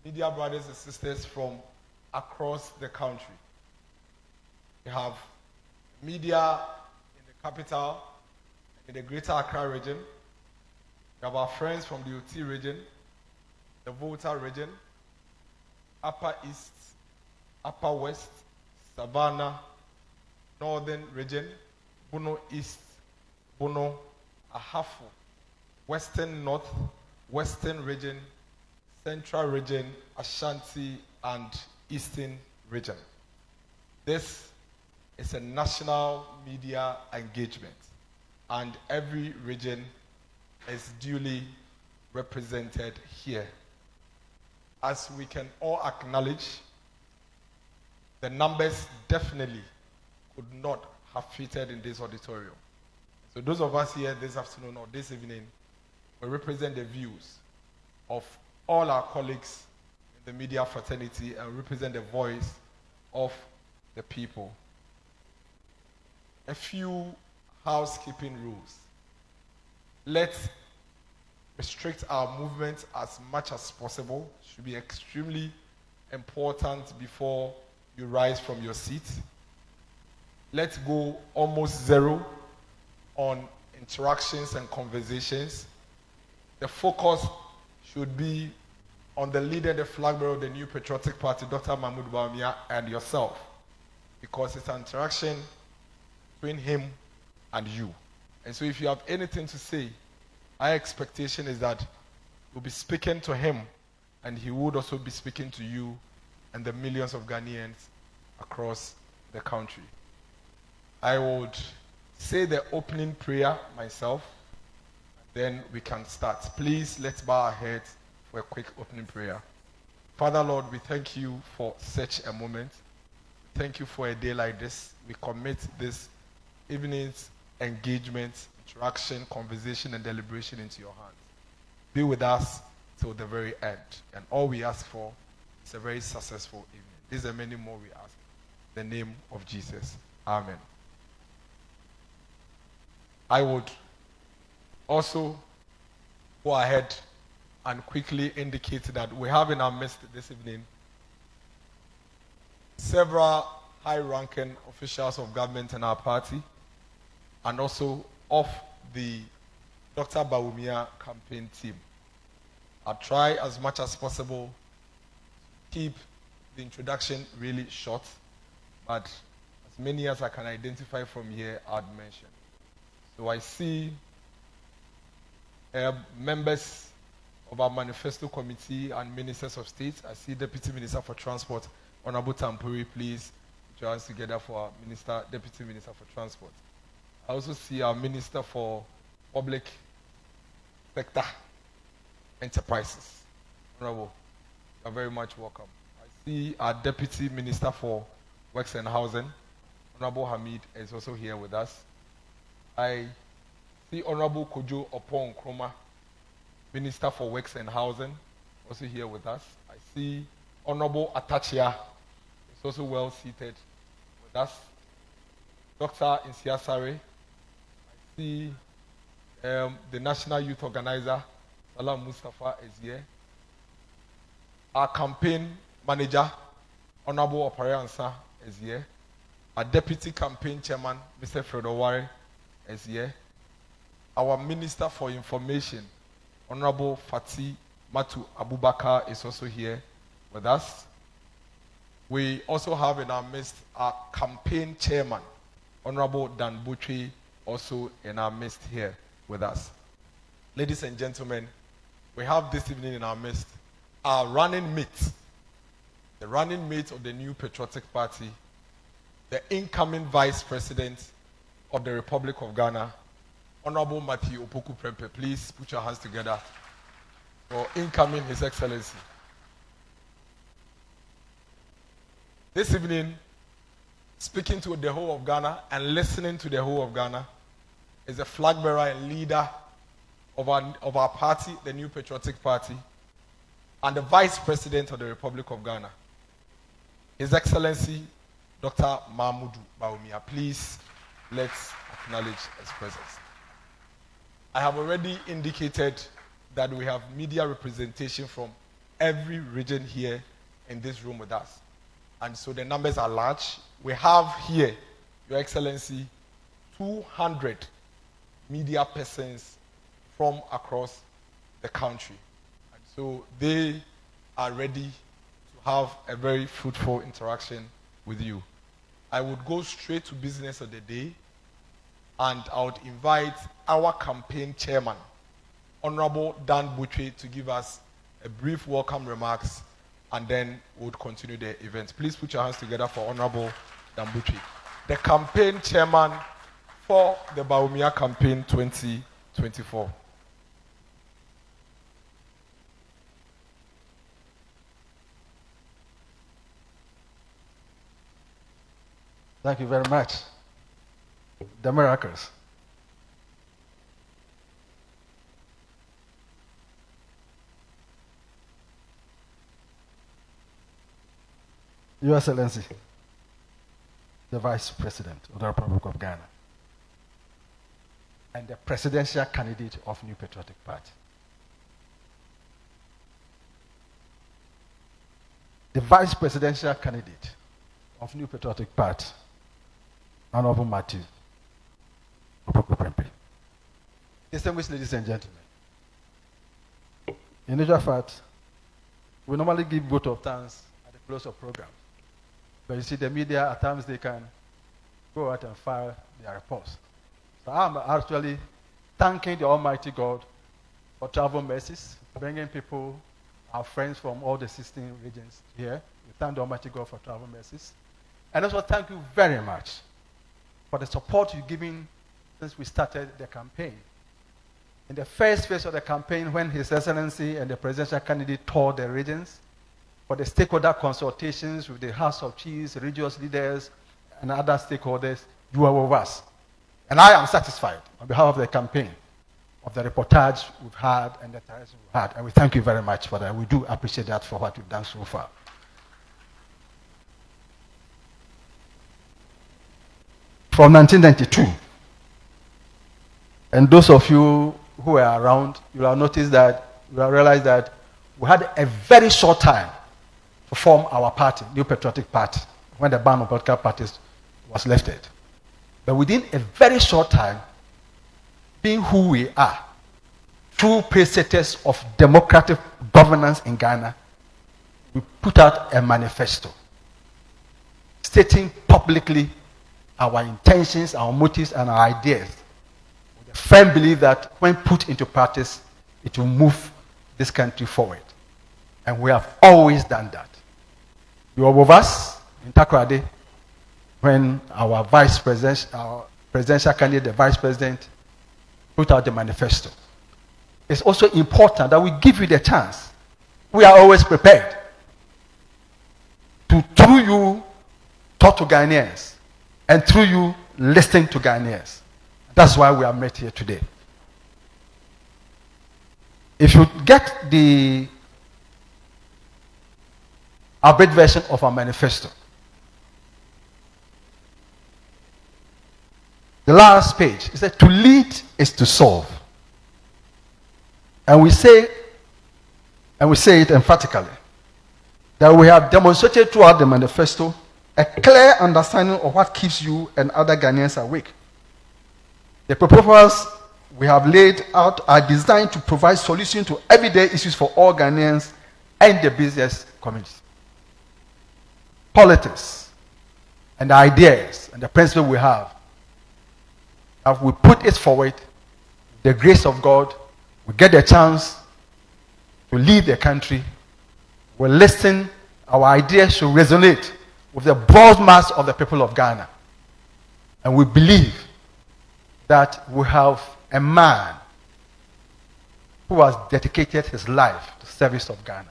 media brothers and sisters from across the country. We have media in the capital, in the greater Accra region. We have our friends from the OT region, the Volta region, Upper East, Upper West, Savannah, Northern region, Bono East, Bono, Ahafo, Western North, Western region, Central region, Ashanti, and Eastern region. This is a national media engagement, and every region is duly represented here. As we can all acknowledge, the numbers definitely could not have fitted in this auditorium. So those of us here this afternoon or this evening will represent the views of all our colleagues in the media fraternity and represent the voice of the people. A few housekeeping rules. Let's restrict our movement as much as possible. It should be extremely important before you rise from your seat. Let's go almost zero on interactions and conversations. The focus should be on the leader, the flag bearer of the New Patriotic Party, Dr. Mahmoud Bawumia, and yourself, because it's an interaction between him and you. And so if you have anything to say, our expectation is that you'll be speaking to him, and he would also be speaking to you and the millions of Ghanaians across the country. I would say the opening prayer myself, then we can start. Please, let's bow our heads for a quick opening prayer. Father, Lord, we thank you for such a moment. Thank you for a day like this. We commit this evening's engagement, interaction, conversation, and deliberation into your hands. Be with us till the very end. And all we ask for is a very successful evening. These are many more we ask. In the name of Jesus. Amen. I would also go ahead and quickly indicate that we have in our midst this evening several high-ranking officials of government in our party, and also of the Dr. Bawumia campaign team. I'll try as much as possible to keep the introduction really short, but as many as I can identify from here, I'd mention. So I see members of our manifesto committee and ministers of state. I see Deputy Minister for Transport, Honorable Tampuri, please put your hands together for our Deputy Minister for Transport. I also see our Minister for Public Sector Enterprises. Honorable, you are very much welcome. I see our Deputy Minister for Works and Housing, Honorable Hamid, is also here with us. I see Honorable Kojo Opon Kroma, Minister for Works and Housing, also here with us. I see Honorable Atachia is also well seated with us. Dr. Insiasare. I see the National Youth Organizer, Salam Mustafa, is here. Our campaign manager, Honorable Opariansa, is here. Our Deputy Campaign Chairman, Mr. Fredowari, is here. Our Minister for Information, Honorable Fati Matu Abubakar, is also here with us. We also have in our midst our campaign chairman, Honorable Dan Butri, also in our midst here with us. Ladies and gentlemen, we have this evening in our midst our running mate, the running mate of the New Patriotic Party, the incoming Vice President of the Republic of Ghana, Honorable Matthew Opoku Prempeh. Please put your hands together for incoming His Excellency. This evening, speaking to the whole of Ghana and listening to the whole of Ghana is a flag bearer and leader of our party, the New Patriotic Party, and the Vice President of the Republic of Ghana, His Excellency Dr. Mahmoud Bawumia. Please, let's acknowledge his presence. I have already indicated that we have media representation from every region here in this room with us. And so the numbers are large. We have here, Your Excellency, 200 media persons from across the country. And so they are ready to have a very fruitful interaction with you. I would go straight to business of the day, and I would invite our campaign chairman, Honorable Dan Butchie, to give us a brief welcome remarks, and then we would continue the event. Please put your hands together for Honorable Dan Butchie, the campaign chairman for the Bawumia campaign 2024. Thank you very much. The miracles. Your Excellency, the Vice President of the Republic of Ghana, and the presidential candidate of New Patriotic Party. The Vice Presidential candidate of New Patriotic Party, Honorable Matthew. Distinguished ladies and gentlemen, in actual fact, we normally give vote of thanks at the close of programs. But you see, the media, at times they can go out and file their reports. So I'm actually thanking the Almighty God for travel mercies, bringing people, our friends from all the 16 regions here. We thank the Almighty God for travel mercies. And also thank you very much for the support you've given since we started the campaign. In the first phase of the campaign, when His Excellency and the presidential candidate toured the regions for the stakeholder consultations with the House of Chiefs, religious leaders, and other stakeholders, you were with us. And I am satisfied on behalf of the campaign of the reportage we've had and the interaction we've had. And we thank you very much for that. We do appreciate that for what you've done so far. From 1992, and those of you who were around, you will have noticed that, you will have realized that we had a very short time to form our party, New Patriotic Party, when the ban on political parties was lifted. But within a very short time, being who we are, true preceptors of democratic governance in Ghana, we put out a manifesto stating publicly our intentions, our motives, and our ideas, with a firm belief that when put into practice, it will move this country forward. And we have always done that. You were with us in Accra when our presidential candidate, the vice president, put out the manifesto. It's also important that we give you the chance. We are always prepared to, through you, talk to Ghanaians, and through you, listen to Ghanaians. That's why we are met here today. If you get the abridged version of our manifesto, the last page, it said, to lead is to solve. And we say it emphatically, that we have demonstrated throughout the manifesto a clear understanding of what keeps you and other Ghanaians awake. The proposals we have laid out are designed to provide solutions to everyday issues for all Ghanaians and the business community. Politics and the ideas and the principles we have, if we put it forward, the grace of God, we get the chance to lead the country. We listen, our ideas should resonate with the broad mass of the people of Ghana. And we believe that we have a man who has dedicated his life to service of Ghana.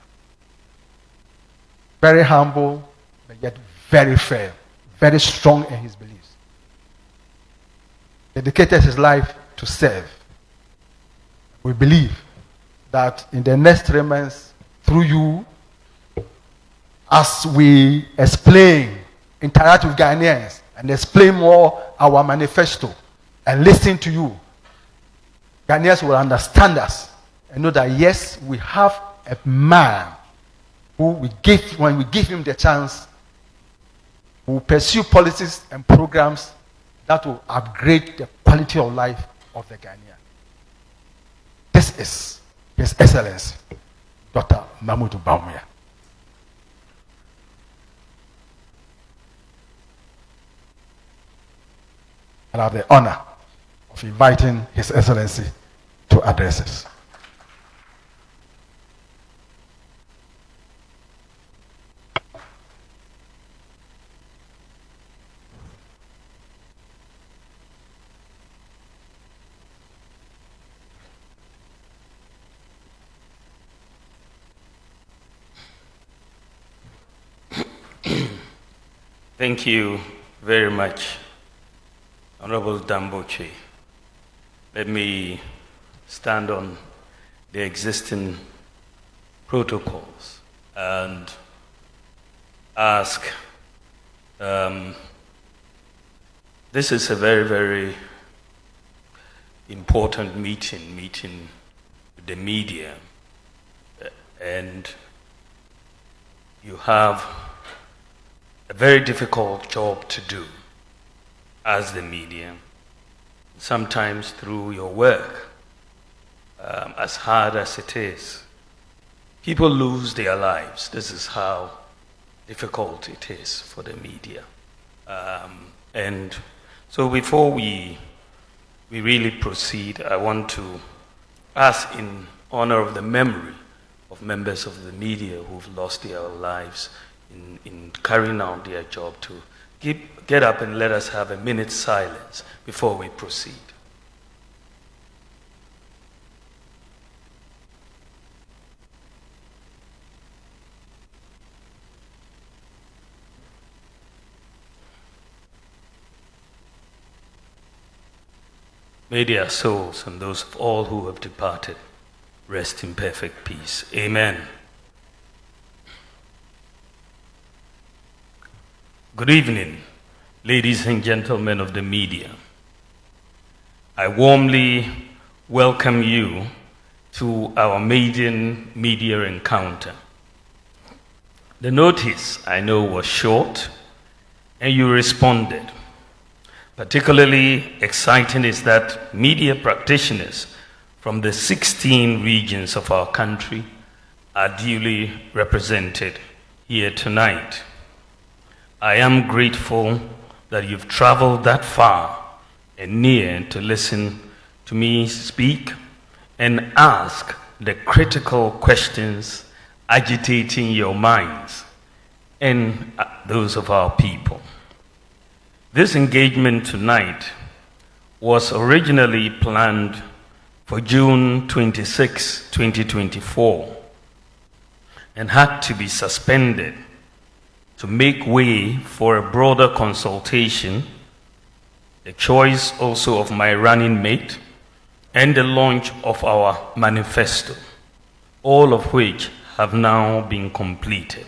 Very humble, but yet very fair, very strong in his beliefs. Dedicated his life to serve. We believe that in the next 3 months, through you, as we explain, interact with Ghanaians, and explain more our manifesto, and listen to you, Ghanaians will understand us and know that yes, we have a man when we give him the chance, we will pursue policies and programs that will upgrade the quality of life of the Ghanaian. This is His Excellency, Dr. Mahmoud Bawumia. And I have the honor of inviting His Excellency to address us. Thank you very much, Honorable Damboche. Let me stand on the existing protocols and ask, this is a very, very important meeting with the media, and you have a very difficult job to do as the media, sometimes through your work, as hard as it is. People lose their lives. This is how difficult it is for the media. And so before we really proceed, I want to ask, in honor of the memory of members of the media who've lost their lives in carrying out their job, to get up and let us have a minute's silence before we proceed. May their souls and those of all who have departed rest in perfect peace. Amen. Good evening, ladies and gentlemen of the media. I warmly welcome you to our maiden media encounter. The notice, I know, was short, and you responded. Particularly exciting is that media practitioners from the 16 regions of our country are duly represented here tonight. I am grateful that you've traveled that far and near to listen to me speak and ask the critical questions agitating your minds and those of our people. This engagement tonight was originally planned for June 26, 2024, and had to be suspended to make way for a broader consultation, the choice also of my running mate, and the launch of our manifesto, all of which have now been completed.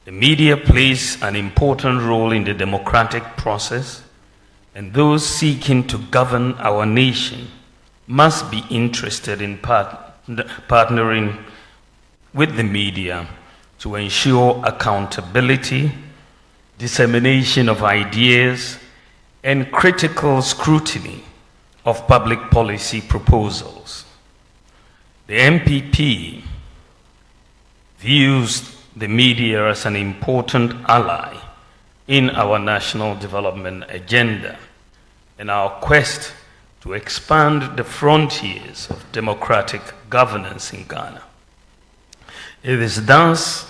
The media plays an important role in the democratic process, and those seeking to govern our nation must be interested in partnering with the media to ensure accountability, dissemination of ideas, and critical scrutiny of public policy proposals. The MPP views the media as an important ally in our national development agenda and our quest to expand the frontiers of democratic governance in Ghana. It was thus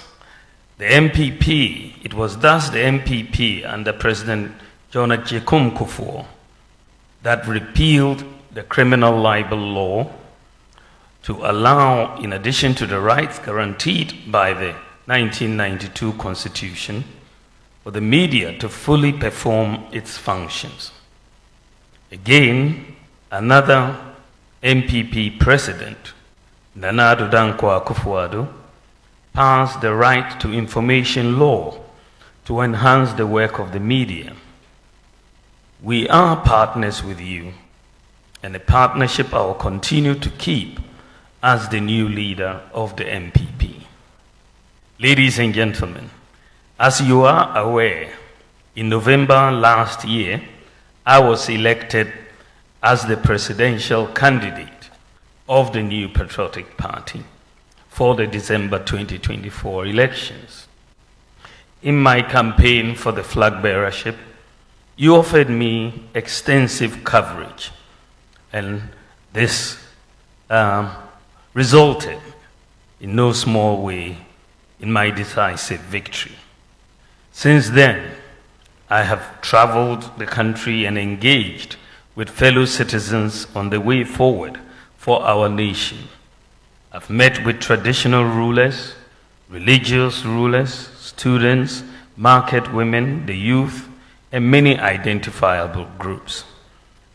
the MPP under President John Agyekum Kufuor that repealed the criminal libel law to allow, in addition to the rights guaranteed by the 1992 Constitution, for the media to fully perform its functions. Again, another MPP president, Nana Addo Dankwa Akufo-Addo, passed the Right to Information Law to enhance the work of the media. We are partners with you, and a partnership I will continue to keep as the new leader of the MPP. Ladies and gentlemen, as you are aware, in November last year, I was elected as the presidential candidate of the New Patriotic Party for the December 2024 elections. In my campaign for the flag bearership, you offered me extensive coverage, and this resulted in no small way in my decisive victory. Since then, I have traveled the country and engaged with fellow citizens on the way forward for our nation. I've met with traditional rulers, religious rulers, students, market women, the youth, and many identifiable groups.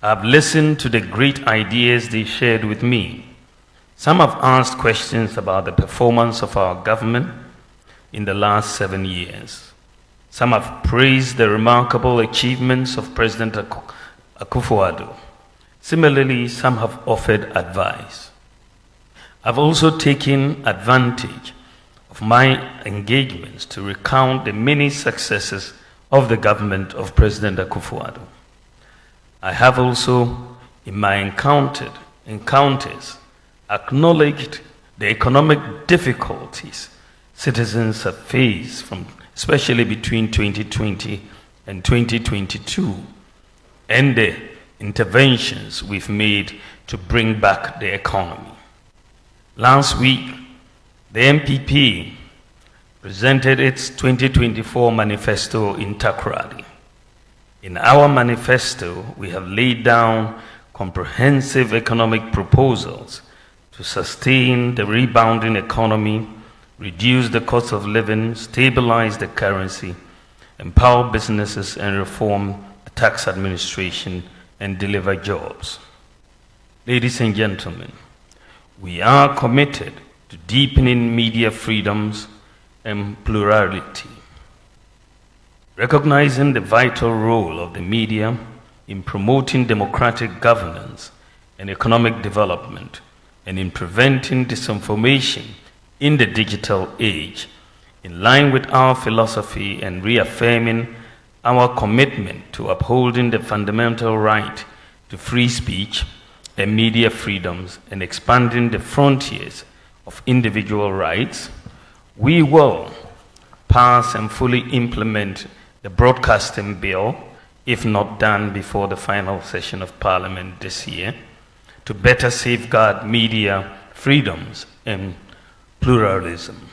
I've listened to the great ideas they shared with me. Some have asked questions about the performance of our government in the last 7 years. Some have praised the remarkable achievements of President Akufo-Addo. Similarly, some have offered advice. I've also taken advantage of my engagements to recount the many successes of the government of President Akufo-Addo. I have also, in my encounters, acknowledged the economic difficulties citizens have faced, especially between 2020 and 2022, and the interventions we've made to bring back the economy. Last week, the MPP presented its 2024 manifesto in Accra. In our manifesto, we have laid down comprehensive economic proposals to sustain the rebounding economy, reduce the cost of living, stabilize the currency, empower businesses, and reform the tax administration and deliver jobs. Ladies and gentlemen, we are committed to deepening media freedoms and plurality. Recognizing the vital role of the media in promoting democratic governance and economic development, and in preventing disinformation in the digital age, in line with our philosophy and reaffirming our commitment to upholding the fundamental right to free speech and media freedoms and expanding the frontiers of individual rights, we will pass and fully implement the broadcasting bill, if not done before the final session of Parliament this year, to better safeguard media freedoms and pluralism.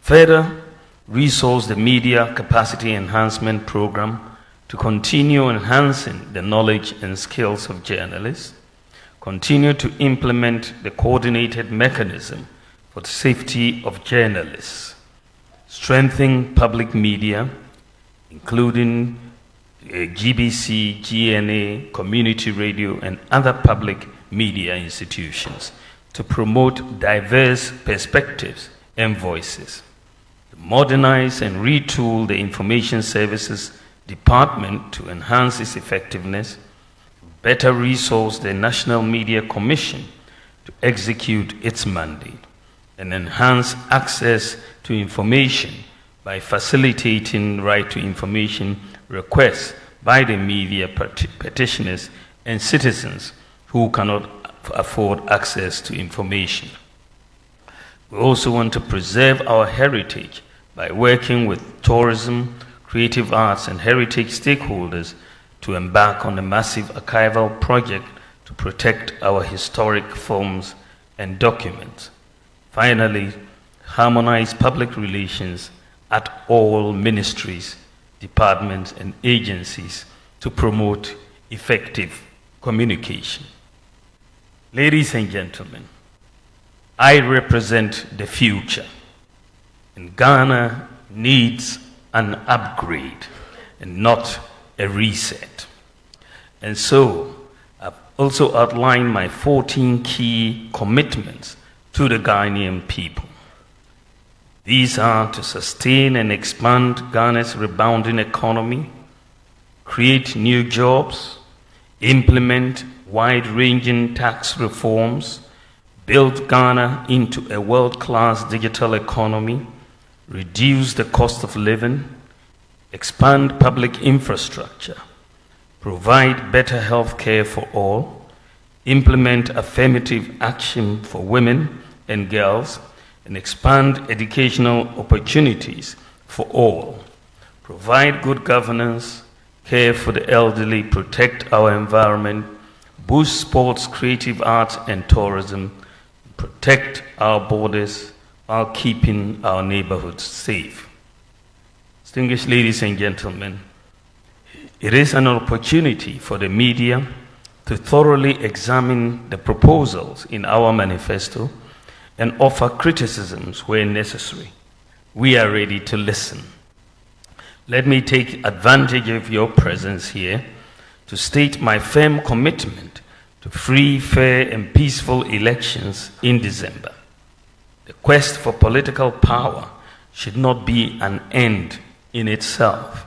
Further, resource the Media Capacity Enhancement Program to continue enhancing the knowledge and skills of journalists, continue to implement the coordinated mechanism for the safety of journalists, strengthen public media, including GBC, GNA, community radio, and other public media institutions, to promote diverse perspectives and voices, to modernize and retool the Information Services Department to enhance its effectiveness, better resource the National Media Commission to execute its mandate, and enhance access to information by facilitating right to information requests by the media petitioners and citizens who cannot afford access to information. We also want to preserve our heritage by working with tourism, creative arts, and heritage stakeholders to embark on a massive archival project to protect our historic films and documents. Finally, harmonize public relations at all ministries, departments, and agencies to promote effective communication. Ladies and gentlemen, I represent the future, and Ghana needs an upgrade and not a reset. And so, I've also outlined my 14 key commitments to the Ghanaian people. These are to sustain and expand Ghana's rebounding economy, create new jobs, implement wide-ranging tax reforms, build Ghana into a world-class digital economy, reduce the cost of living, expand public infrastructure, provide better health care for all, implement affirmative action for women and girls, and expand educational opportunities for all, provide good governance, care for the elderly, protect our environment, boost sports, creative arts, and tourism, protect our borders while keeping our neighborhoods safe. Distinguished ladies and gentlemen, it is an opportunity for the media to thoroughly examine the proposals in our manifesto and offer criticisms where necessary. We are ready to listen. Let me take advantage of your presence here to state my firm commitment to free, fair, and peaceful elections in December. The quest for political power should not be an end in itself.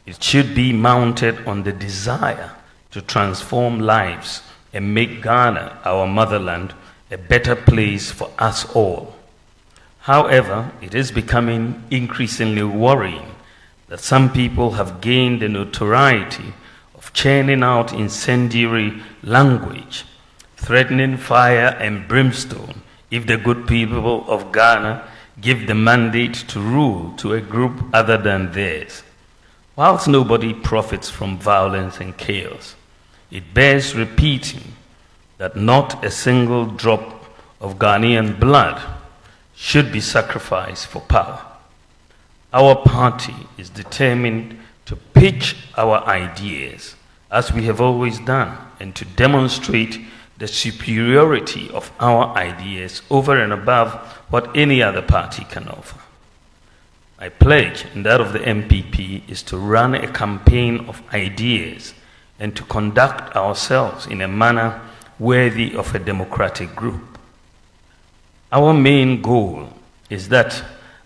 It should be mounted on the desire to transform lives and make Ghana, our motherland, a better place for us all. However, it is becoming increasingly worrying that some people have gained the notoriety of churning out incendiary language, threatening fire and brimstone if the good people of Ghana give the mandate to rule to a group other than theirs. Whilst nobody profits from violence and chaos, it bears repeating that not a single drop of Ghanaian blood should be sacrificed for power. Our party is determined to pitch our ideas, as we have always done, and to demonstrate the superiority of our ideas over and above what any other party can offer. My pledge, and that of the MPP, is to run a campaign of ideas and to conduct ourselves in a manner worthy of a democratic group. Our main goal is that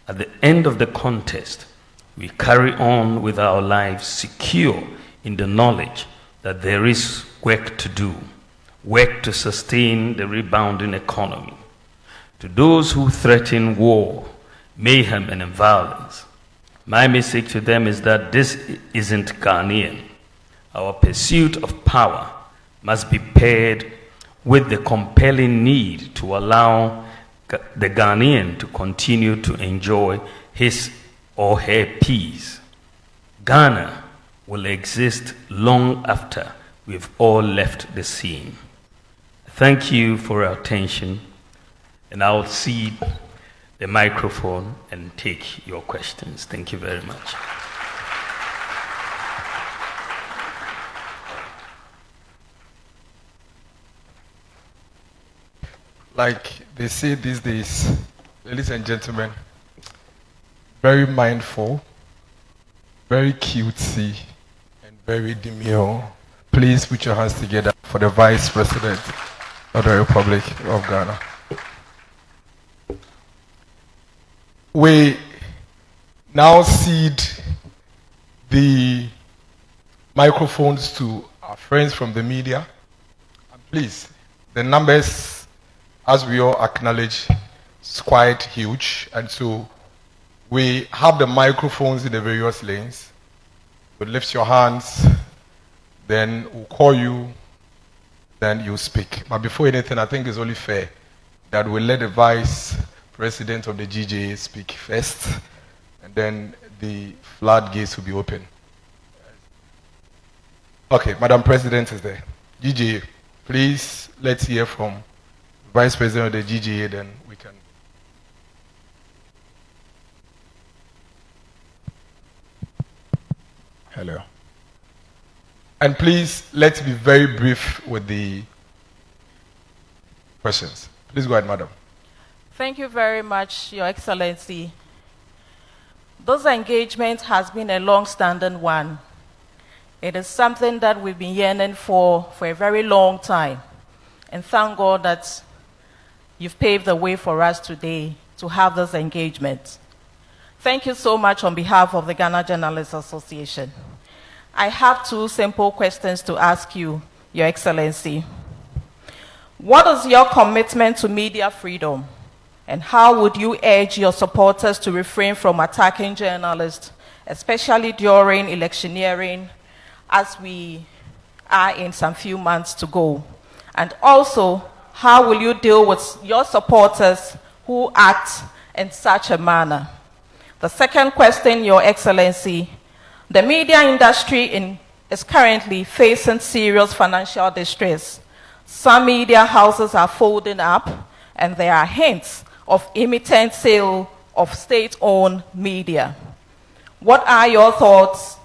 at the end of the contest, we carry on with our lives secure in the knowledge that there is work to do, work to sustain the rebounding economy. To those who threaten war, mayhem, and violence, my message to them is that this isn't Ghanaian. Our pursuit of power must be paired with the compelling need to allow the Ghanaian to continue to enjoy his or her peace. Ghana will exist long after we've all left the scene. Thank you for your attention, and I'll cede the microphone and take your questions. Thank you very much. Like they say these days, ladies and gentlemen, very mindful, very cutesy, and very demure. Please put your hands together for the Vice President of the Republic of Ghana. We now cede the microphones to our friends from the media. And please, the numbers, as we all acknowledge, is quite huge. And so we have the microphones in the various lanes. You lift your hands, then we'll call you, then you speak. But before anything, I think it's only fair that we let the Vice President of the GJA speak first, and then the floodgates will be open. Okay, Madam President is there. GJA, please, let's hear from Vice President of the GJA, then we can. Hello. And please, let's be very brief with the questions. Please go ahead, Madam. Thank you very much, Your Excellency. This engagement has been a long-standing one. It is something that we've been yearning for a very long time. And thank God that you've paved the way for us today to have this engagement. Thank you so much on behalf of the Ghana Journalists Association. I have two simple questions to ask you, Your Excellency. What is your commitment to media freedom? And how would you urge your supporters to refrain from attacking journalists, especially during electioneering, as we are in some few months to go? And also, how will you deal with your supporters who act in such a manner? The second question, Your Excellency, the media industry is currently facing serious financial distress. Some media houses are folding up, and there are hints of imminent sale of state-owned media. What are your thoughts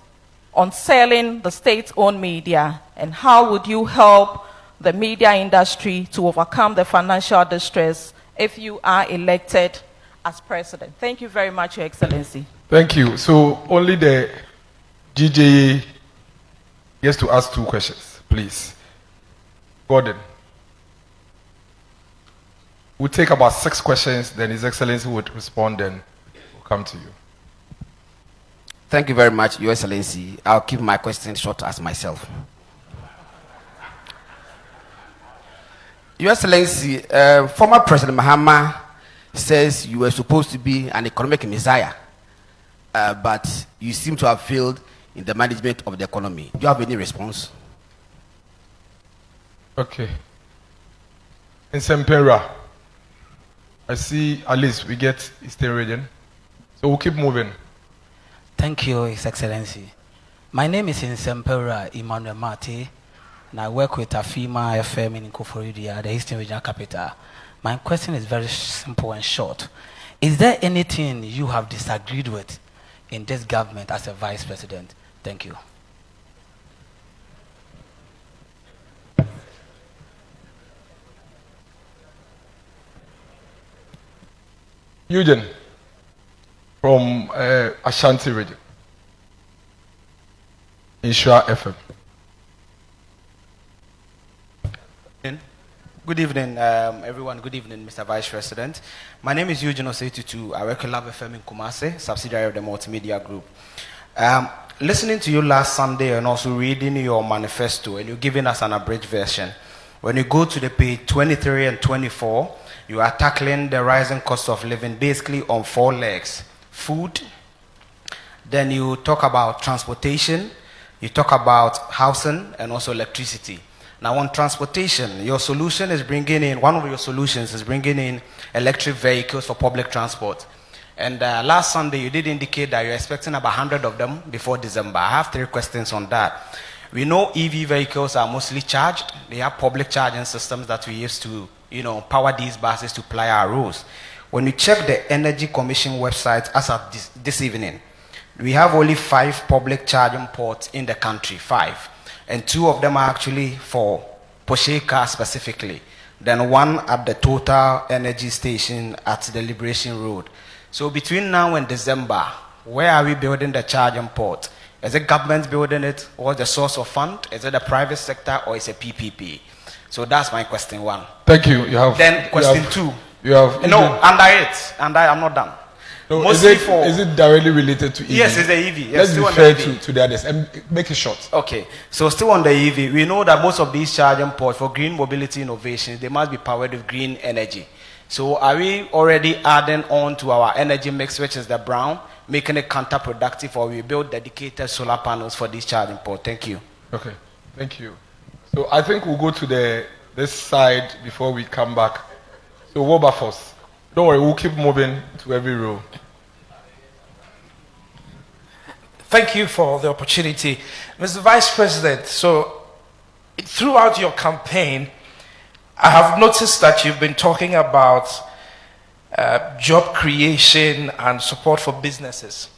on selling the state-owned media, and how would you help the media industry to overcome the financial distress if you are elected as president? Thank you very much, Your Excellency. Thank you. So only the GJA gets to ask 2 questions, please. Gordon. We'll take about 6 questions, then His Excellency would respond, then we'll come to you. Thank you very much, Your Excellency. I'll keep my question short as myself. Your Excellency, former President Mahama says you were supposed to be an economic messiah, but you seem to have failed in the management of the economy. Do you have any response? Okay. In Sempera, I see at least we get Eastern region. So we'll keep moving. Thank you, His Excellency. My name is Nsempera Emmanuel Mate, and I work with Afima FM in Nkoforidia, the Eastern Regional Capital. My question is very simple and short. Is there anything you have disagreed with in this government as a Vice President? Thank you. Eugene from Ashanti region. Insura FM. Good evening, everyone. Good evening, Mr. Vice President. My name is Eugene Osetutu. I work at Love FM in Kumasi, subsidiary of the Multimedia Group. Listening to you last Sunday and also reading your manifesto, and you're giving us an abridged version. When you go to the page 23 and 24, you are tackling the rising cost of living basically on 4 legs. Food, then you talk about transportation, you talk about housing, and also electricity. Now on transportation, your solution is bringing in, one of your solutions is bringing in electric vehicles for public transport. And last Sunday, you did indicate that you're expecting about 100 of them before December. I have 3 questions on that. We know EV vehicles are mostly charged. They have public charging systems that we use to, power these buses to ply our roads. When you check the Energy Commission website as of this evening, we have only 5 public charging ports in the country, 5. And 2 of them are actually for Porsche cars specifically. Then 1 at the Total Energy Station at the Liberation Road. So between now and December, where are we building the charging port? Is it government building it? What's the source of fund? Is it the private sector or is it PPP? So that's my question 1. Thank you. You have. Then question 2. You have. No, under it. I'm not done. No, is it directly related to EV? Yes, it's the EV. Yes, let's be fair to the others and make it short. Okay, so still on the EV, we know that most of these charging ports for green mobility innovations, they must be powered with green energy. So are we already adding on to our energy mix, which is the brown, making it counterproductive, or we build dedicated solar panels for these charging ports? Thank you. Okay, thank you. So I think we'll go to this side before we come back. So Wilberforce, don't worry, we'll keep moving to every row. Thank you for the opportunity. Mr. Vice President, so throughout your campaign, I have noticed that you've been talking about job creation and support for businesses.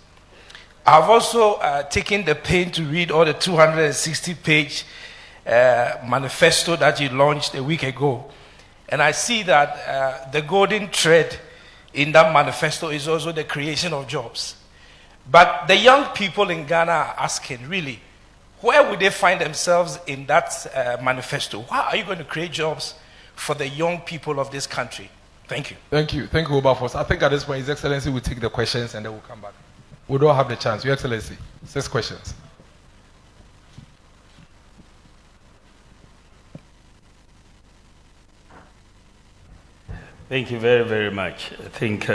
I've also taken the pain to read all the 260-page manifesto that you launched a week ago. And I see that the golden thread in that manifesto is also the creation of jobs. But the young people in Ghana are asking, really, where would they find themselves in that manifesto? How are you going to create jobs for the young people of this country? Thank you. Thank you. Thank you, Wilberforce. I think at this point, His Excellency will take the questions and then we'll come back. We don't have the chance. Your Excellency, 6 questions. Thank you very, very much. I think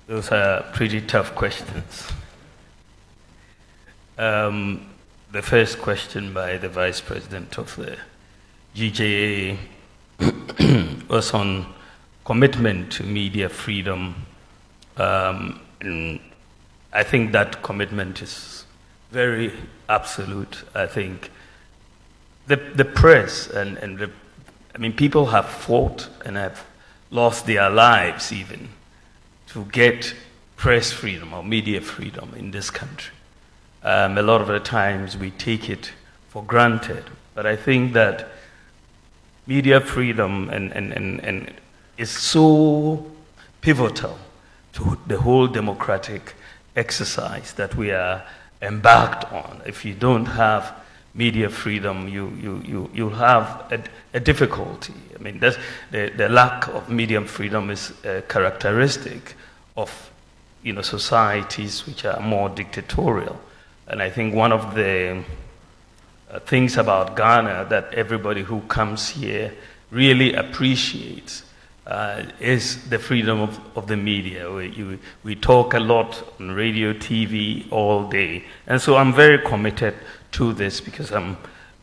those are pretty tough questions. The first question by the Vice President of the GJA was on commitment to media freedom. And I think that commitment is very absolute. I think the press and people have fought and have lost their lives even to get press freedom or media freedom in this country. A lot of the times we take it for granted, but I think that media freedom and is so pivotal to the whole democratic exercise that we are embarked on. If you don't have media freedom, you'll have a difficulty. I mean, that's, the lack of media freedom is a characteristic of societies which are more dictatorial. And I think one of the things about Ghana that everybody who comes here really appreciates is the freedom of the media. We talk a lot on radio, TV all day. And so I'm very committed to this because I'm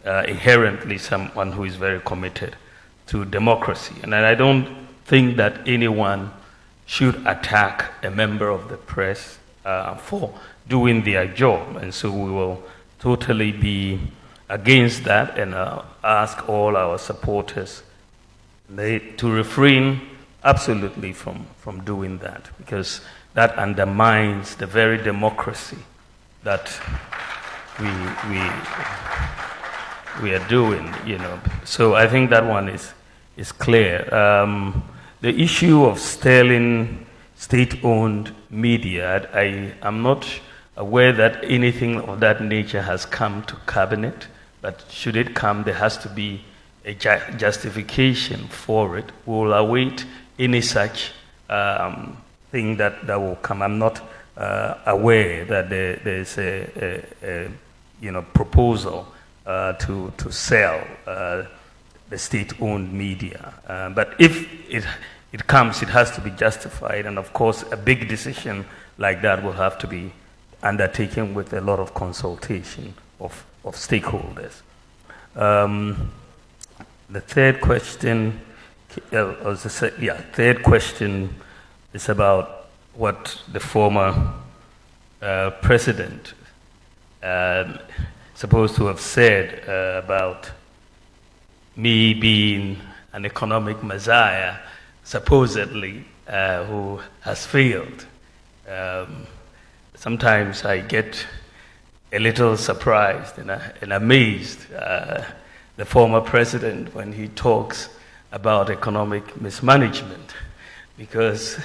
inherently someone who is very committed to democracy. And I don't think that anyone should attack a member of the press for doing their job. And so we will totally be against that and ask all our supporters to refrain absolutely from doing that, because that undermines the very democracy that we are doing, So I think that one is clear. The issue of stealing state-owned media, I am not aware that anything of that nature has come to cabinet, but should it come, there has to be a justification for it. We will await any such thing that will come. I'm not aware that there's a proposal to sell the state-owned media. But if it comes, it has to be justified, and of course, a big decision like that will have to be undertaken with a lot of consultation of stakeholders. The third question, third question is about what the former president supposed to have said about me being an economic messiah, supposedly, who has failed. Sometimes I get a little surprised and amazed, the former president, when he talks about economic mismanagement, because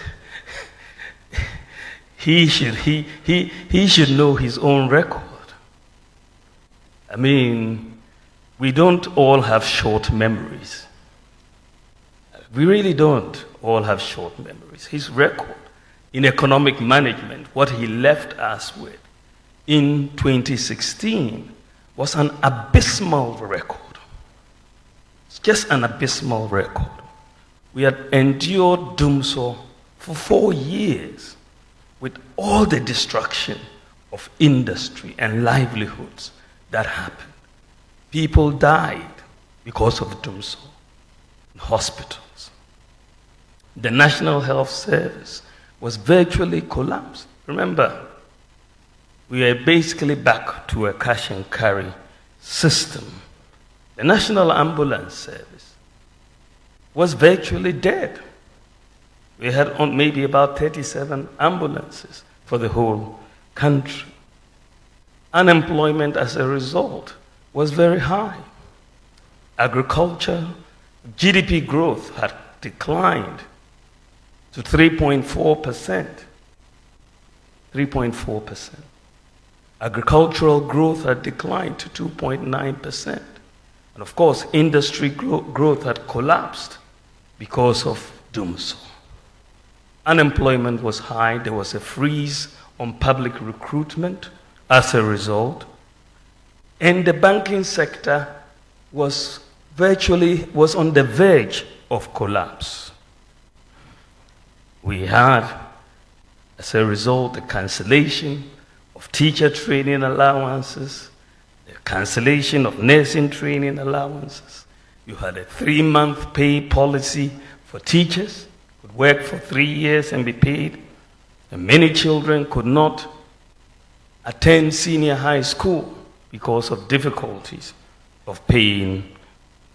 he should know his own record. I mean, we don't all have short memories. We really don't all have short memories. His record in economic management, what he left us with in 2016, was an abysmal record. It's just an abysmal record. We had endured doomsor for 4 years with all the destruction of industry and livelihoods that happened. People died because of doomsor in hospitals. The National Health Service was virtually collapsed. Remember, we are basically back to a cash and carry system. The National Ambulance Service was virtually dead. We had maybe about 37 ambulances for the whole country. Unemployment as a result was very high. Agriculture, GDP growth had declined to 3.4%. 3.4%. Agricultural growth had declined to 2.9%. And of course, industry growth had collapsed because of doomsor. Unemployment was high. There was a freeze on public recruitment as a result. And the banking sector was on the verge of collapse. We had, as a result, the cancellation of teacher training allowances, the cancellation of nursing training allowances. You had a 3-month pay policy for teachers, could work for 3 years and be paid. And many children could not attend senior high school because of difficulties of paying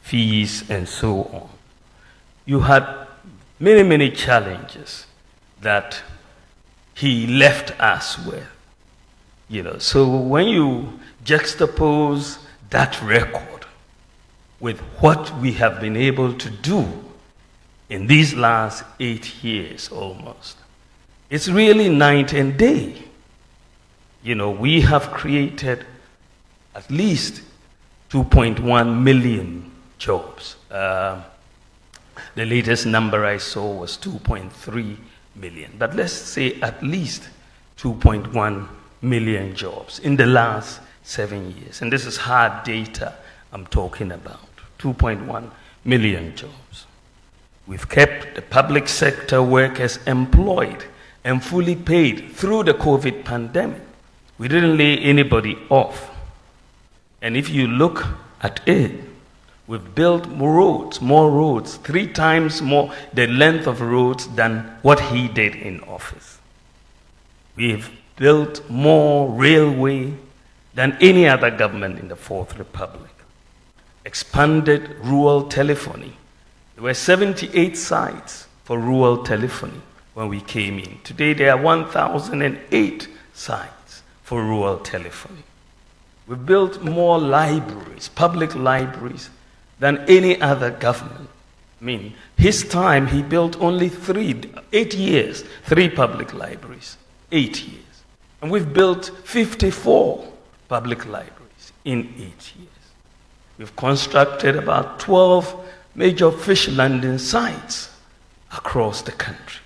fees and so on. You had many, many challenges that he left us with. So when you juxtapose that record with what we have been able to do in these last 8 years almost, it's really night and day. We have created at least 2.1 million jobs. The latest number I saw was 2.3 million. But let's say at least 2.1 million jobs in the last 7 years. And this is hard data I'm talking about. 2.1 million jobs. We've kept the public sector workers employed and fully paid through the COVID pandemic. We didn't lay anybody off. And if you look at it, we've built more roads, 3 times more the length of roads than what he did in office. We've built more railway than any other government in the Fourth Republic. Expanded rural telephony. There were 78 sites for rural telephony when we came in. Today there are 1,008 sites for rural telephony. We've built more libraries, public libraries, than any other government. His time, he built only 8 years, 3 public libraries, 8 years. And we've built 54 public libraries in 8 years. We've constructed about 12 major fish landing sites across the country.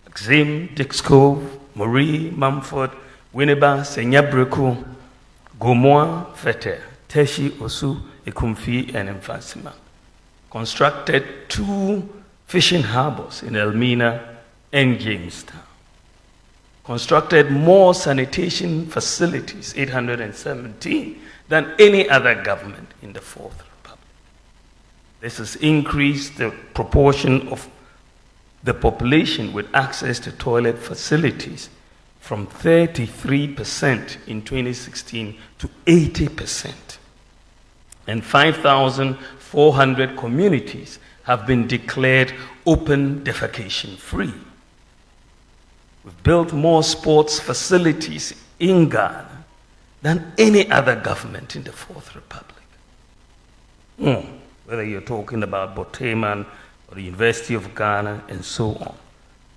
Axim, Dix Cove, Moree, Mumford, Winneba, Senyabreku, Gomoa, Fete, Teshi, Osu, Ekumfi, and Mfasima. Constructed 2 fishing harbors in Elmina and Jamestown. Constructed more sanitation facilities, 817, than any other government in the Fourth Republic. This has increased the proportion of the population with access to toilet facilities from 33% in 2016 to 80%. And 5,400 communities have been declared open defecation free. We've built more sports facilities in Ghana than any other government in the Fourth Republic. Whether you're talking about Boteman or the University of Ghana and so on.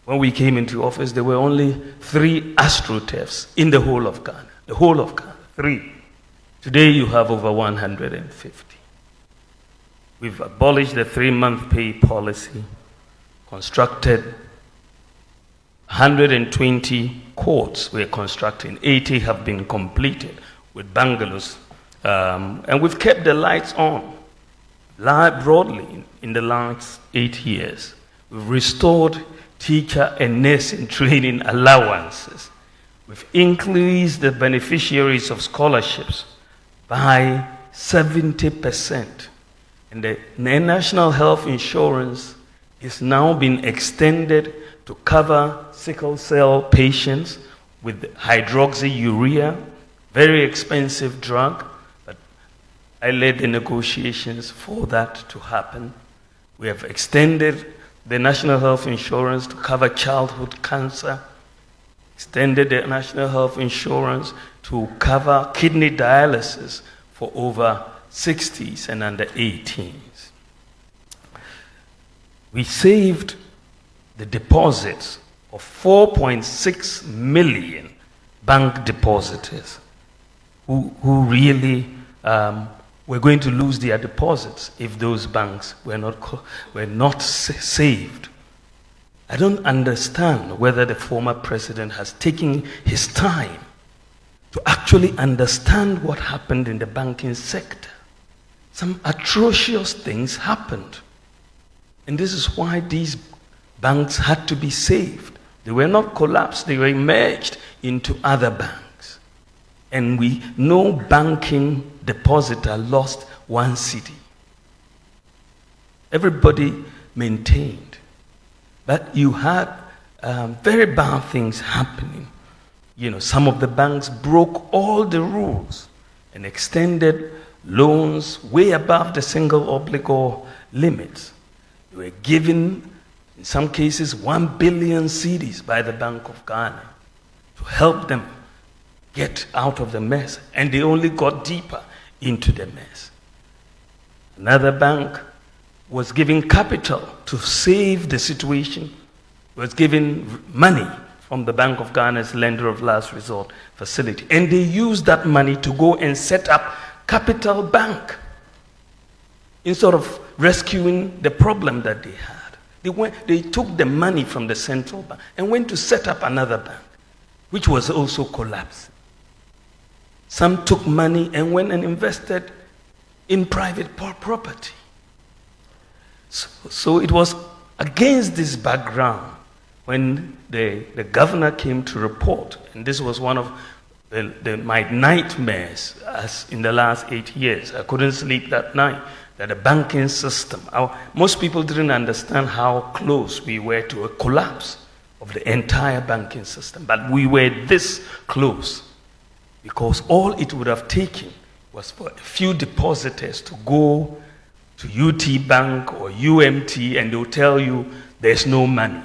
When we came into office, there were only 3 astroturfs in the whole of Ghana. The whole of Ghana, 3. Today you have over 150. We've abolished the 3-month pay policy, constructed 120 courts we're constructing, 80 have been completed with bungalows, and we've kept the lights on broadly in the last 8 years. We've restored teacher and nursing training allowances. We've increased the beneficiaries of scholarships by 70%. And the national health insurance is now being extended to cover sickle cell patients with hydroxyurea, very expensive drug, but I led the negotiations for that to happen. We have extended the national health insurance to cover childhood cancer, extended the national health insurance to cover kidney dialysis for over 60s and under 18s. We saved the deposits of 4.6 million bank depositors who really were going to lose their deposits if those banks were not saved. I don't understand whether the former president has taken his time to actually understand what happened in the banking sector. Some atrocious things happened. And this is why these banks had to be saved. They were not collapsed, they were merged into other banks. And no banking depositor lost 1 cedi. Everybody maintained. But you had very bad things happening. Some of the banks broke all the rules and extended loans way above the single obligor limits. They were given, in some cases, 1 billion cedis by the Bank of Ghana to help them get out of the mess. And they only got deeper into the mess. Another bank was giving capital to save the situation, was giving money from the Bank of Ghana's lender of last resort facility. And they used that money to go and set up Capital Bank instead of rescuing the problem that they had. They took the money from the central bank and went to set up another bank, which was also collapsed. Some took money and went and invested in private property. So it was against this background when the governor came to report, and this was one of my nightmares as in the last 8 years. I couldn't sleep that night, that the banking system, most people didn't understand how close we were to a collapse of the entire banking system. But we were this close because all it would have taken was for a few depositors to go to UT Bank or UMT and they'll tell you there's no money.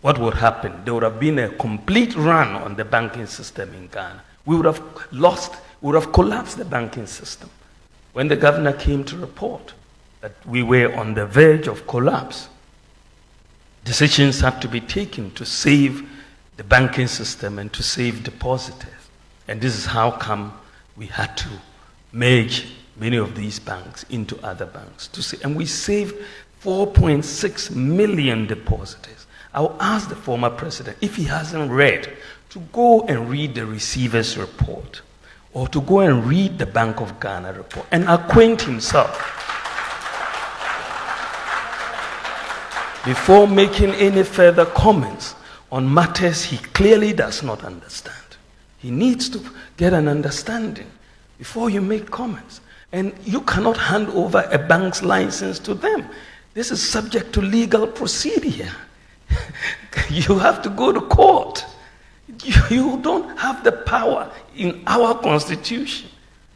What would happen? There would have been a complete run on the banking system in Ghana. We would have collapsed the banking system. When the governor came to report that we were on the verge of collapse, decisions had to be taken to save the banking system and to save depositors. And this is how come we had to merge many of these banks into other banks. And we saved 4.6 million depositors. I'll ask the former president, if he hasn't read, to go and read the receiver's report or to go and read the Bank of Ghana report and acquaint himself before making any further comments on matters he clearly does not understand. He needs to get an understanding before you make comments. And you cannot hand over a bank's license to them. This is subject to legal procedure. You have to go to court. You don't have the power in our constitution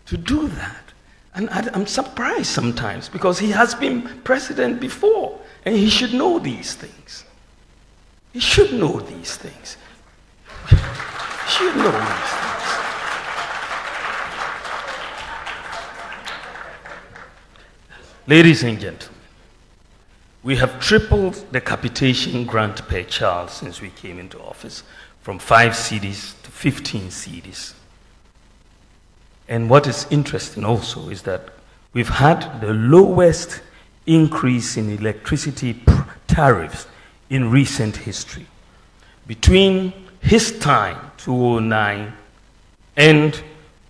to do that. And I'm surprised sometimes because he has been president before and he should know these things. He should know these things. He should know these things. Ladies and gentlemen, we have tripled the capitation grant per child since we came into office, from 5 cedis to 15 cedis. And what is interesting also is that we've had the lowest increase in electricity tariffs in recent history. Between his time, 2009, and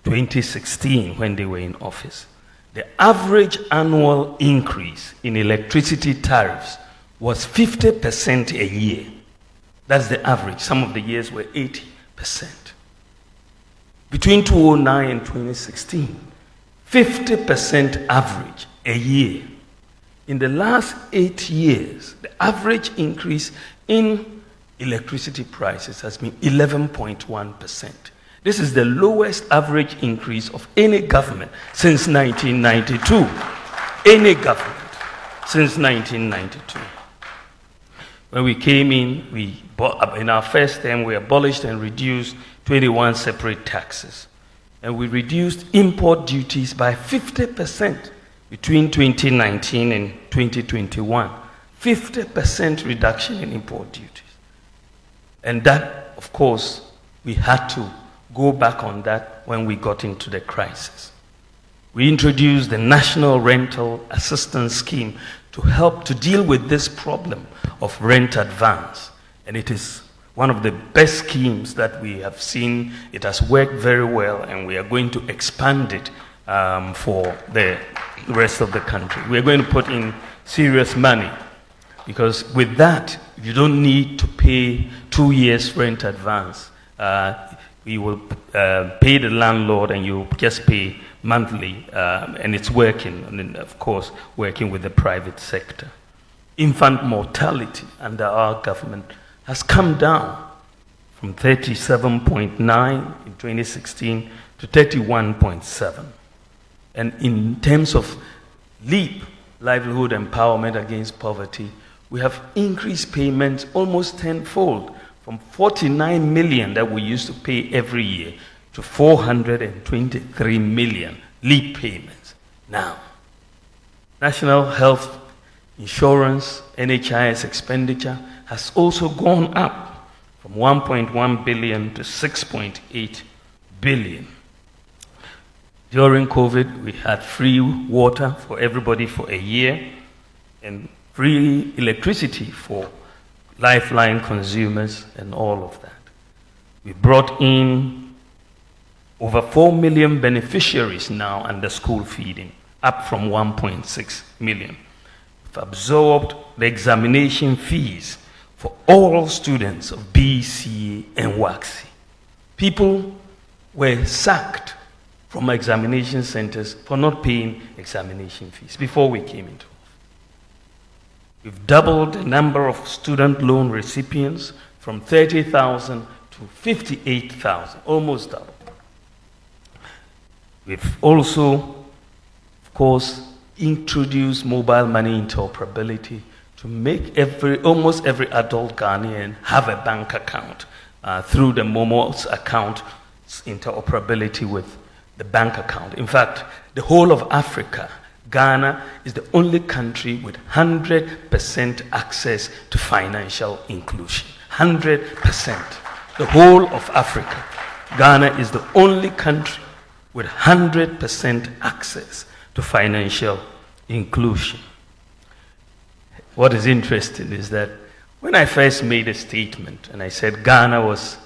2016, when they were in office, the average annual increase in electricity tariffs was 50% a year. That's the average. Some of the years were 80%. Between 2009 and 2016, 50% average a year. In the last 8 years, the average increase in electricity prices has been 11.1%. This is the lowest average increase of any government since 1992. Any government since 1992. When we came in our first term, we abolished and reduced 21 separate taxes. And we reduced import duties by 50% between 2019 and 2021. 50% reduction in import duties. And that, of course, we had to go back on that when we got into the crisis. We introduced the National Rental Assistance Scheme to help to deal with this problem of rent advance. And it is one of the best schemes that we have seen. It has worked very well, and we are going to expand it for the rest of the country. We are going to put in serious money because with that, you don't need to pay 2 years rent advance. We will pay the landlord and you just pay monthly, and it's working, and then of course, working with the private sector. Infant mortality under our government has come down from 37.9 in 2016 to 31.7. And in terms of LEAP, livelihood empowerment against poverty, we have increased payments almost tenfold, from 49 million that we used to pay every year to 423 million LEAP payments. Now, National Health Insurance, NHIS expenditure has also gone up from 1.1 billion to 6.8 billion. During COVID, we had free water for everybody for a year and free electricity for lifeline consumers and all of that. We brought in over 4 million beneficiaries now under school feeding, up from 1.6 million. We've absorbed the examination fees for all students of BCA and WACC. People were sacked from examination centers for not paying examination fees before we came into office. We've doubled the number of student loan recipients from 30,000 to 58,000, almost double. We've also, of course, introduced mobile money interoperability to make almost every adult Ghanaian have a bank account through the Momo's account interoperability with the bank account. In fact, the whole of Africa, Ghana is the only country with 100% access to financial inclusion. 100%. The whole of Africa. Ghana is the only country with 100% access to financial inclusion. What is interesting is that when I first made a statement and I said Ghana was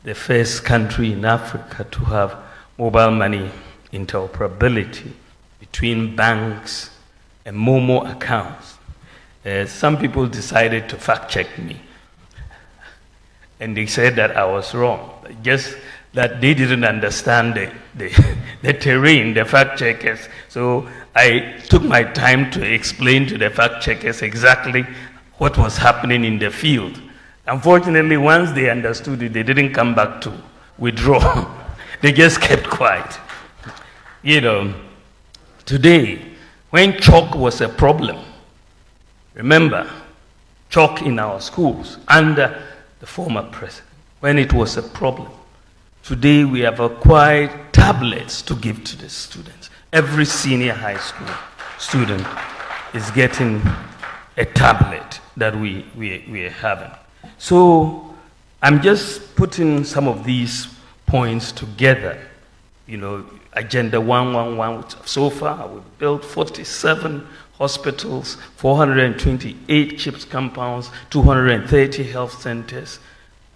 the first country in Africa to have mobile money interoperability between banks and Momo accounts, some people decided to fact check me. And they said that I was wrong. Just that they didn't understand the terrain, the fact checkers. So I took my time to explain to the fact checkers exactly what was happening in the field. Unfortunately, once they understood it, they didn't come back to withdraw. They just kept quiet. You know, today, when chalk was a problem, remember, chalk in our schools under the former president, when it was a problem, today we have acquired tablets to give to the students. Every senior high school student is getting a tablet that we are having. So I'm just putting some of these points together. You know, Agenda 111, so far we've built 47 hospitals, 428 CHIPS compounds, 230 health centers.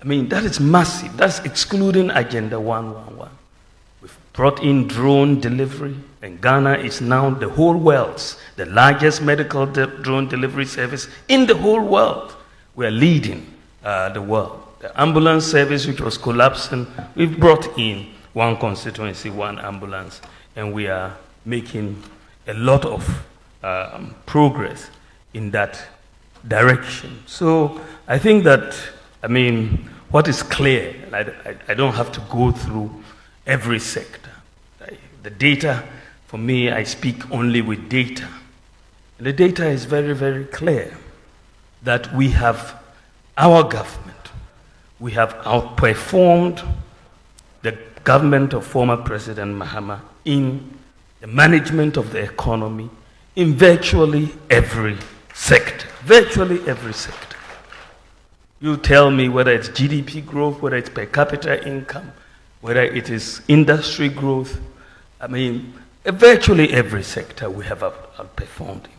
I mean, that is massive. That's excluding Agenda 111. We've brought in drone delivery, and Ghana is now the whole world's, the largest medical drone delivery service in the whole world. We're leading the world. The ambulance service, which was collapsing, we've brought in one constituency, one ambulance, and we are making a lot of progress in that direction. So I think that, I mean, what is clear, I don't have to go through every sector. The data, for me, I speak only with data. And the data is very, very clear that we have, our government, we have outperformed the government of former President Mahama in the management of the economy in virtually every sector. Virtually every sector. You tell me whether it's GDP growth, whether it's per capita income, whether it is industry growth. I mean, virtually every sector we have outperformed him.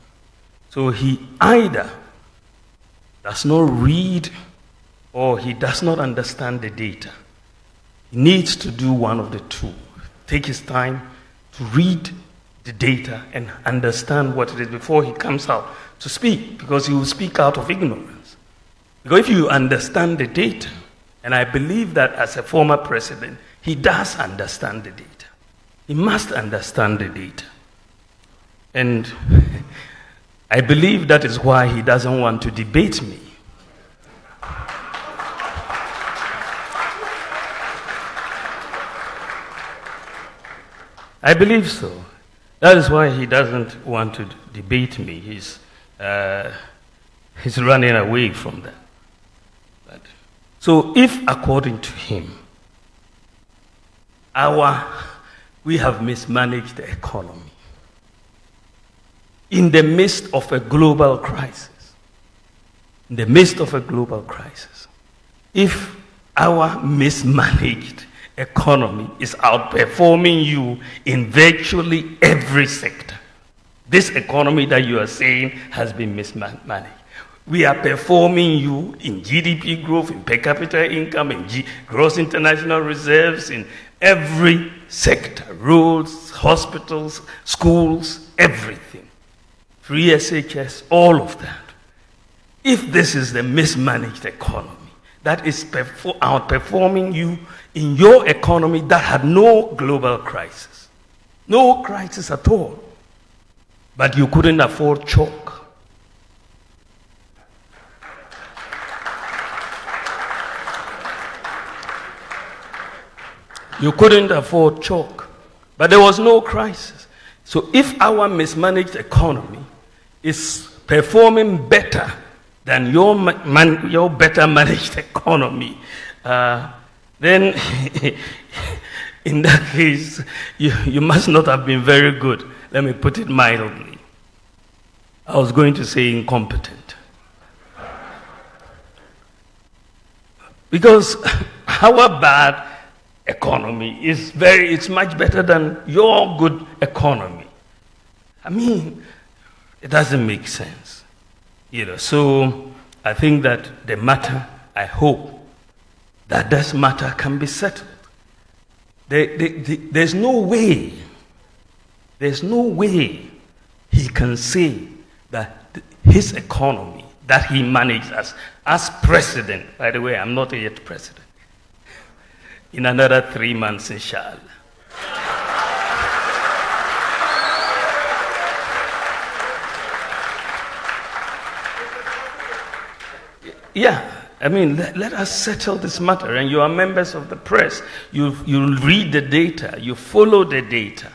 So he either does not read or he does not understand the data. He needs to do one of the two. Take his time to read the data and understand what it is before he comes out to speak, because he will speak out of ignorance. Because if you understand the data, and I believe that as a former president, he does understand the data. He must understand the data. And I believe that is why he doesn't want to debate me. I believe so. That is why he doesn't want to debate me. He's running away from that. So if, according to him, we have mismanaged the economy in the midst of a global crisis, if our mismanaged economy is outperforming you in virtually every sector, this economy that you are saying has been mismanaged. We are performing you in GDP growth, in per capita income, in gross international reserves, in every sector, roads, hospitals, schools, everything. Free SHS, all of that. If this is the mismanaged economy that is outperforming you in your economy that had no global crisis, no crisis at all, but you couldn't afford chalk. You couldn't afford chalk, but there was no crisis. So if our mismanaged economy is performing better than your better managed economy, then in that case, you must not have been very good. Let me put it mildly. I was going to say incompetent. Because our bad economy it's much better than your good economy. I mean, it doesn't make sense. So I think that the matter, I hope that this matter can be settled. There's no way he can say that his economy that he managed as president, by the way, I'm not yet president, in another 3 months, inshallah. Yeah, I mean, let us settle this matter. And you are members of the press. You read the data. You follow the data.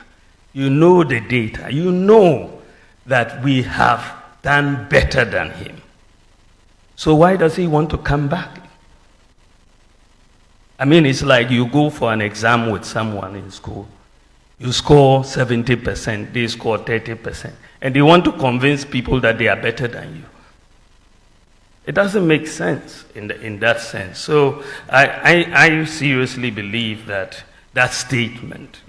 You know the data. You know that we have done better than him. So why does he want to come back? I mean, it's like you go for an exam with someone in school. You score 70%, they score 30%. And they want to convince people that they are better than you. It doesn't make sense in that sense. So I seriously believe that statement,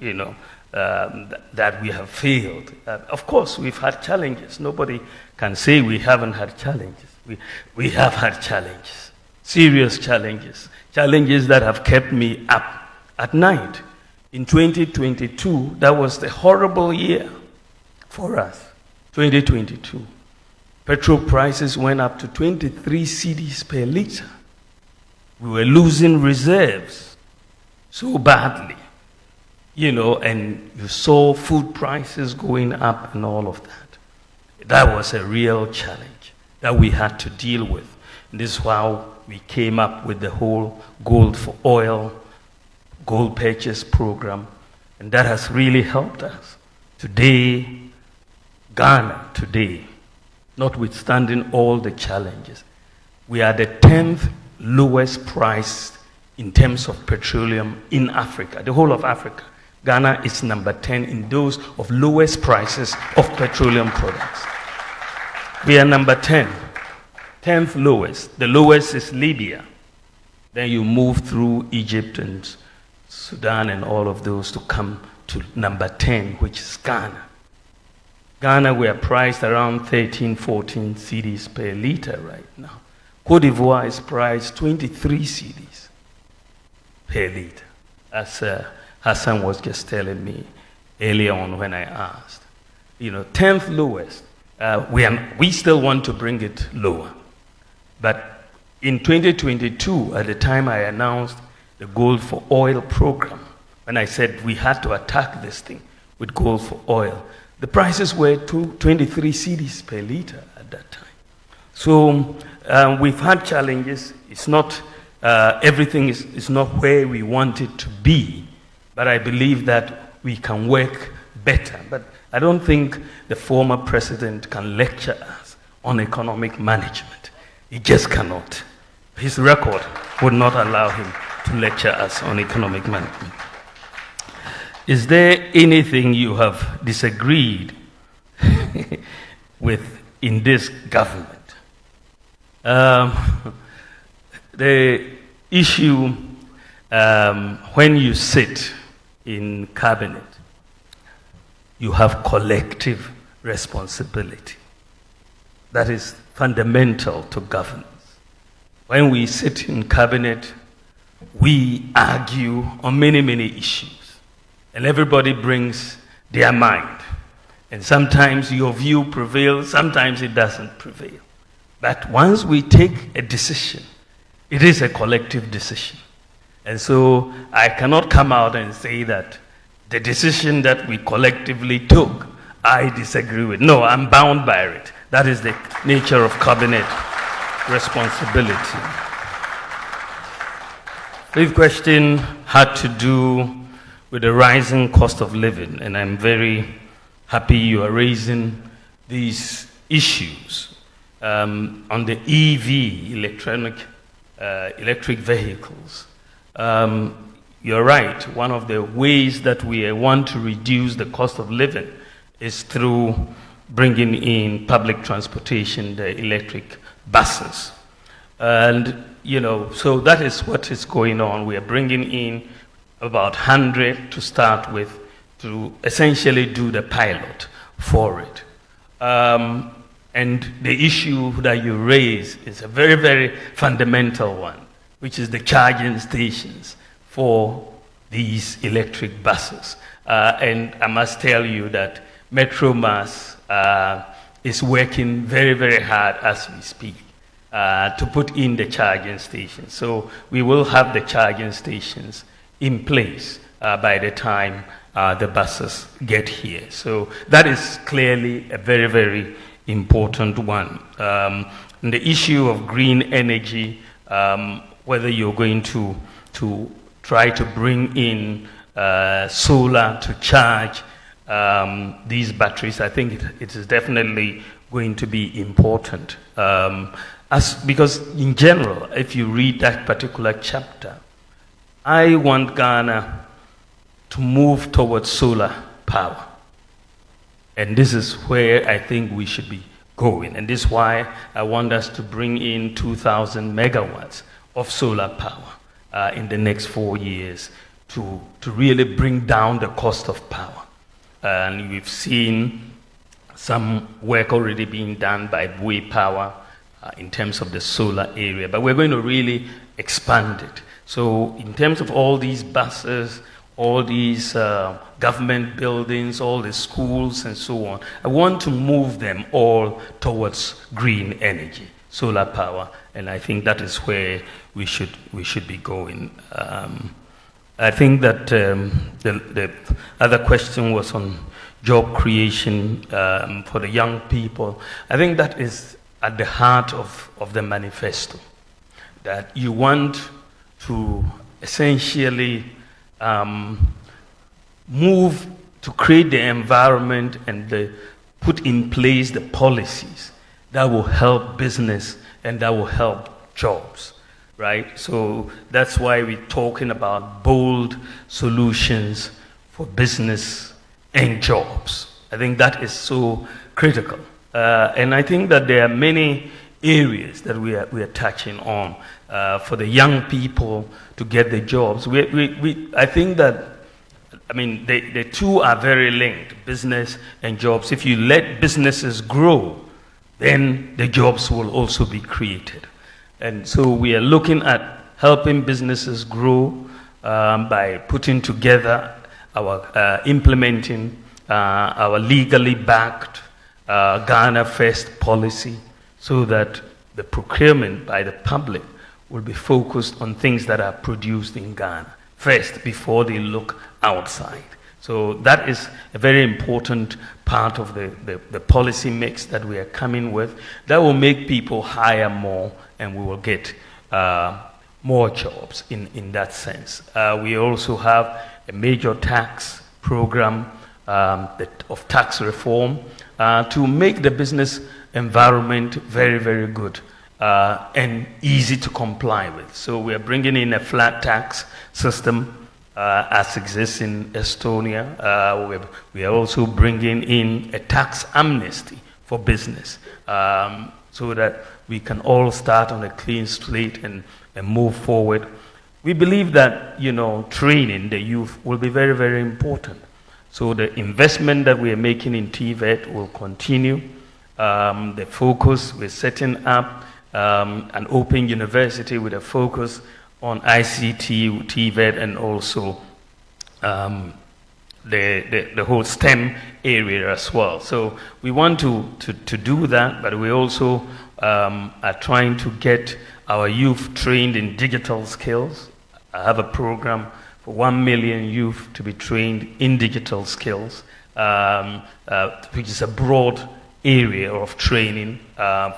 that we have failed. Of course, we've had challenges. Nobody can say we haven't had challenges. We have had challenges, serious challenges. Challenges that have kept me up at night. In 2022, that was the horrible year for us, 2022. Petrol prices went up to 23 cedis per liter. We were losing reserves so badly, and you saw food prices going up and all of that. That was a real challenge that we had to deal with. And this is how we came up with the whole gold for oil, gold purchase program, and that has really helped us. Today, Ghana, notwithstanding all the challenges, we are the 10th lowest price in terms of petroleum in Africa, the whole of Africa. Ghana is number 10 in those of lowest prices of petroleum products. We are number 10. 10th lowest. The lowest is Libya. Then you move through Egypt and Sudan and all of those to come to number 10, which is Ghana. Ghana, we are priced around 13, 14 cedis per liter right now. Cote d'Ivoire is priced 23 cedis per liter, as Hassan was just telling me earlier on when I asked. 10th lowest. We still want to bring it lower. But in 2022, at the time I announced the Gold for Oil program, when I said we had to attack this thing with gold for oil, the prices were 23 cedis per liter at that time. So we've had challenges. It's not, everything is not where we want it to be, but I believe that we can work better. But I don't think the former president can lecture us on economic management. He just cannot. His record would not allow him to lecture us on economic management. Is there anything you have disagreed with in this government? The issue when you sit in cabinet, you have collective responsibility. That is fundamental to governance. When we sit in cabinet, we argue on many, many issues. And everybody brings their mind. And sometimes your view prevails, sometimes it doesn't prevail. But once we take a decision, it is a collective decision. And so I cannot come out and say that the decision that we collectively took, I disagree with. No, I'm bound by it. That is the nature of cabinet responsibility. Fifth question had to do with the rising cost of living, and I'm very happy you are raising these issues on the EV, electric vehicles. You're right. One of the ways that we want to reduce the cost of living is through bringing in public transportation, the electric buses. And, so that is what is going on. We are bringing in about 100 to start with to essentially do the pilot for it. And the issue that you raise is a very, very fundamental one, which is the charging stations for these electric buses. And I must tell you that Metromass is working very, very hard as we speak to put in the charging stations. So we will have the charging stations in place by the time the buses get here. So that is clearly a very, very important one. And the issue of green energy, whether you're going to try to bring in solar to charge these batteries, I think it is definitely going to be important. Because in general, if you read that particular chapter, I want Ghana to move towards solar power. And this is where I think we should be going. And this is why I want us to bring in 2,000 megawatts of solar power in the next 4 years to really bring down the cost of power. And we've seen some work already being done by Bawumia Power in terms of the solar area, but we're going to really expand it. So in terms of all these buses, all these government buildings, all the schools and so on, I want to move them all towards green energy, solar power, and I think that is where we should be going. I think that the other question was on job creation for the young people. I think that is at the heart of the manifesto, that you want to essentially move to create the environment and put in place the policies that will help business and that will help jobs, right? So that's why we're talking about bold solutions for business and jobs. I think that is so critical. And I think that there are many areas that we are touching on for the young people to get the jobs. I think that, the two are very linked, business and jobs. If you let businesses grow, then the jobs will also be created. And so we are looking at helping businesses grow by putting together implementing our legally backed Ghana First policy, so that the procurement by the public will be focused on things that are produced in Ghana first before they look outside. So that is a very important part of the policy mix that we are coming with. That will make people hire more, and we will get more jobs in that sense. We also have a major tax program of tax reform to make the business environment very, very good and easy to comply with. So we are bringing in a flat tax system as exists in Estonia. We are also bringing in a tax amnesty for business so that we can all start on a clean slate and move forward. We believe that, training the youth will be very, very important. So the investment that we are making in TVET will continue. The focus, we're setting up an open university with a focus on ICT, TVET, and also the whole STEM area as well. So we want to do that, but we also are trying to get our youth trained in digital skills. I have a program for 1 million youth to be trained in digital skills, which is a broad area of training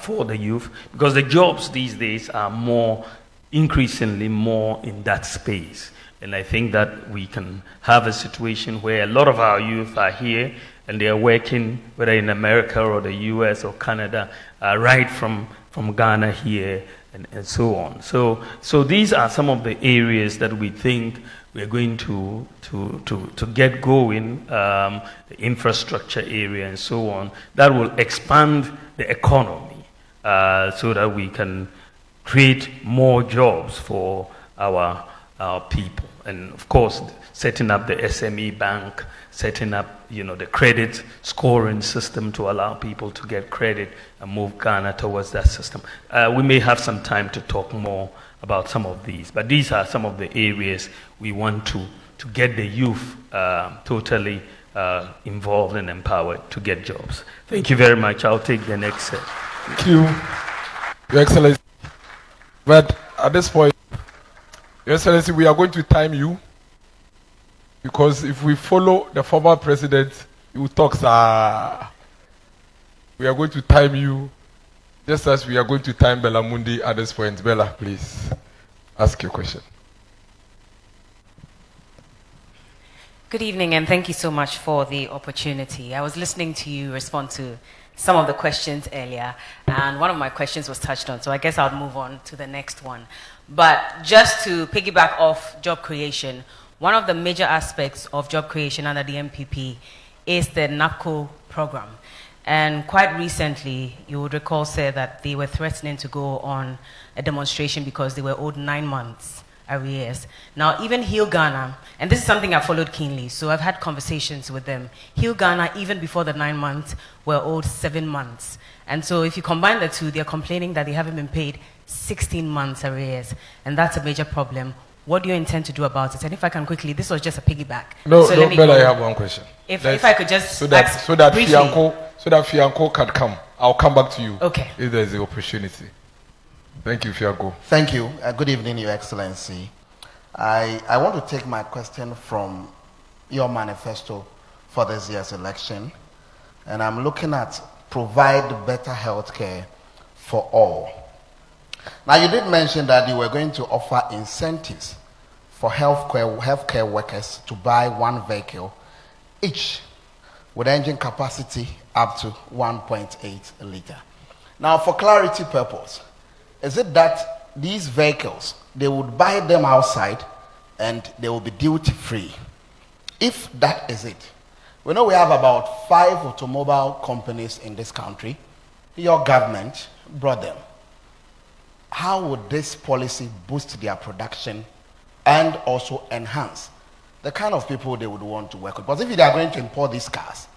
for the youth, because the jobs these days are increasingly more in that space. And I think that we can have a situation where a lot of our youth are here and they are working, whether in America or the US or Canada, right from Ghana here and so on. So these are some of the areas that we think we're going to get going, the infrastructure area and so on, that will expand the economy so that we can create more jobs for our people. And of course, setting up the SME bank, setting up, the credit scoring system to allow people to get credit and move Ghana towards that system. We may have some time to talk more about some of these, but these are some of the areas we want to get the youth totally involved and empowered to get jobs. Thank you very much. I'll take the next set. Thank you, Your Excellency. But at this point, Your Excellency, we are going to time you, because if we follow the former president, he will talk, we are going to time you, just as we are going to time Bella Mundi at this point. Bella, please, ask your question. Good evening, and thank you so much for the opportunity. I was listening to you respond to some of the questions earlier, and one of my questions was touched on, so I guess I'll move on to the next one. But just to piggyback off job creation, one of the major aspects of job creation under the MPP is the NAPCO program. And quite recently, you would recall, sir, that they were threatening to go on a demonstration because they were owed 9 months arrears. Now, even Heal Ghana, and this is something I followed keenly, so I've had conversations with them. Heal Ghana, even before the 9 months, were owed 7 months. And so if you combine the two, they're complaining that they haven't been paid 16 months arrears, and that's a major problem. What do you intend to do about it? And if I can quickly, this was just a piggyback. No, I have one question. If I could just so that Fianco can come. I'll come back to you. Okay. If there's the opportunity. Thank you, Fianco. Thank you. Good evening, Your Excellency. I want to take my question from your manifesto for this year's election, and I'm looking at provide better health care for all. Now, you did mention that you were going to offer incentives for healthcare workers to buy 1 vehicle each with engine capacity up to 1.8 liter. Now, for clarity purpose, is it that these vehicles, they would buy them outside and they will be duty free? If that is it, we know we have about 5 automobile companies in this country. Your government brought them. How would this policy boost their production and also enhance the kind of people they would want to work with? Because if they are going to import these cars,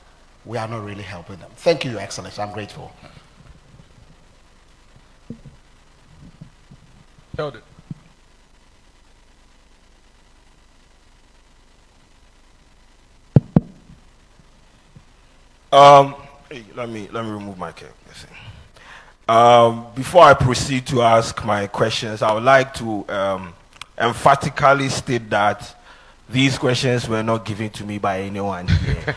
we are not really helping them. Thank you, Your Excellency. I'm grateful. Held it. Let me remove my cap. Before I proceed to ask my questions, I would like to emphatically state that these questions were not given to me by anyone here.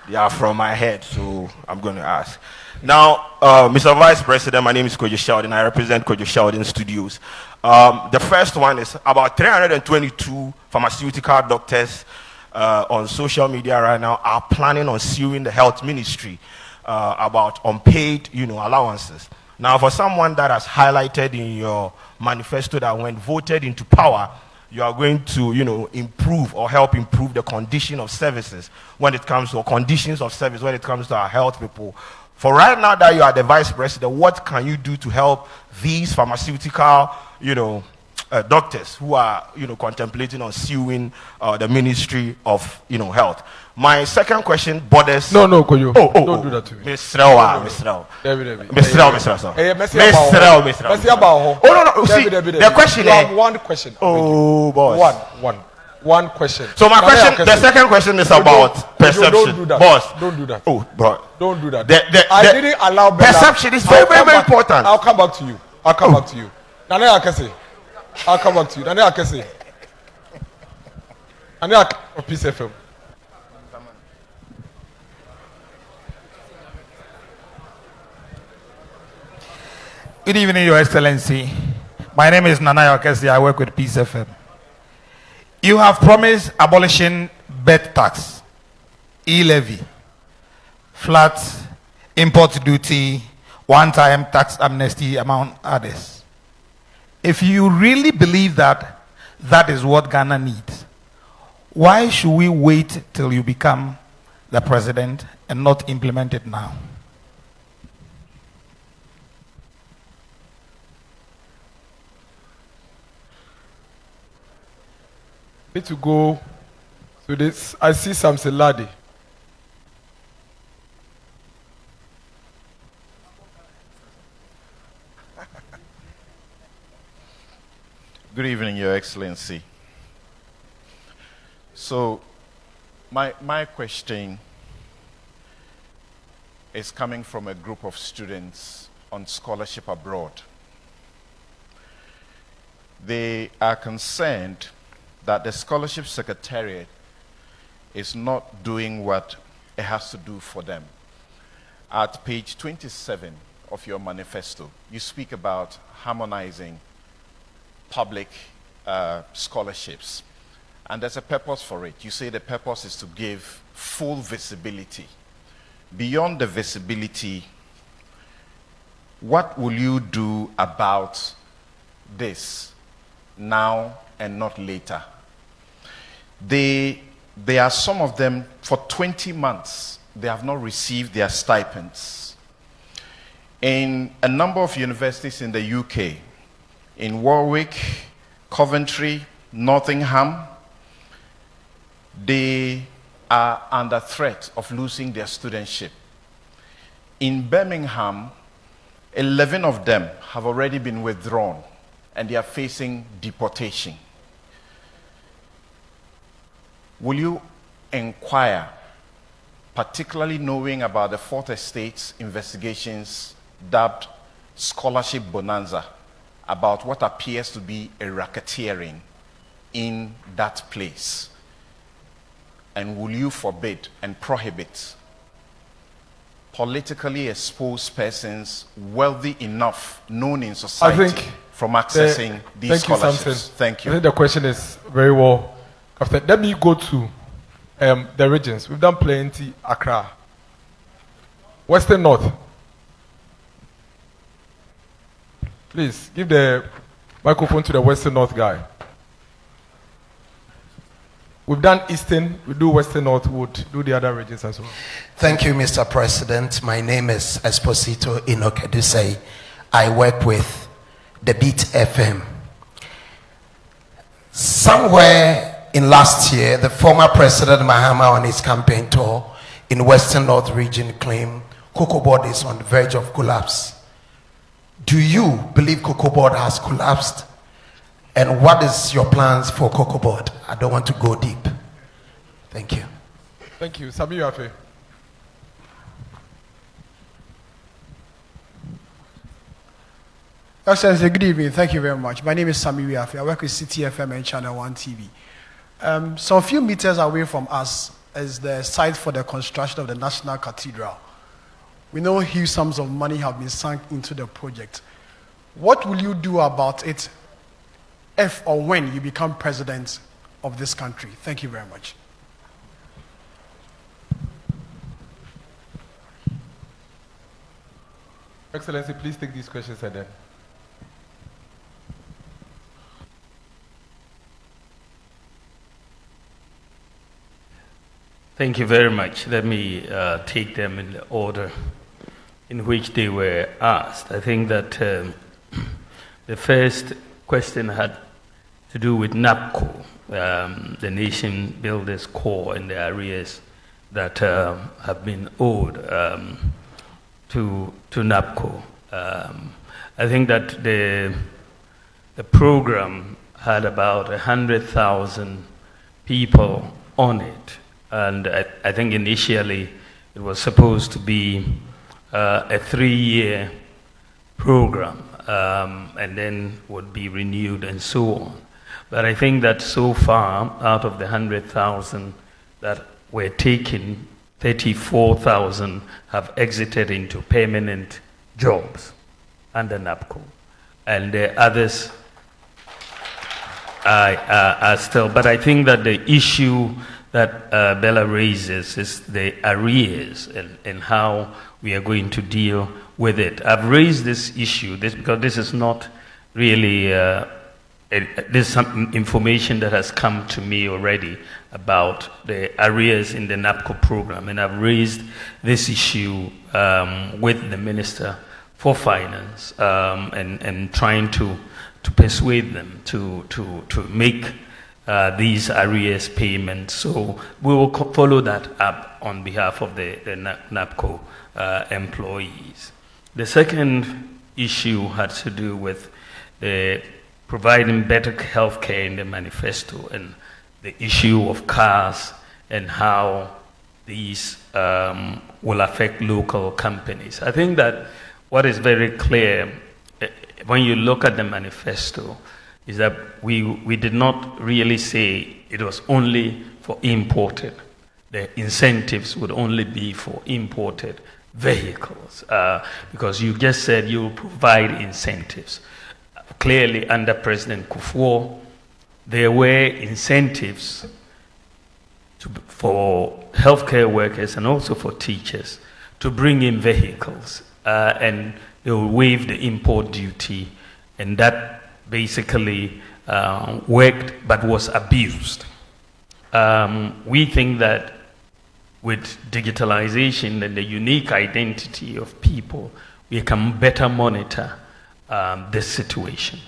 They are from my head, so I'm going to ask. Now, Mr. Vice President, my name is Kojo Sheldon. I represent Kojo Sheldon Studios. The first one is about 322 pharmaceutical doctors on social media right now are planning on suing the health ministry about unpaid, allowances. Now, for someone that has highlighted in your manifesto that when voted into power, you are going to, improve or help improve the condition of services when it comes to conditions of service when it comes to our health people. For right now that you are the vice president, what can you do to help these pharmaceutical, doctors who are, contemplating on suing the Ministry of, Health? My second question borders. No, Koyo. Don't do that to me. Mr. Rao. See, the question you have one question. Oh, boss. One question. So my question, the second question is about perception. Don't do that. Boss. Don't do that. Oh, bro. Don't do that. I didn't allow Bella. Perception is very, very important. I'll come back to you. I'll come back to you. Nane Akese. I'll come back to you. Nane Akese. Nane Akese. Peace FM. Good evening, Your Excellency. My name is Nanayo Akesi. I work with Peace FM. You have promised abolishing bed tax, e-levy, flat import duty, one-time tax amnesty, among others. If you really believe that that is what Ghana needs, why should we wait till you become the president and not implement it now? Need to go to this. I see Samson Ladi. Good evening, Your Excellency. So, my question is coming from a group of students on scholarship abroad. They are concerned that the Scholarship Secretariat is not doing what it has to do for them. At page 27 of your manifesto, you speak about harmonizing public scholarships. And there's a purpose for it. You say the purpose is to give full visibility. Beyond the visibility, what will you do about this now and not later? There are some of them, for 20 months, they have not received their stipends. In a number of universities in the UK, in Warwick, Coventry, Nottingham, they are under threat of losing their studentship. In Birmingham, 11 of them have already been withdrawn and they are facing deportation. Will you inquire, particularly knowing about the Fourth Estate's investigations dubbed Scholarship Bonanza, about what appears to be a racketeering in that place? And will you forbid and prohibit politically exposed persons wealthy enough, known in society, from accessing these scholarships? Thank you. I think the question is very well. After, let me go to the regions. We've done plenty. Accra, Western North. Please give the microphone to the Western North guy. We've done Eastern, we do Western North, we'll do the other regions as well. Thank you, Mr. President. My name is Esposito Inokedusei. I work with the Beat FM. Somewhere in last year, the former President Mahama on his campaign tour in Western North region claimed Cocoa Board is on the verge of collapse. Do you believe Cocoa Board has collapsed? And what is your plans for Cocoa Board? I don't want to go deep. Thank you. Thank you. Sami Yafe. Excellency, good evening. Thank you very much. My name is Sami Yafe. I work with CTFM and Channel 1 TV. So a few meters away from us is the site for the construction of the National Cathedral. We know huge sums of money have been sunk into the project. What will you do about it if or when you become president of this country? Thank you very much. Excellency, please take these questions and then. Thank you very much. Let me take them in the order in which they were asked. I think that the first question had to do with NAPCO, the Nation Builders Corps, and the arrears that have been owed to NAPCO. I think that the program had about 100,000 people on it. And I think initially it was supposed to be a 3-year program and then would be renewed and so on. But I think that so far, out of the 100,000 that were taken, 34,000 have exited into permanent jobs under NAPCO. And the others are still. But I think that the issue that Bella raises is the arrears and how we are going to deal with it. I've raised this issue because this is not really, there's some information that has come to me already about the arrears in the NAPCO program, and I've raised this issue with the Minister for Finance and trying to persuade them to make these arrears payments. So we will follow that up on behalf of the NAPCO employees. The second issue had to do with providing better health care in the manifesto and the issue of cars and how these will affect local companies. I think that what is very clear when you look at the manifesto is that we did not really say it was only for imported. The incentives would only be for imported vehicles because you just said you will provide incentives. Clearly, under President Kufuor, there were incentives for healthcare workers and also for teachers to bring in vehicles, and they will waive the import duty, and that basically worked but was abused. We think that with digitalization and the unique identity of people, we can better monitor this situation.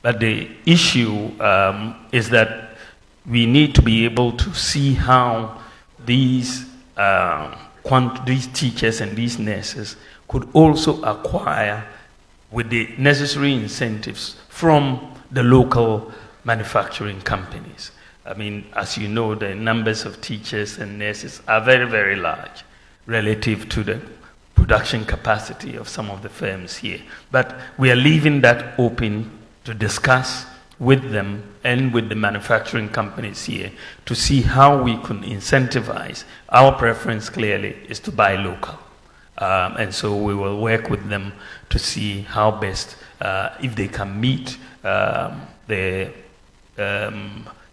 But the issue is that we need to be able to see how these teachers and these nurses could also acquire with the necessary incentives from the local manufacturing companies. I mean, as you know, the numbers of teachers and nurses are very, very large relative to the production capacity of some of the firms here. But we are leaving that open to discuss with them and with the manufacturing companies here to see how we can incentivize. Our preference clearly is to buy local. And so we will work with them to see how best, if they can meet the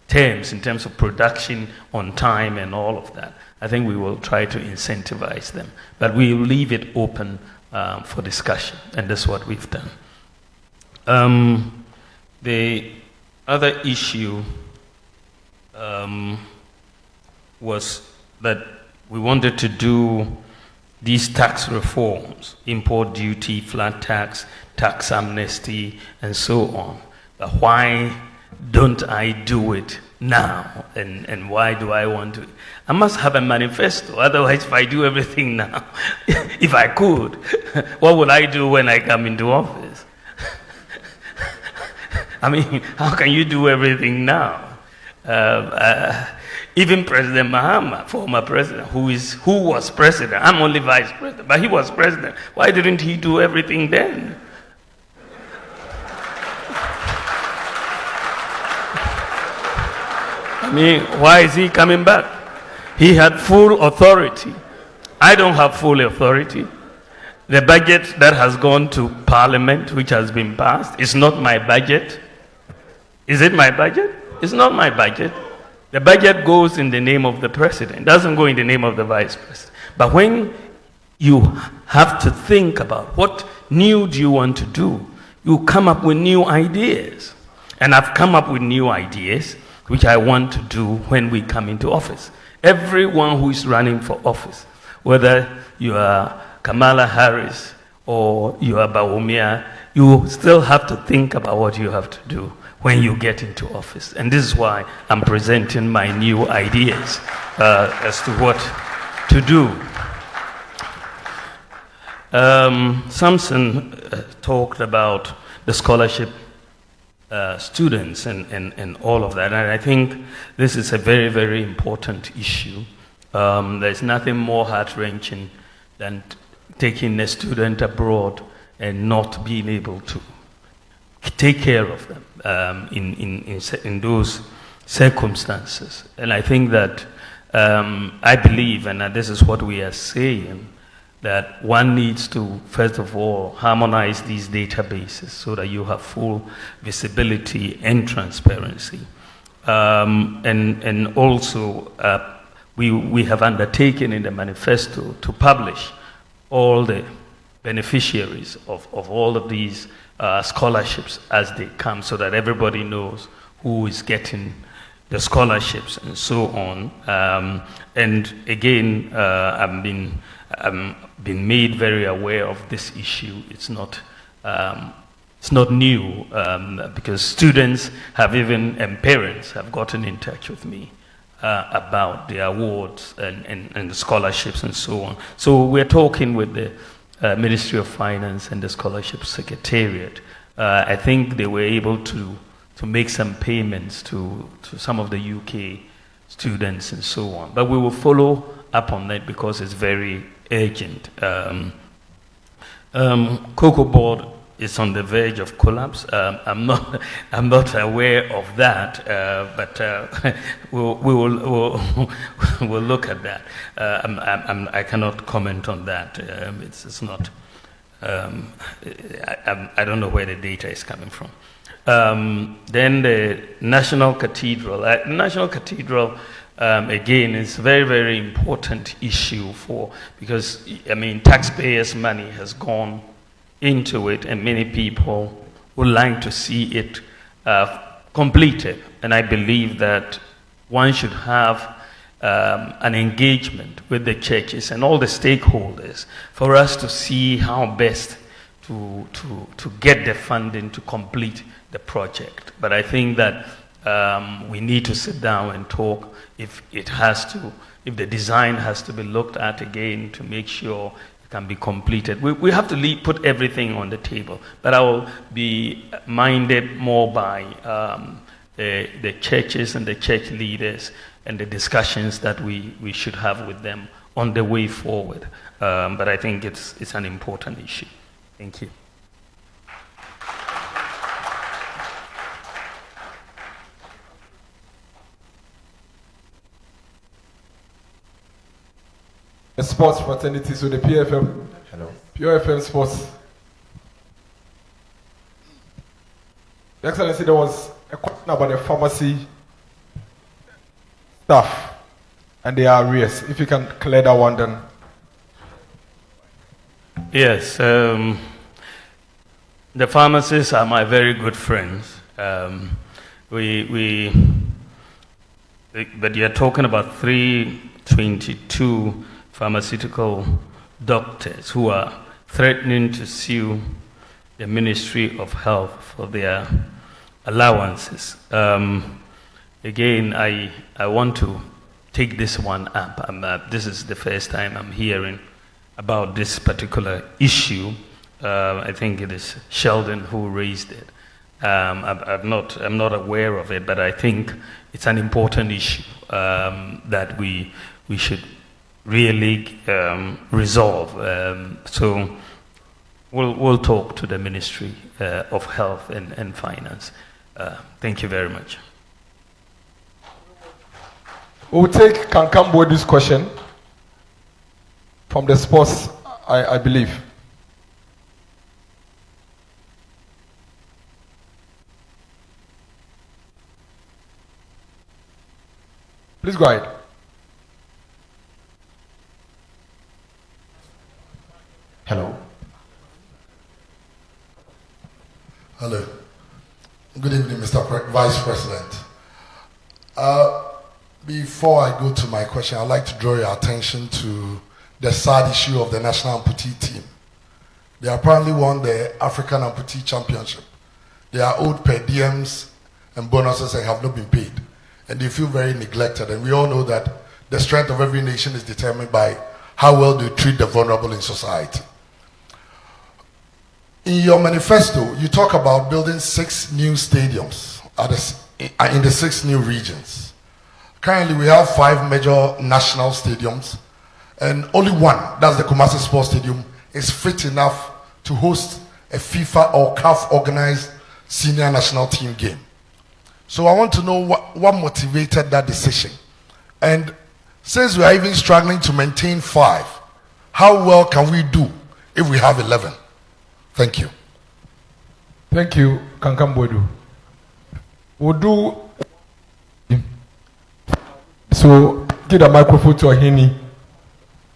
terms in terms of production on time and all of that. I think we will try to incentivize them. But we will leave it open for discussion, and that's what we've done. The other issue was that we wanted to do these tax reforms, import duty, flat tax, tax amnesty, and so on. But why don't I do it now? And why do I want to? I must have a manifesto. Otherwise, if I do everything now, if I could, what would I do when I come into office? I mean, how can you do everything now? Even President Mahama, former president, who was president, I'm only vice president, but he was president. Why didn't he do everything then? I mean, why is he coming back? He had full authority. I don't have full authority. The budget that has gone to Parliament, which has been passed, is not my budget. Is it my budget? It's not my budget. The budget goes in the name of the president. It doesn't go in the name of the vice president. But when you have to think about what new do you want to do, you come up with new ideas. And I've come up with new ideas which I want to do when we come into office. Everyone who is running for office, whether you are Kamala Harris or you are Bawumia, you still have to think about what you have to do when you get into office. And this is why I'm presenting my new ideas as to what to do. Samson talked about the scholarship students and all of that. And I think this is a very, very important issue. There's nothing more heart-wrenching than taking a student abroad and not being able to take care of them in those circumstances. And I think that I believe, and this is what we are saying, that one needs to, first of all, harmonize these databases so that you have full visibility and transparency. And also, we have undertaken in the manifesto to publish all the beneficiaries of all of these scholarships as they come, so that everybody knows who is getting the scholarships and so on. And again, I've been made very aware of this issue. It's not new, because students have and parents have gotten in touch with me about the awards and the scholarships and so on. So we're talking with the Ministry of Finance and the Scholarship Secretariat. I think they were able to make some payments to some of the UK students and so on. But we will follow up on that because it's very urgent. Cocoa Board is on the verge of collapse. I'm not aware of that, but we'll look at that. I cannot comment on that. It's not. I don't know where the data is coming from. Then the National Cathedral. National Cathedral, again, is a very, very important issue because, I mean, taxpayers' money has gone into it, and many people would like to see it completed. And I believe that one should have an engagement with the churches and all the stakeholders for us to see how best to get the funding to complete the project. But I think that we need to sit down and talk if the design has to be looked at again to make sure it can be completed. We have to put everything on the table, but I will be minded more by the churches and the church leaders and the discussions that we should have with them on the way forward. But I think it's an important issue. Thank you. The sports fraternity, so the PFM. Hello. PFM Sports. Your Excellency, there was a question about the pharmacy staff and their arrears. If you can clear that one, then. Yes. The pharmacists are my very good friends. But you're talking about 322 pharmaceutical doctors who are threatening to sue the Ministry of Health for their allowances. Again, I want to take this one up. This is the first time I'm hearing about this particular issue. I think it is Sheldon who raised it. I'm not aware of it, but I think it's an important issue that we should really resolve. So we'll talk to the Ministry of Health and Finance. Thank you very much. We'll take Kankambodu's question from the sports, I believe. Please go ahead. Hello. Hello. Good evening, Mr. Vice President. Before I go to my question, I'd like to draw your attention to the sad issue of the national amputee team. They apparently won the African Amputee Championship. They are owed per diems and bonuses and have not been paid. And they feel very neglected. And we all know that the strength of every nation is determined by how well they treat the vulnerable in society. In your manifesto, you talk about building 6 new stadiums in the 6 new regions. Currently, we have 5 major national stadiums, and only one, that's the Kumasi Sports Stadium, is fit enough to host a FIFA or CAF organized senior national team game. So I want to know what motivated that decision. And since we are even struggling to maintain 5, how well can we do if we have 11? Thank you. Thank you, Kankambodu. We'll do. So, give the microphone to Ahini,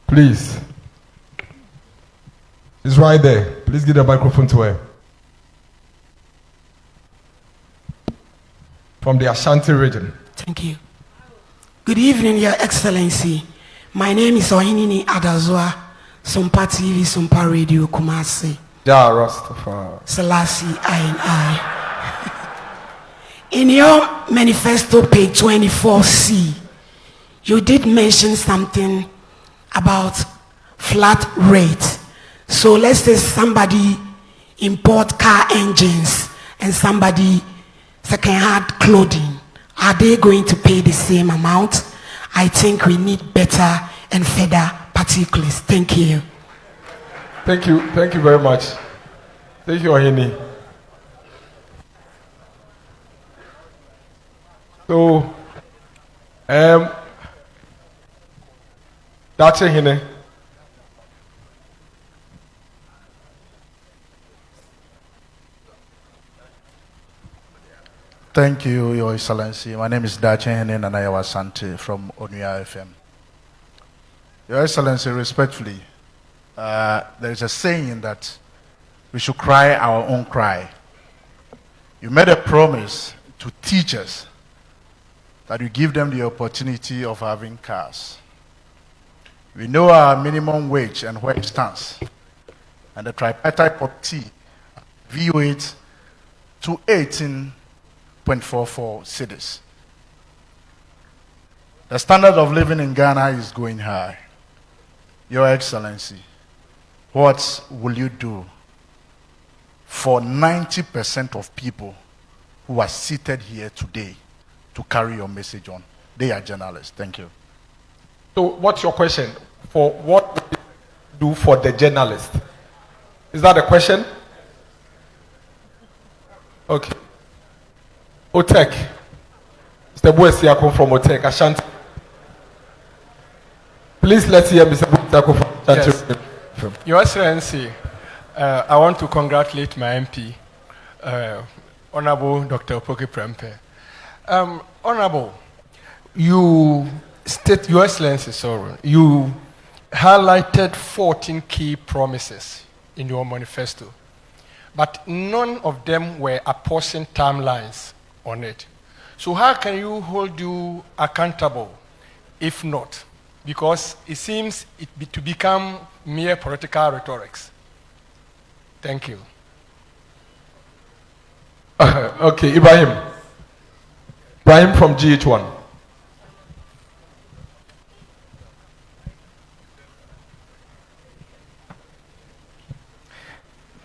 please. It's right there. Please give the microphone to her. From the Ashanti region. Thank you. Good evening, Your Excellency. My name is Ohinini Adazwa, Sumpa TV, Sumpa Radio, Kumasi. Ja, Rastafari. Selassie, I. In your manifesto, page 24C, you did mention something about flat rate. So let's say somebody import car engines and somebody second-hand clothing. Are they going to pay the same amount? I think we need better and further particulars. Thank you. Thank you very much. Thank you, Ohini. So, that's Ohini. Thank you, Your Excellency. My name is Dache Hene Nanayawa Sante from Onuya FM. Your Excellency, respectfully, there is a saying that we should cry our own cry. You made a promise to teachers that you give them the opportunity of having cars. We know our minimum wage and where it stands. And the tripartite committee view it to 18.44 cities. The standard of living in Ghana is going high. Your Excellency, what will you do for 90% of people who are seated here today to carry your message on? They are journalists. Thank you. So what's your question? For what will you do for the journalist? Is that the question? Okay. Otek. Mr. Buesiako from Otek, Ashanti. Please let's hear Mr. Buesiako from Ashanti. Yes. Your Excellency, I want to congratulate my MP, Honorable Dr. Opoki Prempe. Honorable, Your Excellency, you highlighted 14 key promises in your manifesto, but none of them were apportioned timelines on it. So how can you hold you accountable if not? Because it seems to become mere political rhetorics. Thank you. Okay, Ibrahim. Ibrahim from GH1.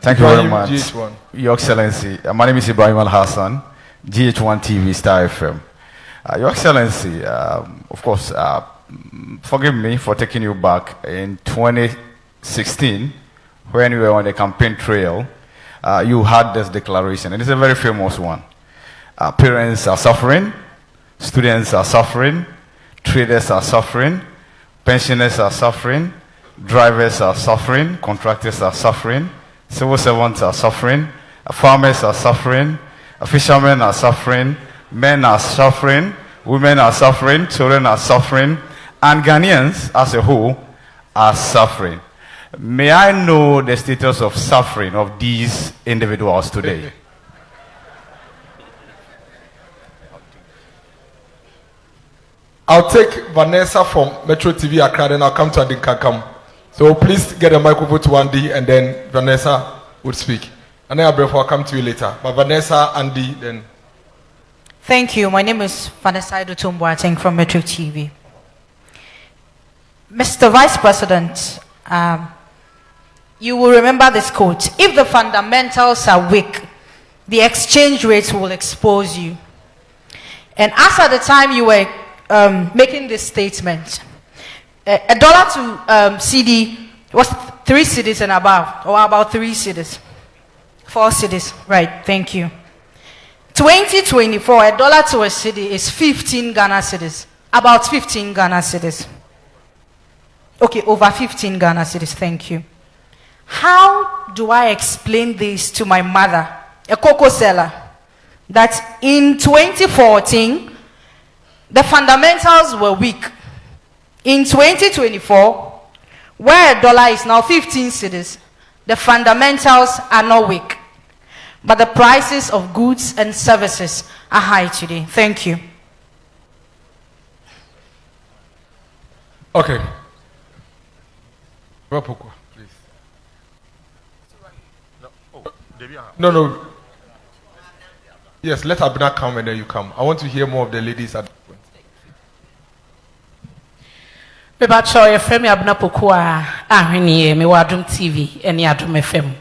Thank you very Ibrahim, much, GH1. Your Excellency. My name is Ibrahim Al Hassan, GH1 TV, Star FM. Your Excellency, of course, forgive me for taking you back in 2016 when you were on the campaign trail. You had this declaration, and it's a very famous one. Parents are suffering, students are suffering, traders are suffering, pensioners are suffering, drivers are suffering, contractors are suffering, civil servants are suffering, farmers are suffering, fishermen are suffering, men are suffering, women are suffering, children are suffering, and Ghanaians as a whole are suffering. May I know the status of suffering of these individuals today? I'll take Vanessa from Metro TV Accra, then I'll come to Adinkakam. So please get a microphone to Andy, and then Vanessa would speak. And then I'll come to you later. But Vanessa, Andy, then. Thank you. My name is Vanessa Idotumboateng from Metro TV. Mr. Vice President, you will remember this quote: if the fundamentals are weak, the exchange rate will expose you. And as at the time you were making this statement, a dollar to CD was 3 cedis and above, or about 3 cedis, 4 cedis, right? Thank you. 2024, a dollar to a cedi is 15 Ghana cedis, about 15 Ghana cedis. Okay, over 15 Ghana cedis. Thank you. How do I explain this to my mother, a cocoa seller, that in 2014 the fundamentals were weak? In 2024, where a dollar is now 15 cedis, the fundamentals are not weak, but the prices of goods and services are high today. Thank you. Okay. Please. No. Yes, let Abina come and then you come. I want to hear more of the ladies at the point. Mebacho FM Abina Pokua ahwenie me wadum TV ene adum FM.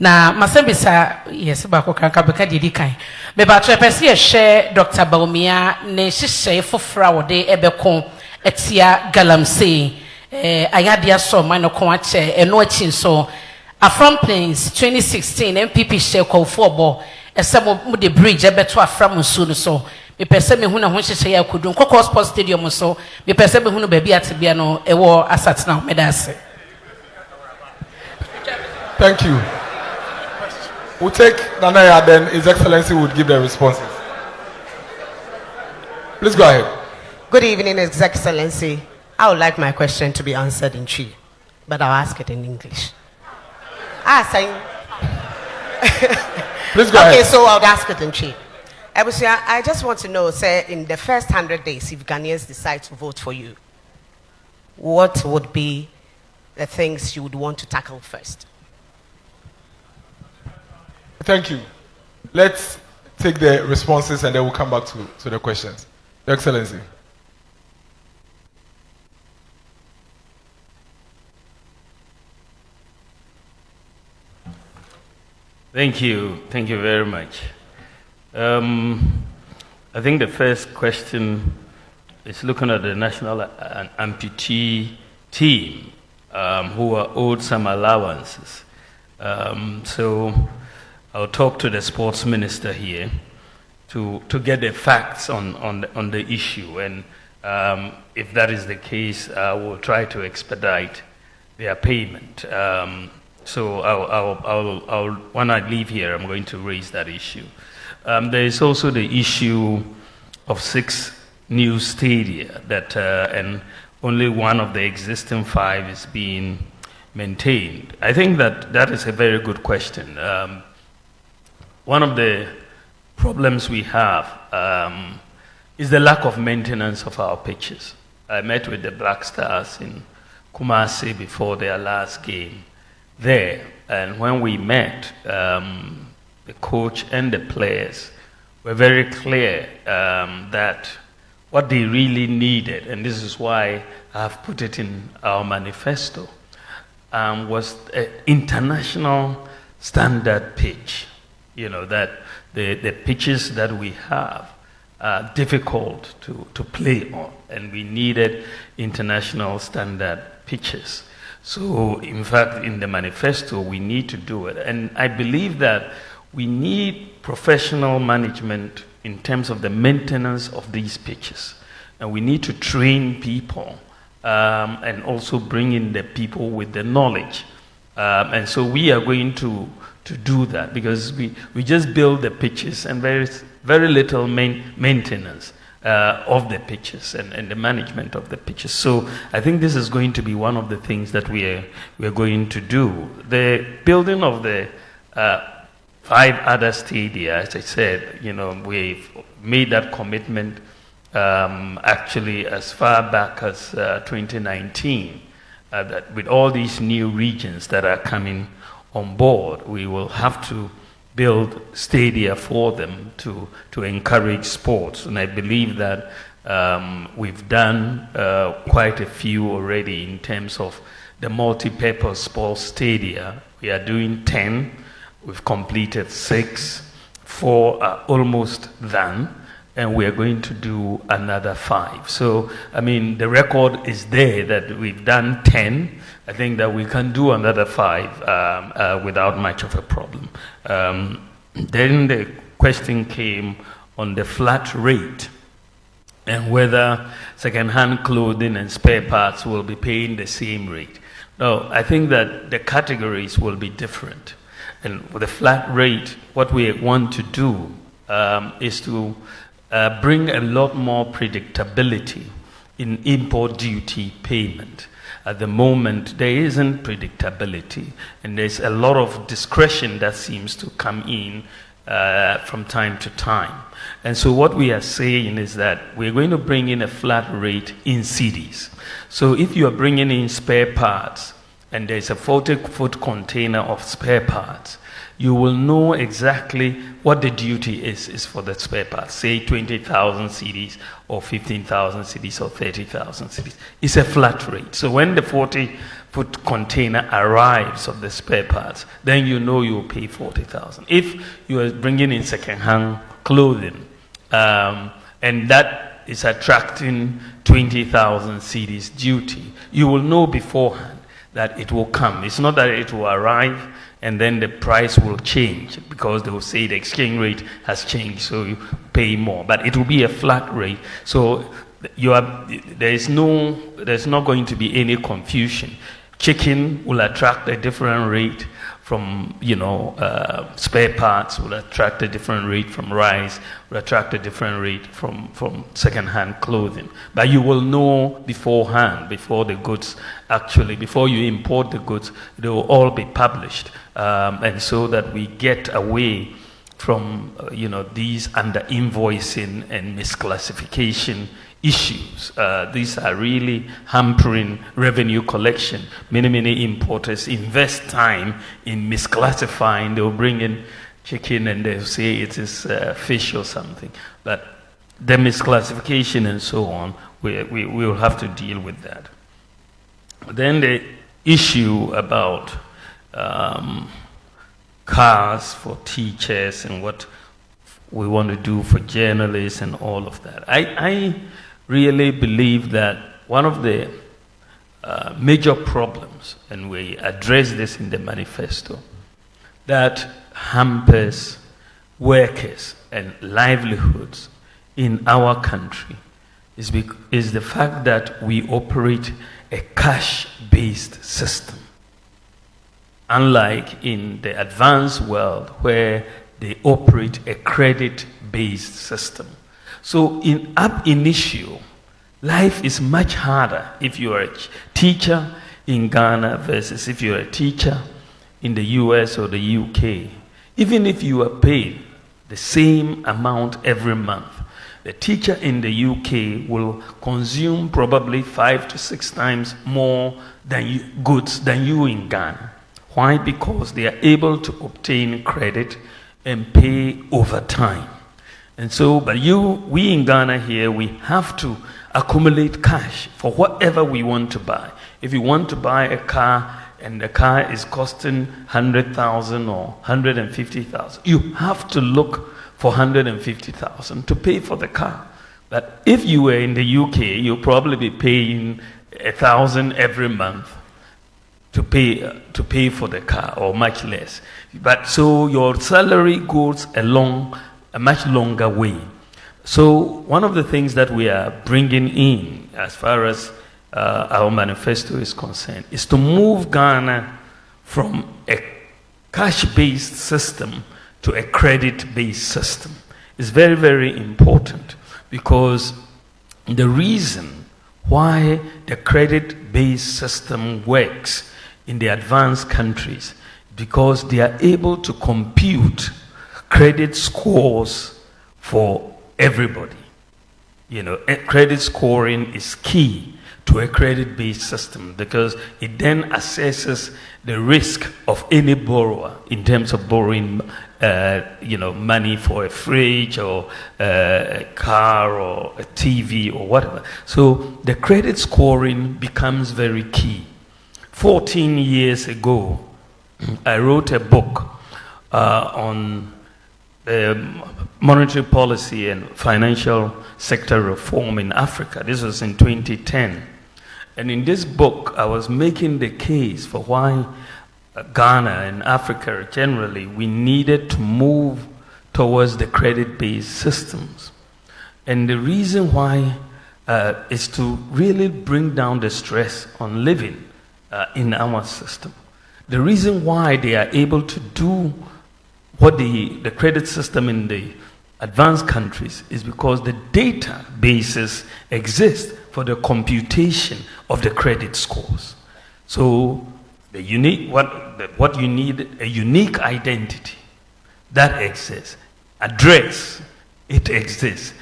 Na masembisa yes ba ko kanka beka didi kan. Mebacho pese ye share Dr. Bawumia ne hihye fofra wode ebeko etia galamsey ayadia so man no kon ache eno achi so Afram Plains 2016 MPP share call for bo esemo the bridge ebeto Afram nsu no so me pese me hu na ho hihye ya kodun Kokos Sports Stadium so me pese me hu no ba bi atebia no ewo asatena medase. Thank you. We'll take Nanaya, then His Excellency would give the responses. Please go ahead. Good evening, His Excellency. I would like my question to be answered in Chi, but I'll ask it in English. Please go ahead. ahead. Okay, so I'll ask it in Chi. I just want to know, say, in the first 100 days, if Ghanaians decide to vote for you, what would be the things you would want to tackle first? Thank you. Let's take the responses and then we'll come back to the questions. Your Excellency. Thank you. Thank you very much. I think the first question is looking at the national amputee team who are owed some allowances. So I'll talk to the sports minister here to get the facts on the issue, and if that is the case, I will try to expedite their payment. So I'll when I leave here, I'm going to raise that issue. There is also the issue of 6 new stadia that and only one of the existing 5 is being maintained. I think that is a very good question. One of the problems we have is the lack of maintenance of our pitches. I met with the Black Stars in Kumasi before their last game there, and when we met, the coach and the players were very clear that what they really needed, and this is why I've put it in our manifesto, was international standard pitch. You know, that the pitches that we have are difficult to play on, and we needed international standard pitches. So, in fact, in the manifesto, we need to do it. And I believe that we need professional management in terms of the maintenance of these pitches. And we need to train people and also bring in the people with the knowledge. And so we are going to do that, because we just build the pitches and very little maintenance of the pitches and the management of the pitches. So I think this is going to be one of the things that we are going to do. The building of the 5 other stadia, as I said, you know, we've made that commitment actually as far back as 2019, that with all these new regions that are coming on board, we will have to build stadia for them to encourage sports. And I believe that we've done quite a few already in terms of the multi-purpose sports stadia. We are doing 10. We've completed 6. 4 are almost done. And we are going to do another 5. So, I mean, the record is there that we've done 10. I think that we can do another 5 without much of a problem. Then the question came on the flat rate and whether second-hand clothing and spare parts will be paying the same rate. No, I think that the categories will be different. And with the flat rate, what we want to do is to bring a lot more predictability in import duty payment. At the moment, there isn't predictability, and there's a lot of discretion that seems to come in from time to time. And so what we are saying is that we're going to bring in a flat rate in cities. So if you are bringing in spare parts, and there's a 40-foot container of spare parts, you will know exactly what the duty is for the spare parts, say 20,000 cedis or 15,000 cedis or 30,000 cedis. It's a flat rate. So when the 40-foot container arrives of the spare parts, then you know you'll pay 40,000. If you are bringing in second-hand clothing, and that is attracting 20,000 cedis duty, you will know beforehand that it will come. It's not that it will arrive and then the price will change, because they will say the exchange rate has changed, so you pay more. But it will be a flat rate. So there's not going to be any confusion. Chicken will attract a different rate from, spare parts will attract a different rate from rice, will attract a different rate from second-hand clothing. But you will know beforehand, before the goods before you import the goods, they will all be published. And so that we get away from, these under-invoicing and misclassification issues. These are really hampering revenue collection. Many importers invest time in misclassifying. They'll bring in chicken and they'll say it is fish or something. But the misclassification and so on, we will have to deal with that. Then the issue about cars for teachers and what we want to do for journalists and all of that. I really believe that one of the major problems, and we address this in the manifesto, that hampers workers and livelihoods in our country is the fact that we operate a cash-based system. Unlike in the advanced world where they operate a credit-based system. So in ab initio, life is much harder if you are a teacher in Ghana versus if you're a teacher in the US or the UK. Even if you are paid the same amount every month, the teacher in the UK will consume probably 5 to 6 times more goods than you in Ghana. Why? Because they are able to obtain credit and pay over time. And so, we in Ghana here, we have to accumulate cash for whatever we want to buy. If you want to buy a car, and the car is costing 100,000 or 150,000, you have to look for 150,000 to pay for the car. But if you were in the UK, you'll probably be paying 1,000 every month to pay for the car, or much less. But so your salary goes along a much longer way. So one of the things that we are bringing in, as far as our manifesto is concerned, is to move Ghana from a cash-based system to a credit-based system. It's very, very important, because the reason why the credit-based system works in the advanced countries, because they are able to compute credit scores for everybody. You know, credit scoring is key to a credit-based system, because it then assesses the risk of any borrower in terms of borrowing money for a fridge or a car or a TV or whatever. So the credit scoring becomes very key. 14 years ago, I wrote a book on monetary policy and financial sector reform in Africa. This was in 2010. And in this book, I was making the case for why Ghana and Africa generally, we needed to move towards the credit-based systems. And the reason why is to really bring down the stress on living in our system. The reason why they are able to do what the credit system in the advanced countries is because the databases exist for the computation of the credit scores. So the unique, what you need, a unique identity that exists. Address, it exists.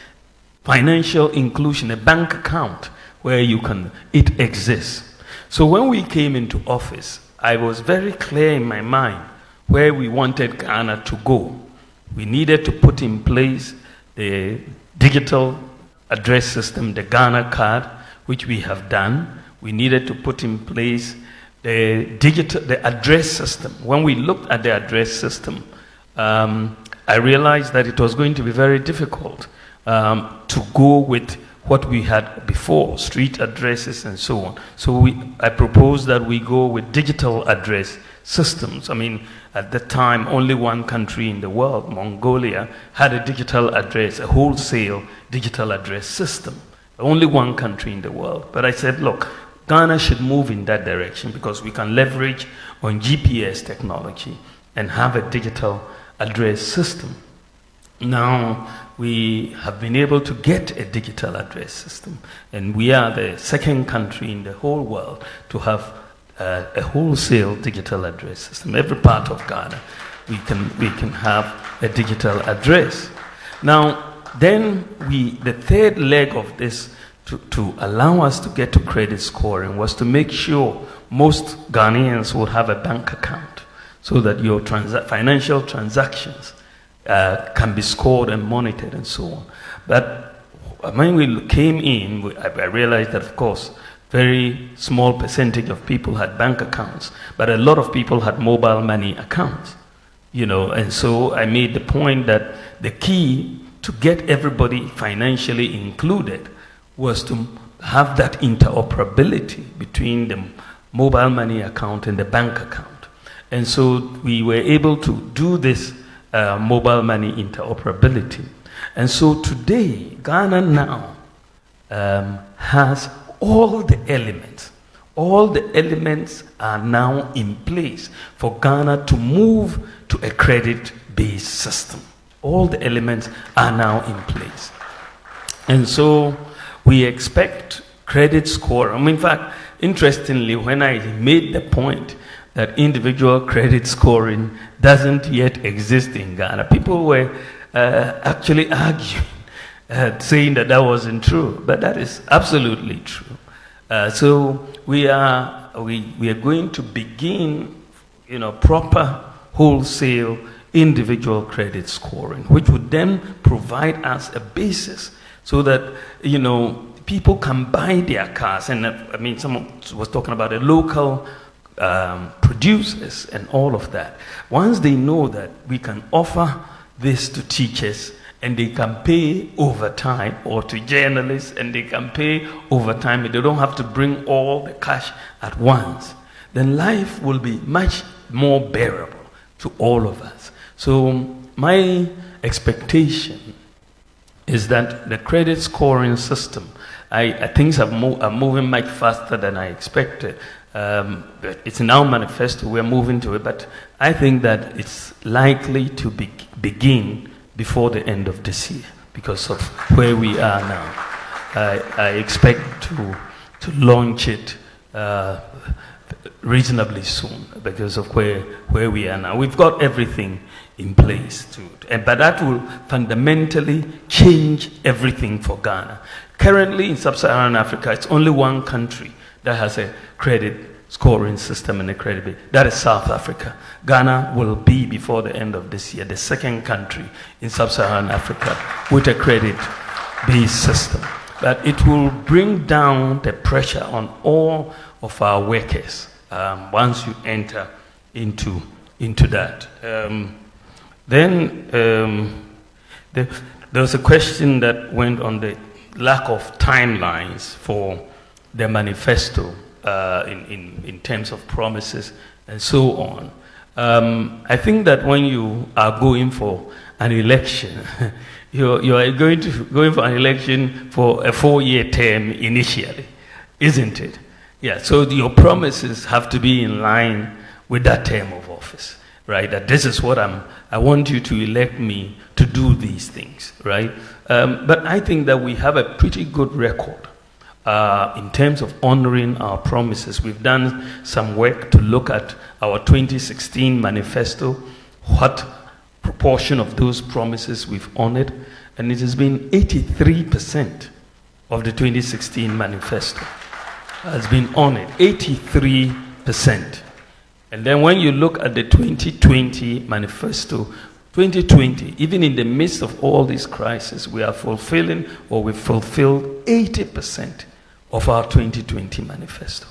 Financial inclusion, a bank account where you can, it exists. So when we came into office, I was very clear in my mind where we wanted Ghana to go. We needed to put in place the digital address system, the Ghana card, which we have done. We needed to put in place the address system. When we looked at the address system, I realized that it was going to be very difficult to go with what we had before, street addresses and so on. So I proposed that we go with digital address systems. I mean, at the time, only one country in the world, Mongolia, had a digital address, a wholesale digital address system. Only one country in the world. But I said, look, Ghana should move in that direction because we can leverage on GPS technology and have a digital address system. Now, we have been able to get a digital address system, and we are the second country in the whole world to have a wholesale digital address system. Every part of Ghana, we can have a digital address. Now, then the third leg of this to allow us to get to credit scoring was to make sure most Ghanaians would have a bank account so that your financial transactions can be scored and monitored and so on. But when we came in, I realized that, of course, very small percentage of people had bank accounts, but a lot of people had mobile money accounts, and so I made the point that the key to get everybody financially included was to have that interoperability between the mobile money account and the bank account. And so we were able to do this mobile money interoperability. And so today, Ghana now has all the elements. All the elements are now in place for Ghana to move to a credit-based system. All the elements are now in place. And so we expect credit score. In fact, interestingly, when I made the point that individual credit scoring doesn't yet exist in Ghana, people were actually arguing, saying that that wasn't true, but that is absolutely true. So we are going to begin, proper wholesale individual credit scoring, which would then provide us a basis so that, people can buy their cars. And someone was talking about a local producers and all of that. Once they know that we can offer this to teachers and they can pay overtime, or to journalists and they can pay overtime, and they don't have to bring all the cash at once, then life will be much more bearable to all of us. So my expectation is that the credit scoring system, things are moving much faster than I expected. It's in our manifesto, we're moving to it, but I think that it's likely to begin before the end of this year because of where we are now. I expect to launch it reasonably soon because of where we are now. We've got everything in place but that will fundamentally change everything for Ghana. Currently in sub-Saharan Africa, it's only one country that has a credit scoring system and a credit. That is South Africa. Ghana will be, before the end of this year, the second country in sub-Saharan Africa with a credit-based system. But it will bring down the pressure on all of our workers once you enter into that. Then there was a question that went on the lack of timelines for the manifesto in terms of promises and so on. I think that when you are going for an election, you are going for an election for a 4-year term initially, isn't it? Yeah, so your promises have to be in line with that term of office, right? That this is what I want you to elect me to do these things, right? But I think that we have a pretty good record in terms of honoring our promises. We've done some work to look at our 2016 manifesto, what proportion of those promises we've honored, and it has been 83% of the 2016 manifesto has been honored, 83%. And then when you look at the 2020 manifesto, 2020, even in the midst of all these crises, we are fulfilling, or we've fulfilled 80% of our 2020 manifesto.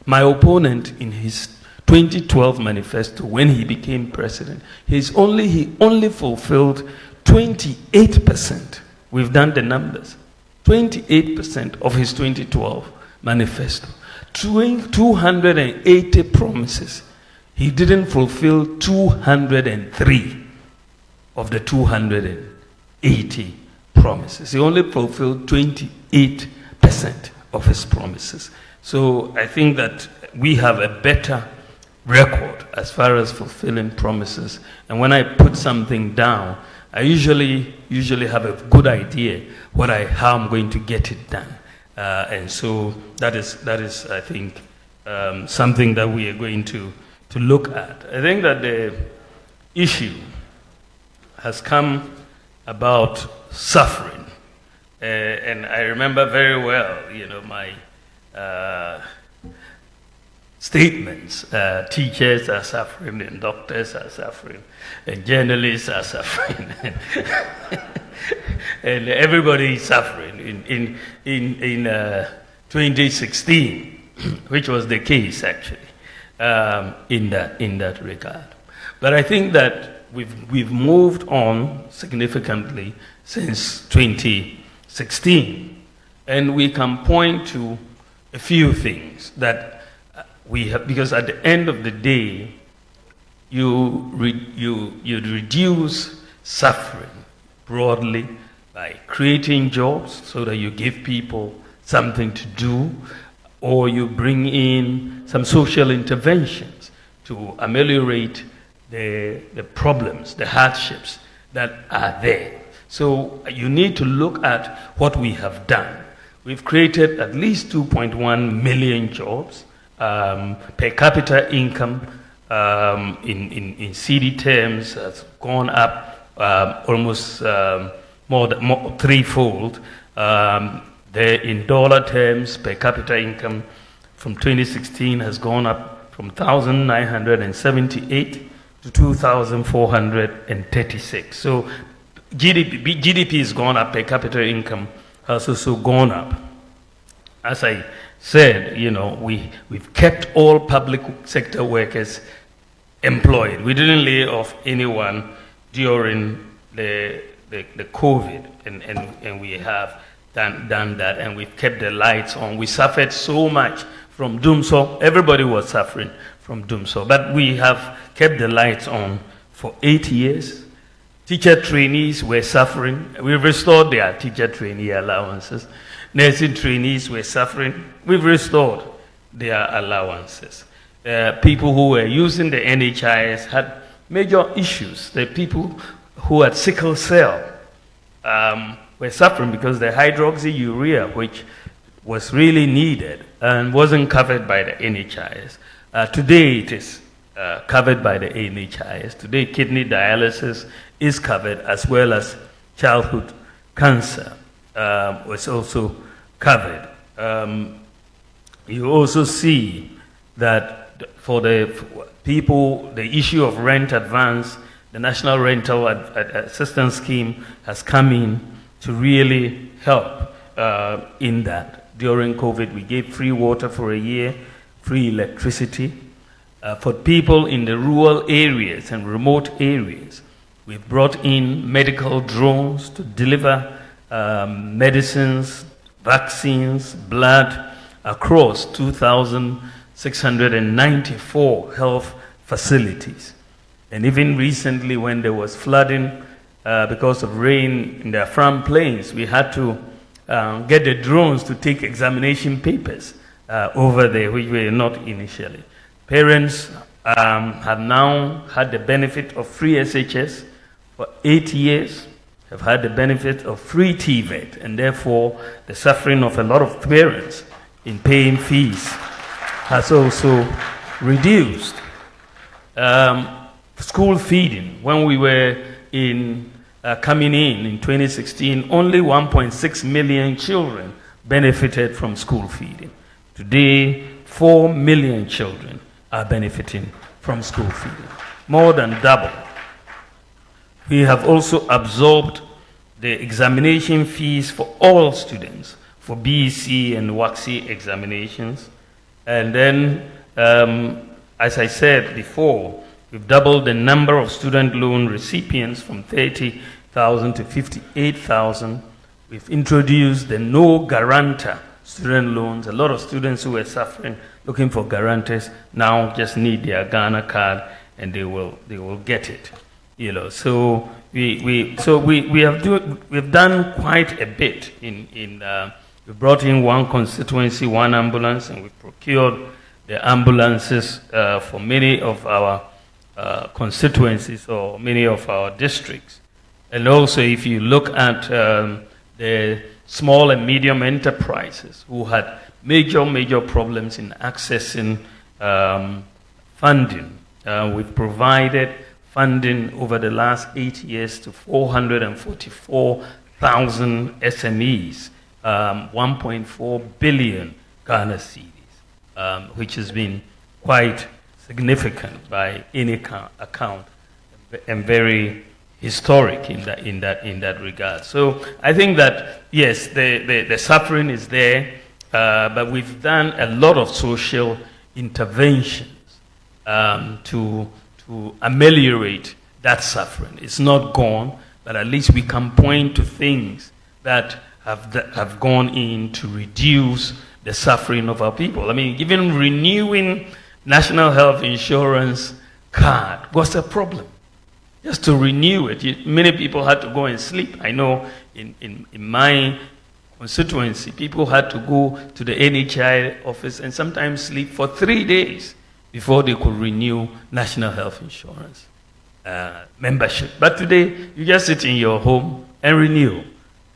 My opponent in his 2012 manifesto, when he became president, he only fulfilled 28%. We've done the numbers. 28% of his 2012 manifesto. 280 promises. He didn't fulfill 203 of the 280 promises. He only fulfilled 28% of his promises. So I think that we have a better record as far as fulfilling promises. And when I put something down, I usually have a good idea how I'm going to get it done. And so that is I think something that we are going to look at. I think that the issue has come about suffering, and I remember very well, my statements. Teachers are suffering, and doctors are suffering, and journalists are suffering, and everybody is suffering. In 2016, which was the case actually, in that regard. But I think that we've moved on significantly since 2016, and we can point to a few things that we have, because at the end of the day, you reduce suffering broadly by creating jobs so that you give people something to do, or you bring in some social interventions to ameliorate the problems, the hardships that are there. So you need to look at what we have done. We've created at least 2.1 million jobs. Per capita income in CD terms has gone up almost more threefold. In dollar terms, per capita income from 2016 has gone up from 1,978 to 2,436. So GDP has gone up, per capita income has also gone up. As I said, we've kept all public sector workers employed. We didn't lay off anyone during the COVID, and we have done that, and we've kept the lights on. We suffered so much from doomsday. Everybody was suffering from doomsday, but we have kept the lights on for 8 years. Teacher trainees were suffering. We restored their teacher trainee allowances. Nursing trainees were suffering. We've restored their allowances. People who were using the NHIS had major issues. The people who had sickle cell were suffering because the hydroxyurea, which was really needed and wasn't covered by the NHIS. Today it is covered by the NHIS. Today kidney dialysis is covered, as well as childhood cancer was also covered. You also see that for the people, the issue of rent advance, the National Rental Assistance Scheme has come in to really help in that. During COVID, we gave free water for a year, free electricity. For people in the rural areas and remote areas, we've brought in medical drones to deliver medicines, vaccines, blood across 2,694 health facilities. And even recently, when there was flooding because of rain in the Afram Plains, we had to get the drones to take examination papers over there, which were not initially. Parents have now had the benefit of free SHS for 8 years, have had the benefit of free TVET, and therefore the suffering of a lot of parents in paying fees has also reduced. School feeding, when we were coming in 2016, only 1.6 million children benefited from school feeding. Today, 4 million children are benefiting from school feeding, more than double. We have also absorbed the examination fees for all students for BEC and WACSI examinations. And then, as I said before, we've doubled the number of student loan recipients from 30,000 to 58,000. We've introduced the no guarantor student loans. A lot of students who were suffering, looking for guarantors, now just need their Ghana card and they will get it. So we've done quite a bit. We brought in one constituency, one ambulance, and we procured the ambulances for many of our constituencies or many of our districts. And also, if you look at the small and medium enterprises who had major problems in accessing funding, we've provided funding over the last 8 years to 444,000 SMEs, 1.4 billion Ghana cedis, which has been quite significant by any account and very historic in that regard. So I think that yes, the suffering is there, but we've done a lot of social interventions to ameliorate that suffering. It's not gone, but at least we can point to things that have gone in to reduce the suffering of our people. I mean, even renewing National Health Insurance card was a problem. Just to renew it, many people had to go and sleep. I know in my constituency, people had to go to the NHI office and sometimes sleep for 3 days before they could renew National Health Insurance membership. But today, you just sit in your home and renew.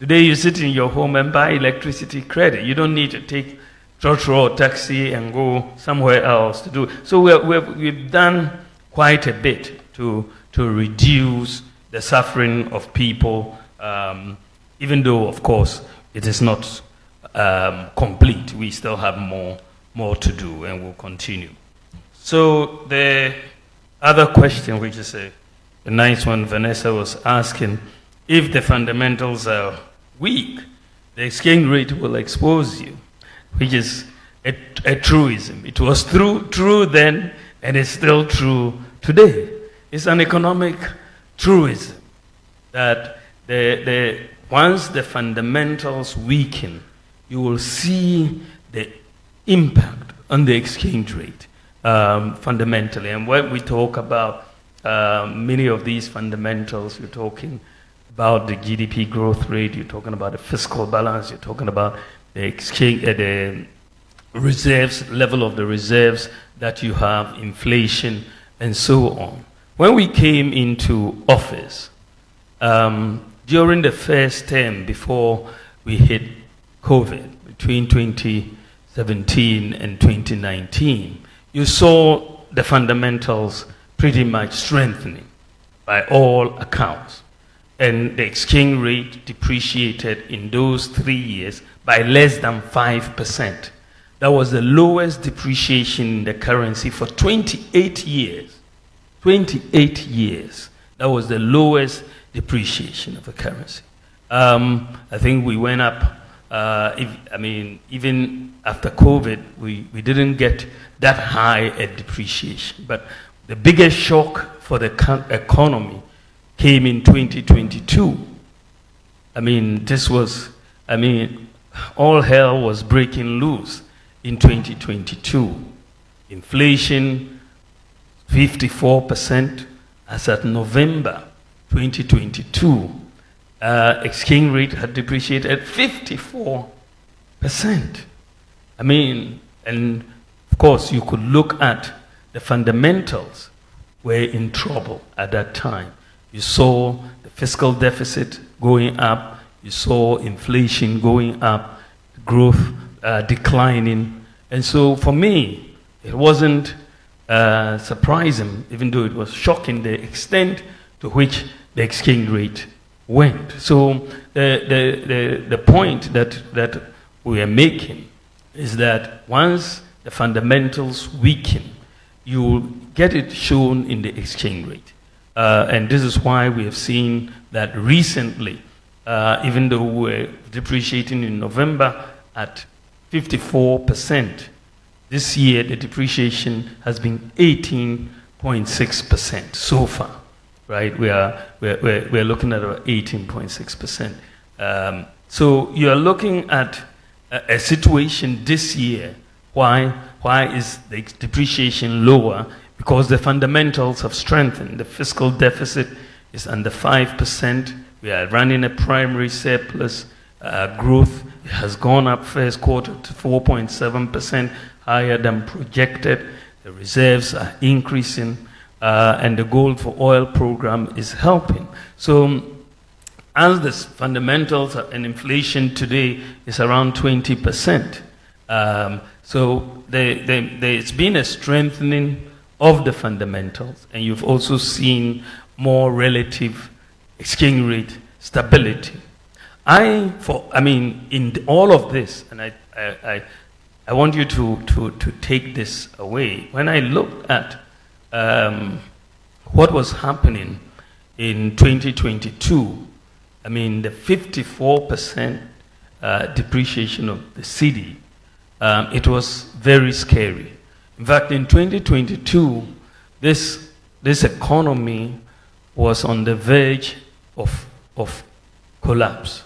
Today, you sit in your home and buy electricity credit. You don't need to take trotro or taxi and go somewhere else to do it. So we've done quite a bit to reduce the suffering of people, even though, of course, it is not complete. We still have more to do, and we'll continue. So the other question, which is a nice one, Vanessa was asking, if the fundamentals are weak, the exchange rate will expose you, which is a truism. It was true then, and it's still true today. It's an economic truism that once the fundamentals weaken, you will see the impact on the exchange rate fundamentally. And when we talk about many of these fundamentals, you're talking about the GDP growth rate, you're talking about the fiscal balance, you're talking about the exchange, the reserves, level of the reserves that you have, inflation, and so on. When we came into office, during the first term before we hit COVID, between 2017 and 2019, you saw the fundamentals pretty much strengthening by all accounts. And the exchange rate depreciated in those 3 years by less than 5%. That was the lowest depreciation in the currency for 28 years. 28 years. That was the lowest depreciation of the currency. I think we went up, even after COVID, we didn't get that high a depreciation. But the biggest shock for the economy came in 2022. All hell was breaking loose in 2022. Inflation, 54%, as at November 2022. Exchange rate had depreciated at 54%. And of course, you could look at the fundamentals were in trouble at that time. You saw the fiscal deficit going up, you saw inflation going up, growth declining. And so for me, it wasn't surprising, even though it was shocking, the extent to which the exchange rate went. So the point that we are making is that once the fundamentals weaken, you will get it shown in the exchange rate. And this is why we have seen that recently, even though we're depreciating in November at 54%, this year the depreciation has been 18.6% so far, right? We're looking at about 18.6%. So you are looking at a situation this year. Why is the depreciation lower? Because the fundamentals have strengthened. The fiscal deficit is under 5%. We are running a primary surplus. Growth has gone up first quarter to 4.7%, higher than projected. The reserves are increasing, and the gold for oil program is helping. So as the fundamentals and inflation today is around 20%, so there's been a strengthening of the fundamentals, and you've also seen more relative exchange rate stability. In all of this, and I want you to take this away. When I looked at what was happening in 2022, the 54% depreciation of the cedi, it was very scary. In fact, in 2022, this economy was on the verge of collapse,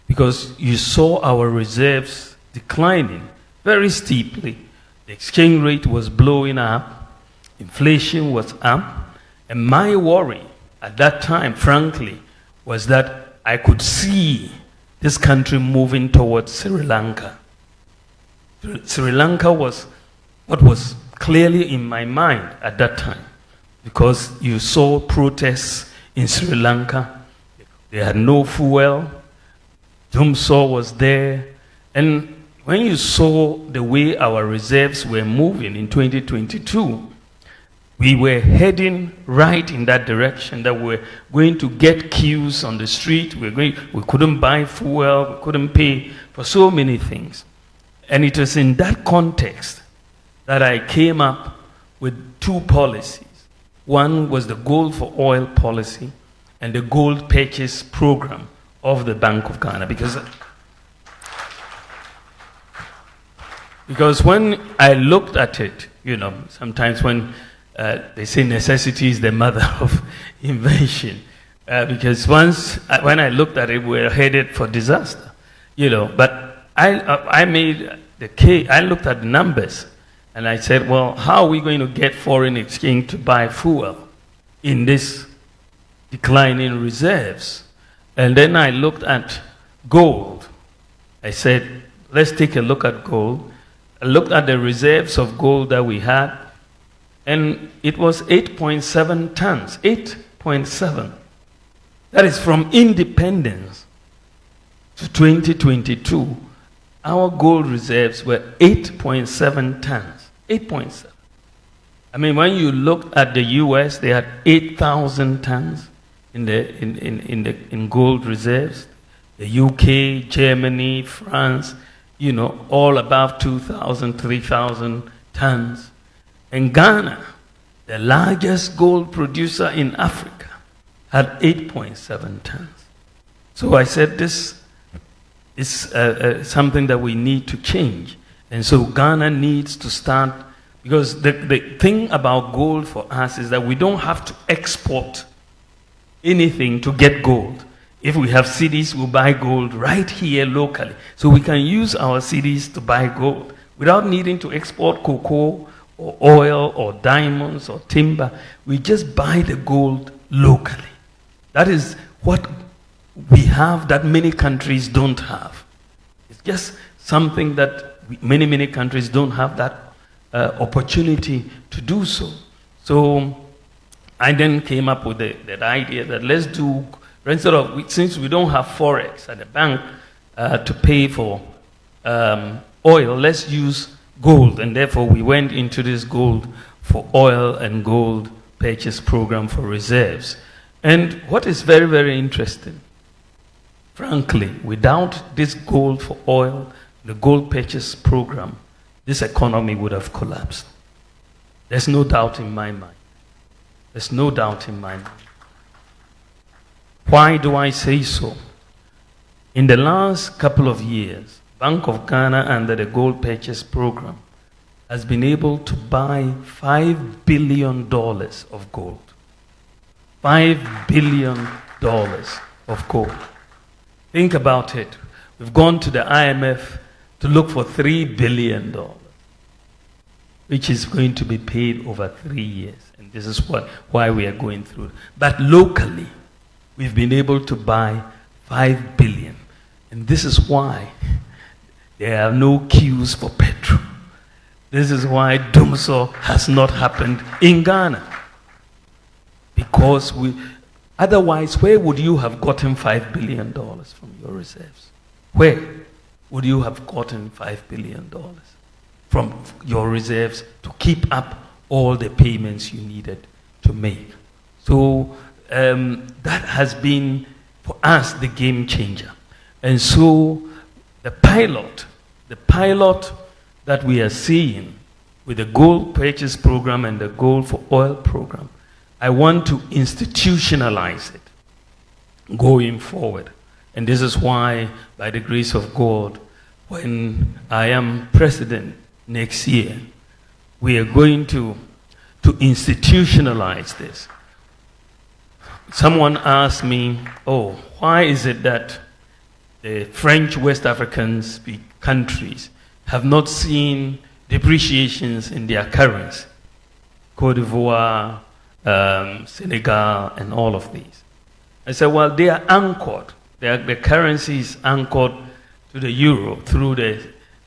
because you saw our reserves declining very steeply. The exchange rate was blowing up, inflation was up, and my worry at that time, frankly, was that I could see this country moving towards Sri Lanka. Sri Lanka was what was clearly in my mind at that time, because you saw protests in Sri Lanka. They had no fuel. Jumso was there. And when you saw the way our reserves were moving in 2022, we were heading right in that direction, that we were going to get queues on the street. We couldn't buy fuel. We couldn't pay for so many things. And it was in that context that I came up with two policies. One was the gold for oil policy and the gold purchase program of the Bank of Ghana, because Because when I looked at it, you know, sometimes when they say necessity is the mother of invention, because when I looked at it, we were headed for disaster, you know. But I made the case. I looked at the numbers, and I said, well, how are we going to get foreign exchange to buy fuel in this declining reserves? And then I looked at gold. I said, let's take a look at gold. I looked at the reserves of gold that we had, and it was 8.7 tons. 8.7. That is from independence to 2022. Our gold reserves were 8.7 tons. 8.7. I mean, when you looked at the US, they had 8,000 tons in gold reserves. The UK, Germany, France, you know, all above 2,000, 3,000 tons. And Ghana, the largest gold producer in Africa, had 8.7 tons. So I said this is something that we need to change. And so Ghana needs to start, because the thing about gold for us is that we don't have to export anything to get gold. If we have cities, we'll buy gold right here locally. So we can use our cities to buy gold without needing to export cocoa or oil or diamonds or timber. We just buy the gold locally. That is what we have that many countries don't have. It's just something that many countries don't have that opportunity to do so. So I then came up with that idea that let's do, instead of, since we don't have forex at the bank to pay for oil, let's use gold. And therefore we went into this gold for oil and gold purchase program for reserves. And what is very, very interesting, frankly, without this gold for oil, the gold purchase program, this economy would have collapsed. There's no doubt in my mind. There's no doubt in my mind. Why do I say so? In the last couple of years, Bank of Ghana under the gold purchase program has been able to buy $5 billion of gold. $5 billion of gold. Think about it. We've gone to the IMF to look for $3 billion, which is going to be paid over 3 years. And this is why we are going through it. But locally, we've been able to buy $5 billion. And this is why there are no queues for petrol. This is why Dumso has not happened in Ghana. Because otherwise, where would you have gotten $5 billion from your reserves? Where would you have gotten $5 billion from your reserves to keep up all the payments you needed to make? So that has been, for us, the game changer. And so the pilot that we are seeing with the gold purchase program and the gold for oil program, I want to institutionalize it going forward. And this is why, by the grace of God, when I am president next year, we are going to institutionalize this. Someone asked me, oh, why is it that the French West African countries have not seen depreciations in their currency? Cote d'Ivoire, Senegal, and all of these. I said, well, they are anchored. The currency is anchored to the euro through the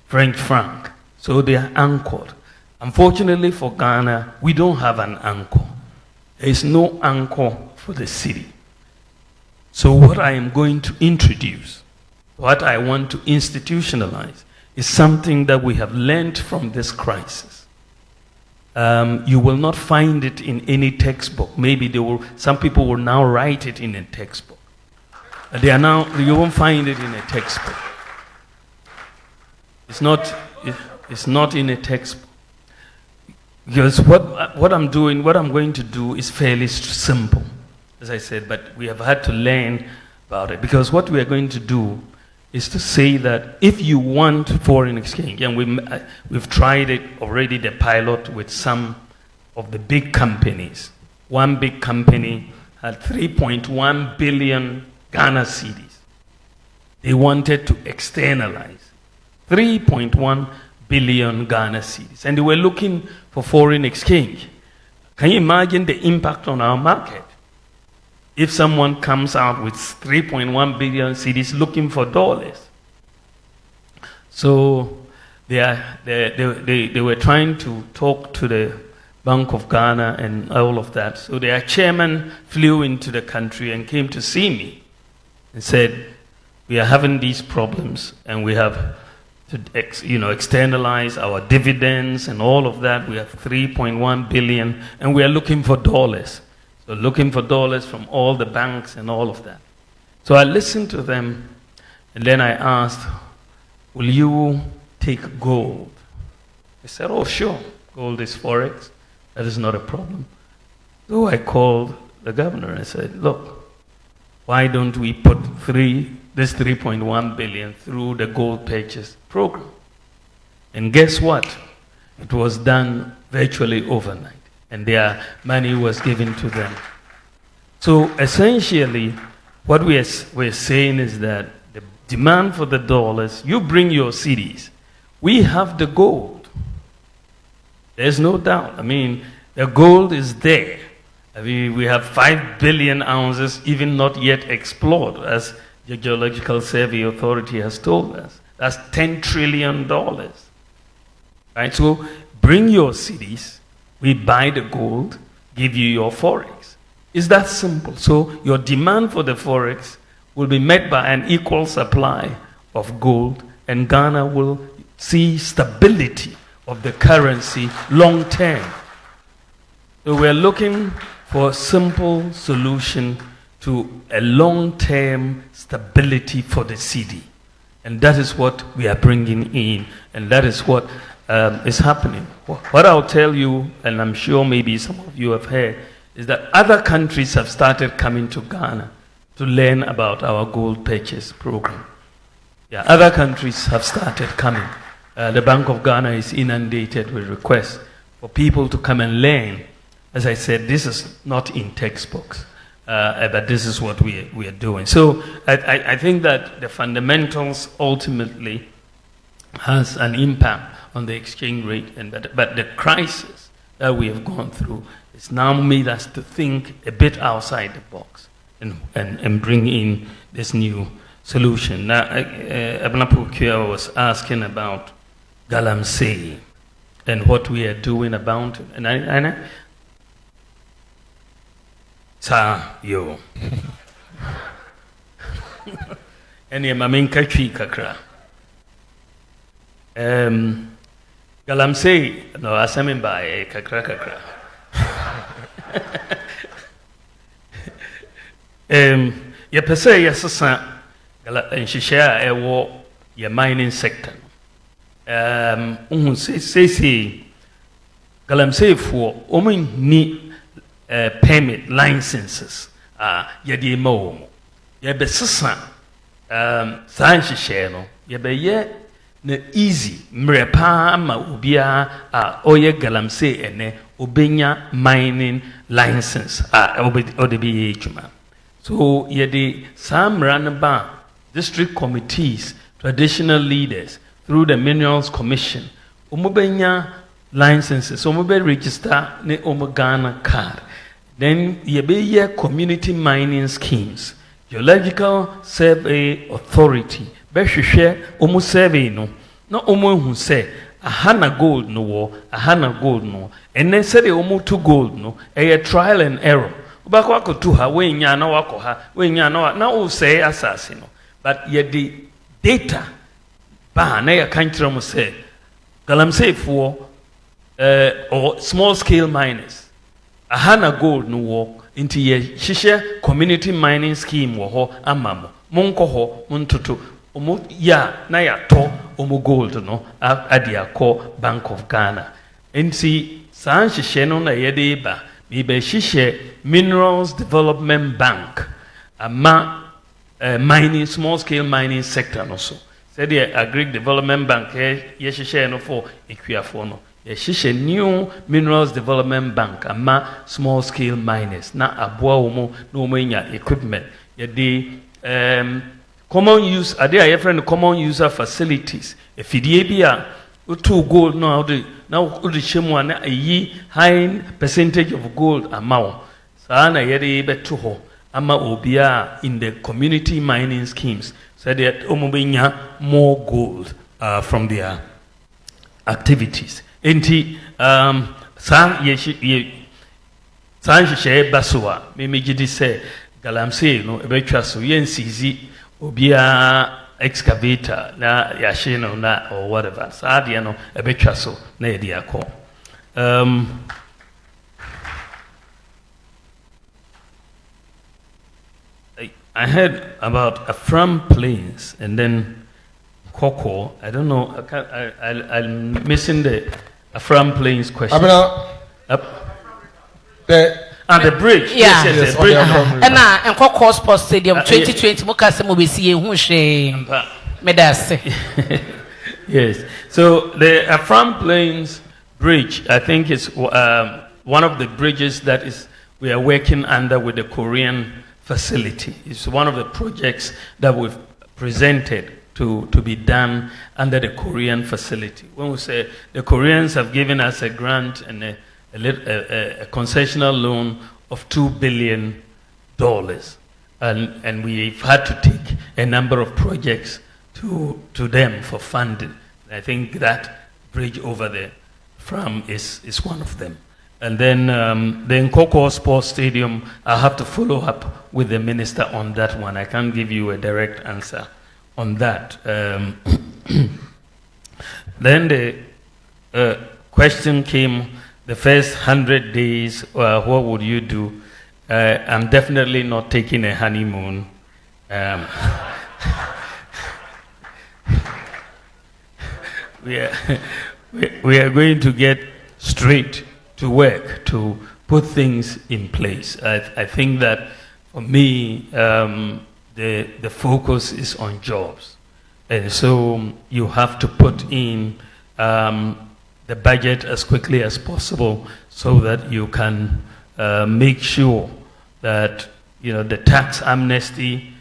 French franc. So they are anchored. Unfortunately for Ghana, we don't have an anchor. There is no anchor for the city. So what I am going to introduce, what I want to institutionalize, is something that we have learned from this crisis. You will not find it in any textbook. Maybe some people will now write it in a textbook. You won't find it in a textbook. It's not in a textbook. Because what I'm going to do is fairly simple, as I said, but we have had to learn about it. Because what we are going to do is to say that if you want foreign exchange, and we've tried it already, the pilot with some of the big companies. One big company had 3.1 billion Ghana cedis. They wanted to externalize 3.1 billion Ghana cedis, and they were looking for foreign exchange. Can you imagine the impact on our market? If someone comes out with 3.1 billion cedis looking for dollars. So they were trying to talk to the Bank of Ghana and all of that. So their chairman flew into the country and came to see me and said, we are having these problems and we have to externalize our dividends and all of that. We have 3.1 billion and we are looking for dollars. So looking for dollars from all the banks and all of that. So I listened to them and then I asked, will you take gold? They said, oh sure, gold is forex. That is not a problem. So I called the governor and I said, look, why don't we put this 3.1 billion through the gold purchase program? And guess what? It was done virtually overnight. And their money was given to them. So essentially, what we're saying is that the demand for the dollars, you bring your cedis. We have the gold. There's no doubt. I mean, the gold is there. I mean, we have 5 billion ounces, even not yet explored, as the Geological Survey Authority has told us. That's $10 trillion. Right? So bring your cedis. We buy the gold, give you your forex. It's that simple. So your demand for the forex will be met by an equal supply of gold, and Ghana will see stability of the currency long term. So we're looking for a simple solution to a long-term stability for the cedi. And that is what we are bringing in, and that is what is happening. What I'll tell you, and I'm sure maybe some of you have heard, is that other countries have started coming to Ghana to learn about our gold purchase program. Yeah, other countries have started coming. The Bank of Ghana is inundated with requests for people to come and learn. As I said, this is not in textbooks, but this is what we are doing. So I think that the fundamentals ultimately has an impact on the exchange rate, but the crisis that we have gone through has now made us to think a bit outside the box and bring in this new solution. Now, Abnapukia was asking about Galamsey and what we are doing about it. And I yo. And your mamin kachi kakra. Galamsey, no, asamin by kakra kakra. Ye pese yesasa nshisha ewo ye mining sector. Say Galamsey for ni permit licenses yedi mo ye be sisa san hihye no ye be ye na easy mrepa ma obia oye Galamsey ene obenya mining license odebi ejuma. So yedi samran ba district committees, traditional leaders through the minerals commission omobenya licenses omobe register ne omogana card. Then yebe community mining schemes, Geological Survey Authority be hwehwe omo survey no na omo hu se ahana gold no wo ahana gold no ene se de omo to gold no trial and error ubakwa akotu ha we nya na wako ha we nya na o say asase no, but ye the data ba na ya kanchira mo se Galamsey for or small scale miners ahana gold no wo inti ye hihye community mining scheme wo ho amamo monko ho montoto omo ya na ya to omo gold no adia ko Bank of Ghana inti san hihye no na ye de ba be hihye Minerals Development Bank ama mining, small scale mining sector also. Said the Agri Development Bank, yeshishe no for Equiafo no. Yeshishe new minerals development bank, ama small scale miners. Na abua umo no menya equipment. Yedi common use, ade a friend common user facilities. If idea two gold now the shemu na yi high percentage of gold amount. Sana yedi betu ho ama obia in the community mining schemes. So that omobenya more gold from their activities. Enti san share basua me jidi say galamsey no ebetwa so yen sizi obia excavator na yashino na or whatever. Sa dia no ebetwa so na yedi akọ. I heard about Afram Plains and then Koko. I don't know. I'm missing the Afram Plains question. The bridge. Yeah. Yes, the bridge. And Koko Sports Stadium 2020. Mukase mo besi ehun she medase. Yes. So the Afram Plains Bridge, I think, is one of the bridges that we are working under with the Korean facility. It's one of the projects that we've presented to be done under the Korean facility. When we say the Koreans have given us a grant and a concessional loan of $2 billion, and we've had to take a number of projects to them for funding. I think that bridge over there is one of them. And then the Nkoko Sports Stadium, I have to follow up with the minister on that one. I can't give you a direct answer on that. Then the question came, the first 100 days, what would you do? I'm definitely not taking a honeymoon. We are going to get straight to work to put things in place. I think that for me, the focus is on jobs. And so you have to put in the budget as quickly as possible so that you can make sure that the tax amnesty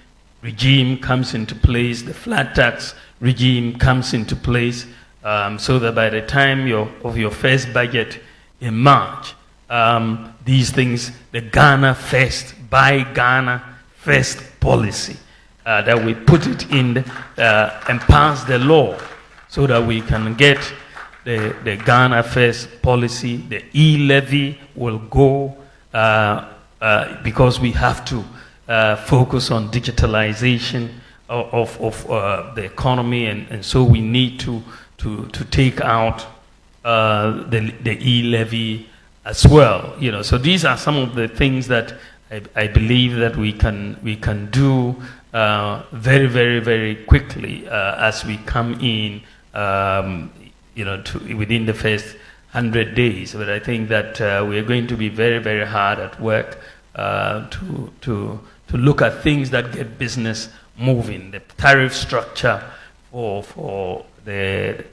regime comes into place, the flat tax regime comes into place, so that by the time of your first budget in March, these things, the Ghana First, Buy Ghana First policy, that we put it in and pass the law so that we can get the Ghana First policy. The e-levy will go because we have to focus on digitalization of the economy, and so we need to take out the e-levy as well. So these are some of the things that I believe that we can do very, very, very quickly as we come in, within the first 100 days. But I think that we are going to be very, very hard at work to look at things that get business moving. The tariff structure for the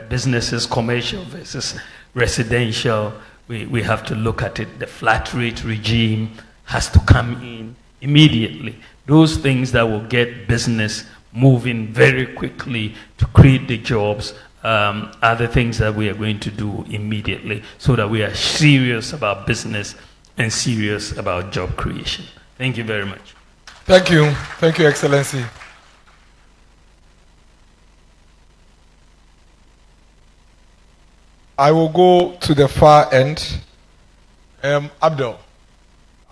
businesses, commercial versus residential, we have to look at it. The flat rate regime has to come in immediately. Those things that will get business moving very quickly to create the jobs are the things that we are going to do immediately so that we are serious about business and serious about job creation. Thank you very much. Thank you. Thank you, Excellency. I will go to the far end.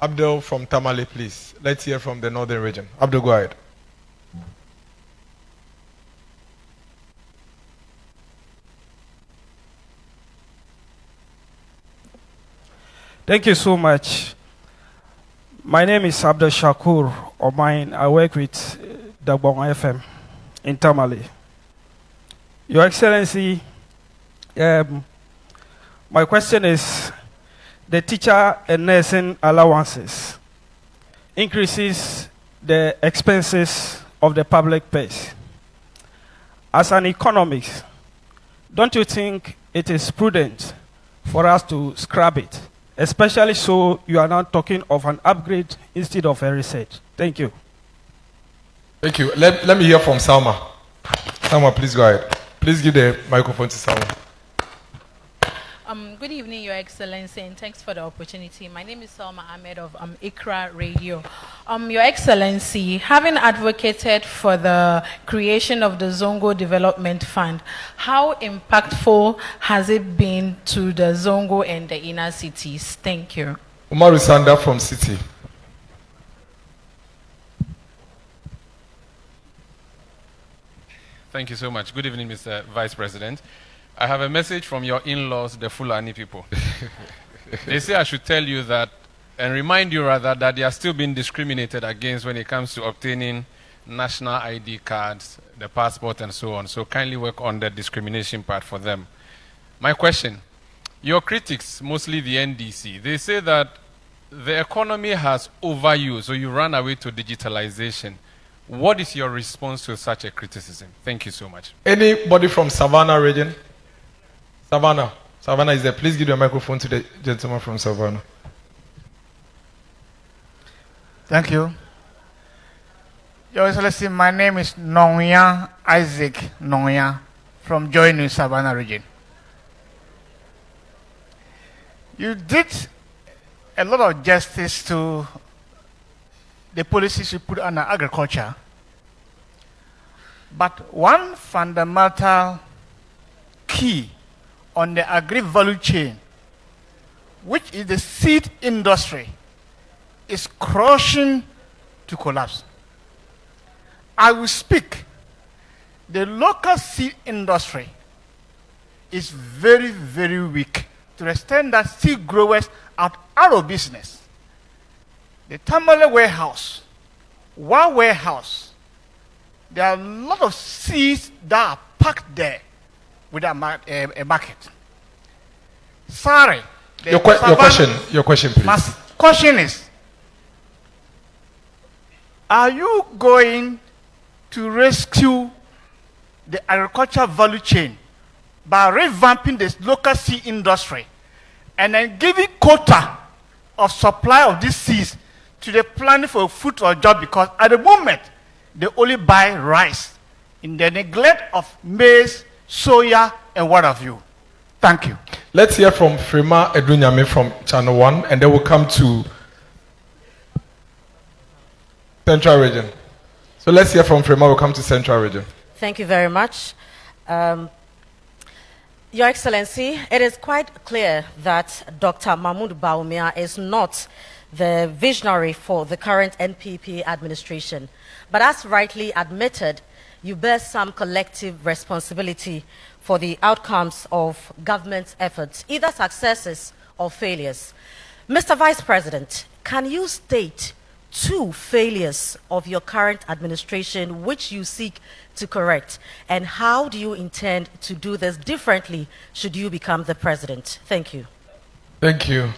Abdul from Tamale, please. Let's hear from the northern region. Abdul, go ahead. Thank you so much. My name is Abdul Shakur Omain. I work with Bawumia FM in Tamale. Your Excellency, my question is the teacher and nursing allowances increases the expenses of the public purse. As an economist, don't you think it is prudent for us to scrap it? Especially so you are now talking of an upgrade instead of a reset. Thank you. Thank you. Let me hear from Salma. Salma, please go ahead. Please give the microphone to Salma. Good evening, Your Excellency, and thanks for the opportunity. My name is Salma Ahmed of Accra Radio. Your Excellency, having advocated for the creation of the Zongo Development Fund, how impactful has it been to the Zongo and the inner cities? Thank you. Umaru Sanda from City. Thank you so much. Good evening, Mr. Vice President. I have a message from your in-laws, the Fulani people. They say I should tell you that, and remind you rather, that they are still being discriminated against when it comes to obtaining national ID cards, the passport, and so on. So kindly work on the discrimination part for them. My question, your critics, mostly the NDC, they say that the economy has overused, so you run away to digitalization. What is your response to such a criticism? Thank you so much. Anybody from Savannah region? Savannah. Savannah is there. Please give the microphone to the gentleman from Savannah. Thank you. Your Excellency, my name is Nongya Isaac Nongya from Joy New Savannah region. You did a lot of justice to the policies you put under agriculture, but one fundamental key on the agri-value chain, which is the seed industry, is crushing to collapse. I will speak. The local seed industry is very, very weak to the extent that seed growers are out of business. The Tamale warehouse, one warehouse, there are a lot of seeds that are packed there with a market. Sorry. Your question, please. My question is, are you going to rescue the agricultural value chain by revamping the local seed industry and then giving quota of supply of these seeds to the planning for a food or job? Because at the moment, they only buy rice in the neglect of maize, soya, and what have you. Thank you. Let's hear from Frema Edunyame from Channel 1, and then we'll come to Central Region. So let's hear from Frema, we'll come to Central Region. Thank you very much. Your Excellency, it is quite clear that Dr. Mahmoud Bawumia is not the visionary for the current NPP administration. But as rightly admitted, you bear some collective responsibility for the outcomes of government efforts, either successes or failures. Mr. Vice President, can you state 2 failures of your current administration which you seek to correct? And how do you intend to do this differently should you become the president? Thank you. Thank you.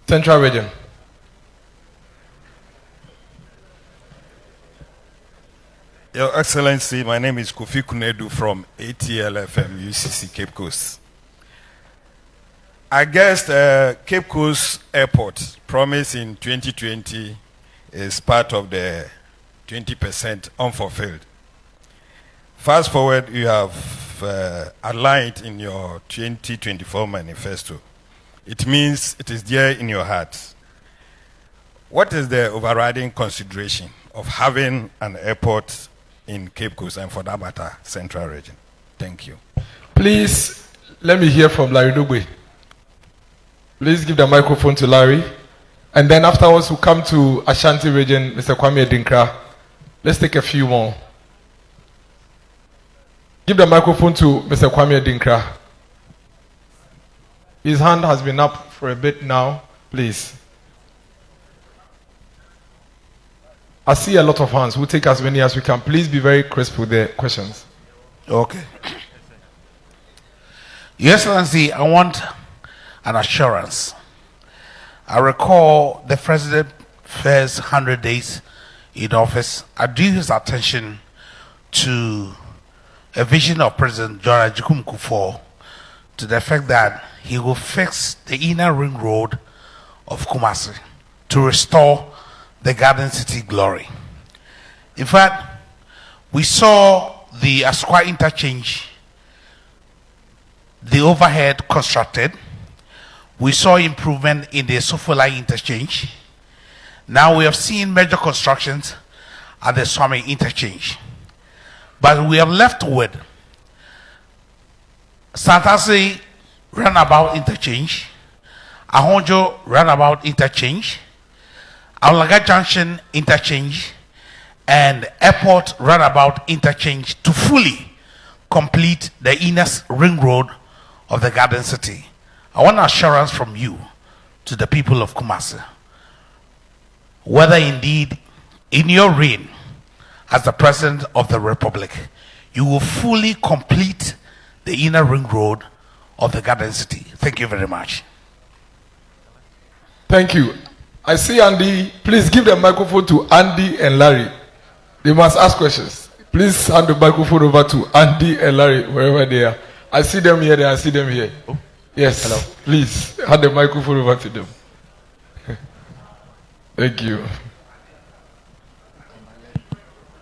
Central Region. Your Excellency, my name is Kofi Kunedu from ATLFM UCC Cape Coast. I guess Cape Coast Airport promise in 2020 is part of the 20% unfulfilled. Fast forward, you have outlined in your 2024 manifesto. It means it is there in your heart. What is the overriding consideration of having an airport in Cape Coast and, for that matter, Central Region? Thank you. Please, let me hear from Larry Dugbe. Please give the microphone to Larry. And then afterwards, we'll come to Ashanti Region, Mr. Kwame Adinkra. Let's take a few more. Give the microphone to Mr. Kwame Adinkra. His hand has been up for a bit now. Please. I see a lot of hands. We'll take as many as we can. Please be very crisp with the questions. Okay. Your Excellency, I want an assurance. I recall the President's first 100 days in office, I drew his attention to a vision of President John Ajikun Kufuor to the fact that he will fix the inner ring road of Kumasi to restore the Garden City glory. In fact, we saw the Asqua interchange, the overhead constructed. We saw improvement in the Sofolai interchange. Now we have seen major constructions at the Swami interchange. But we have left with Santasi roundabout interchange, Ahonjo roundabout interchange, Aulaga Junction interchange, and Airport roundabout interchange to fully complete the inner ring road of the Garden City. I want assurance from you to the people of Kumasi, whether indeed in your reign as the President of the Republic, you will fully complete the inner ring road of the Garden City. Thank you very much. Thank you. I see Andy. Please give the microphone to Andy and Larry. They must ask questions. Please hand the microphone over to Andy and Larry, wherever they are. I see them here, I see them here. Oh. Yes. Hello. Please hand the microphone over to them. Thank you.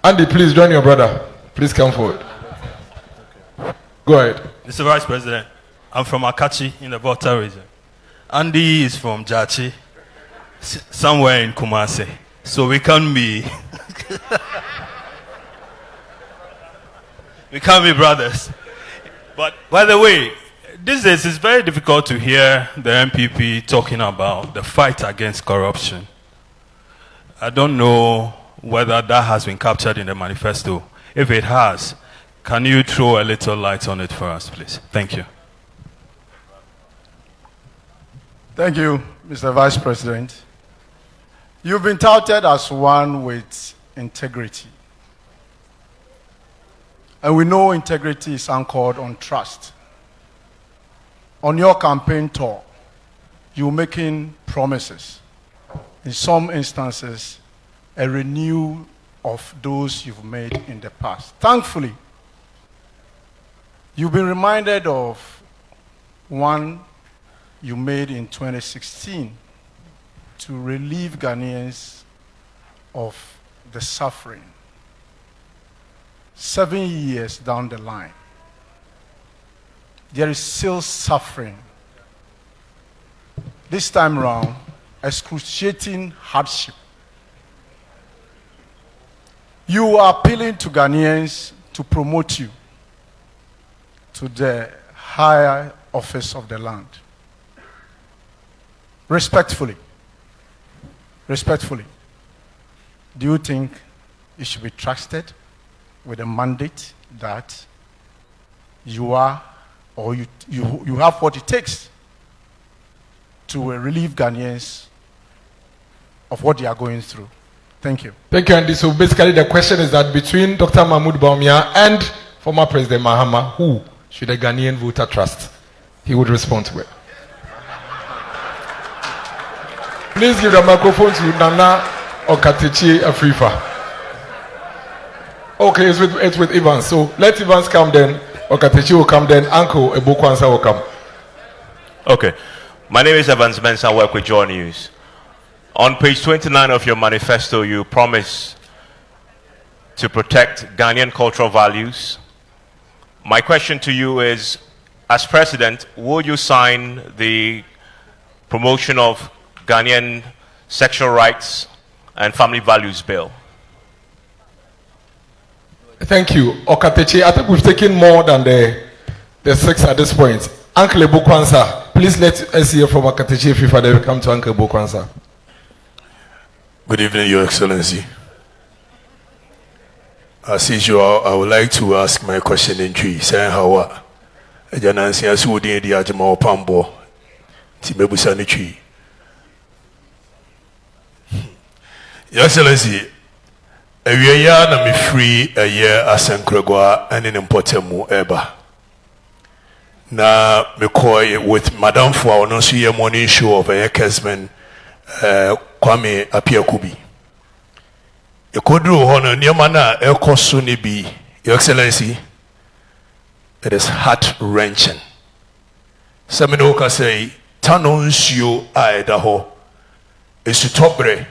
Andy, please join your brother. Please come forward. Go ahead. Mr. Vice President, I'm from Akachi in the Volta region. Andy is from Jachi, somewhere in Kumasi. So we can't be we can't be brothers. But by the way, these days it's very difficult to hear the MPP talking about the fight against corruption. I don't know whether that has been captured in the manifesto. If it has, can you throw a little light on it for us, please? Thank you. Thank you, Mr. Vice President. You've been touted as one with integrity. And we know integrity is anchored on trust. On your campaign tour, you're making promises. In some instances, a renewal of those you've made in the past. Thankfully, you've been reminded of one you made in 2016 to relieve Ghanaians of the suffering. 7 years down the line, there is still suffering. This time around, excruciating hardship. You are appealing to Ghanaians to promote you to the higher office of the land. Respectfully, do you think you should be trusted with a mandate that you are, or you have what it takes to relieve Ghanaians of what they are going through? Thank you. Thank you, Andy. So basically the question is that between Dr. Mahmoud Bawumia and former President Mahama, who should a Ghanaian voter trust? He would respond to it. Please give the microphone to Nana Okatechi Afrifa. Okay, it's with Evans. So let Evans come then. Okatechi will come then. Uncle Ebokwansa will come. Okay. My name is Evans Mensah. I work with Joy News. On page 29 of your manifesto, you promise to protect Ghanaian cultural values. My question to you is, as president, will you sign the promotion of Ghanaian sexual rights and family values bill? Thank you. Okatechi, I think we've taken more than the 6 at this point. Uncle Ebokwansa, please let us hear from Okatechi Afrifa, then we come to Uncle Ebokwansa. Good evening, Your Excellency. As usual, I would like to ask my question in Tree. Saying how Janansi as would the Ajamo Pambo Timebusa Tree. Your Excellency, a year na me free a year as Enkregwa and in Impotemu Eba. Na me koi with Madame Fwa no see a morning show of a Kesman Kwame Apia Kubi. Yekodru hono niamana ekosu ni bi, Your Excellency, it is heart-wrenching. Seminoka say, Tanonsio Idaho, Esutopre,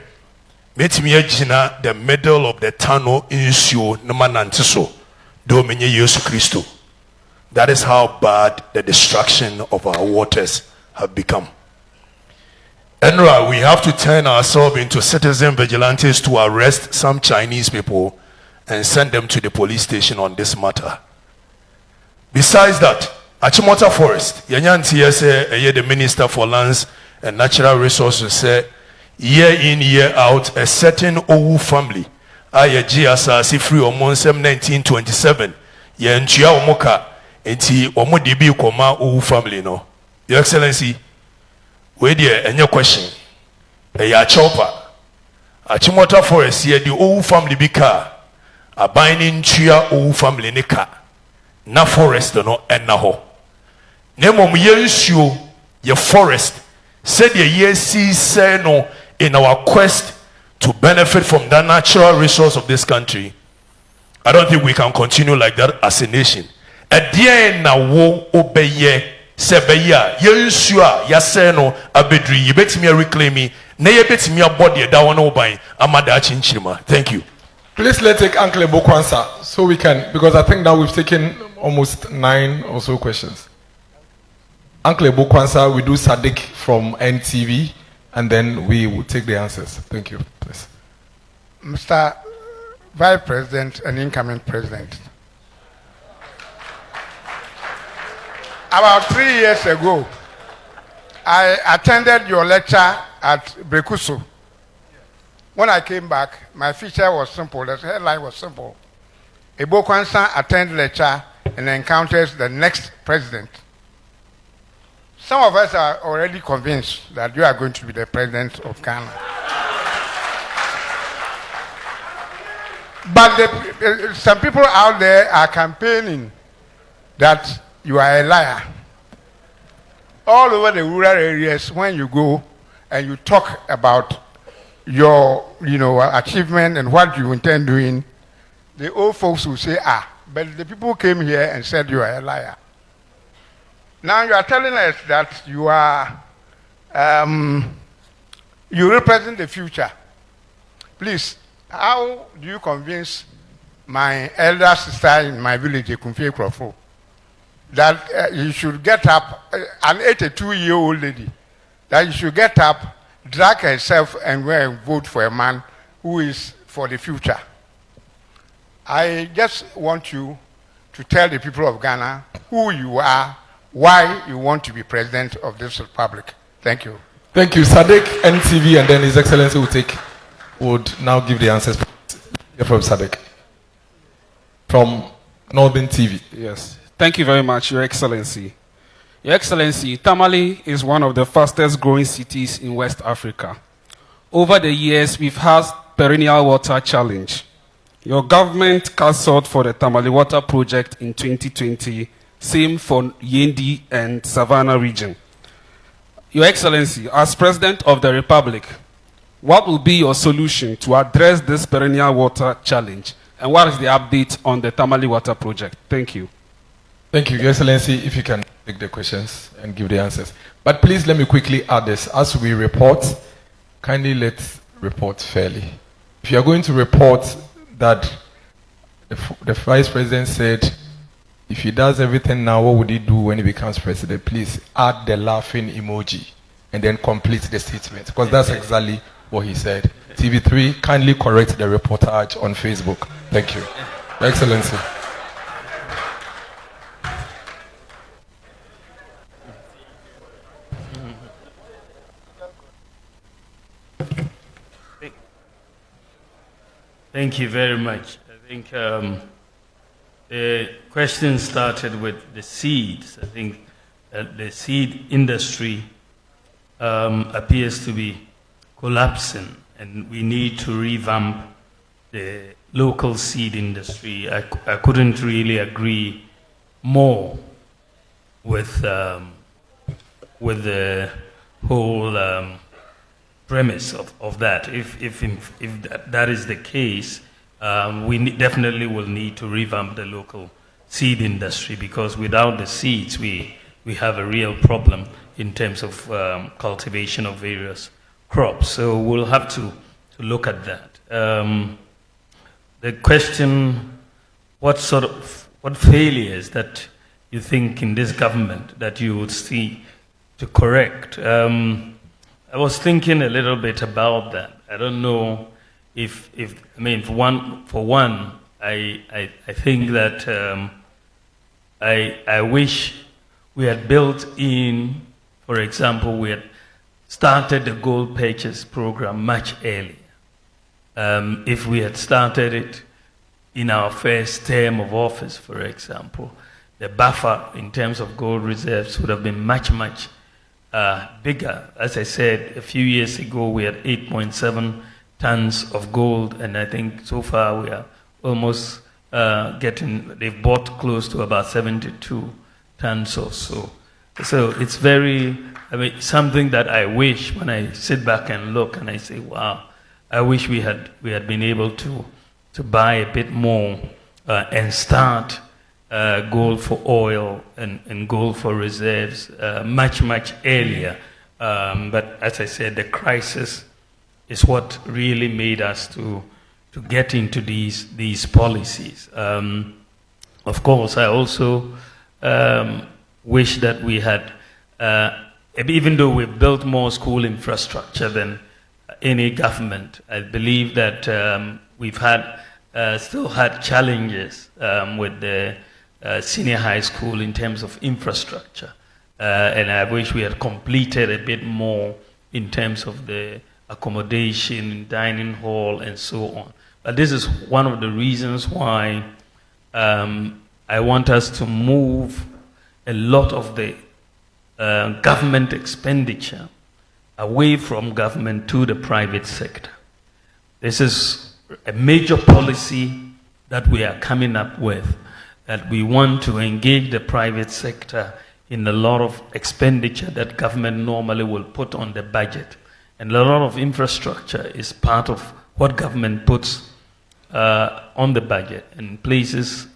Metimia Jina, the middle of the Tano Insio Namanantiso, Dominia Yesu Christo. That is how bad the destruction of our waters have become. Enra, we have to turn ourselves into citizen vigilantes to arrest some Chinese people and send them to the police station on this matter. Besides that, Achimota Forest, Yanyanti say the Minister for Lands and Natural Resources said, year in, year out, a certain Owu family, Ayaji Asasi free on 1927, Yanchia Omoka, enti Omo Koma Owu family no. Your Excellency, wait there, and your question. A chopper. Achimota Forest here, the Owu family bika, a binding chia Owu family nika, na forest no and na ho. Nemo myensuo ye forest said ye yesi say no in our quest to benefit from the natural resource of this country. I don't think we can continue like that as a nation. A dear na wo obeye sebeya yensuo ya say no abedri ye betimi reclaim me na ye betimi abodi da won oban amada chinchirima. Thank you. Please let's take Uncle Bokwansa so we can, because I think now we've taken almost 9 or so questions. Uncle Bokwansa, we do Sadiq from NTV, and then we will take the answers. Thank you. Please. Mr. Vice President and incoming President, about 3 years ago, I attended your lecture at Brekuso. When I came back, my feature was simple. The headline was simple. Ebo Kwansa attends lecture and encounters the next president. Some of us are already convinced that you are going to be the president of Ghana. But some people out there are campaigning that you are a liar. All over the rural areas, when you go and you talk about your achievement and what you intend doing, the old folks will say, but the people came here and said you are a liar. Now you are telling us that you are, you represent the future. Please, how do you convince my elder sister in my village, Ekumfie Krofo, that you should get up, an 82-year-old lady, that you should get up, drag herself and go and vote for a man who is for the future? I just want you to tell the people of Ghana who you are, why you want to be president of this republic. Thank you. Thank you. Sadiq, NTV, and then His Excellency would now give the answers from Sadiq. From Northern TV. Yes. Thank you very much, Your Excellency. Your Excellency, Tamale is one of the fastest growing cities in West Africa. Over the years, we've had perennial water challenge. Your government cancelled for the Tamale Water Project in 2020, same for Yendi and Savannah region. Your Excellency, as President of the Republic, what will be your solution to address this perennial water challenge? And what is the update on the Tamale Water Project? Thank you. Thank you, Your Excellency. If you can take the questions and give the answers. But please let me quickly add this. As we report, kindly let's report fairly. If you are going to report that the Vice President said, if he does everything now, what would he do when he becomes president? Please add the laughing emoji and then complete the statement, because that's exactly what he said. TV3, kindly correct the reportage on Facebook. Thank you. Your Excellency. Thank you very much. I think the question started with the seeds. I think the seed industry appears to be collapsing, and we need to revamp the local seed industry. I couldn't really agree more with the whole premise of that. If that is the case, we definitely will need to revamp the local seed industry, because without the seeds, we have a real problem in terms of cultivation of various crops. So we'll have to look at that. The question, what failures that you think in this government that you would see to correct? I was thinking a little bit about that. I don't know if I mean, for one, I think that I wish we had built in, for example, we had started the gold purchase program much earlier. If we had started it in our first term of office, for example, the buffer in terms of gold reserves would have been much bigger. As I said, a few years ago, we had 8.7 tons of gold, and I think so far we are almost they've bought close to about 72 tons or so. So it's something that I wish, when I sit back and look and I say, wow, I wish we had been able to buy a bit more and start gold for oil and gold for reserves much earlier. But as I said, the crisis is what really made us to get into these policies. Of course, I also wish that we had, even though we've built more school infrastructure than any government, I believe that we've still had challenges with the senior high school in terms of infrastructure. And I wish we had completed a bit more in terms of the accommodation, dining hall, and so on. But this is one of the reasons why I want us to move a lot of the government expenditure away from government to the private sector. This is a major policy that we are coming up with, that we want to engage the private sector in a lot of expenditure that government normally will put on the budget. And a lot of infrastructure is part of what government puts on the budget. And places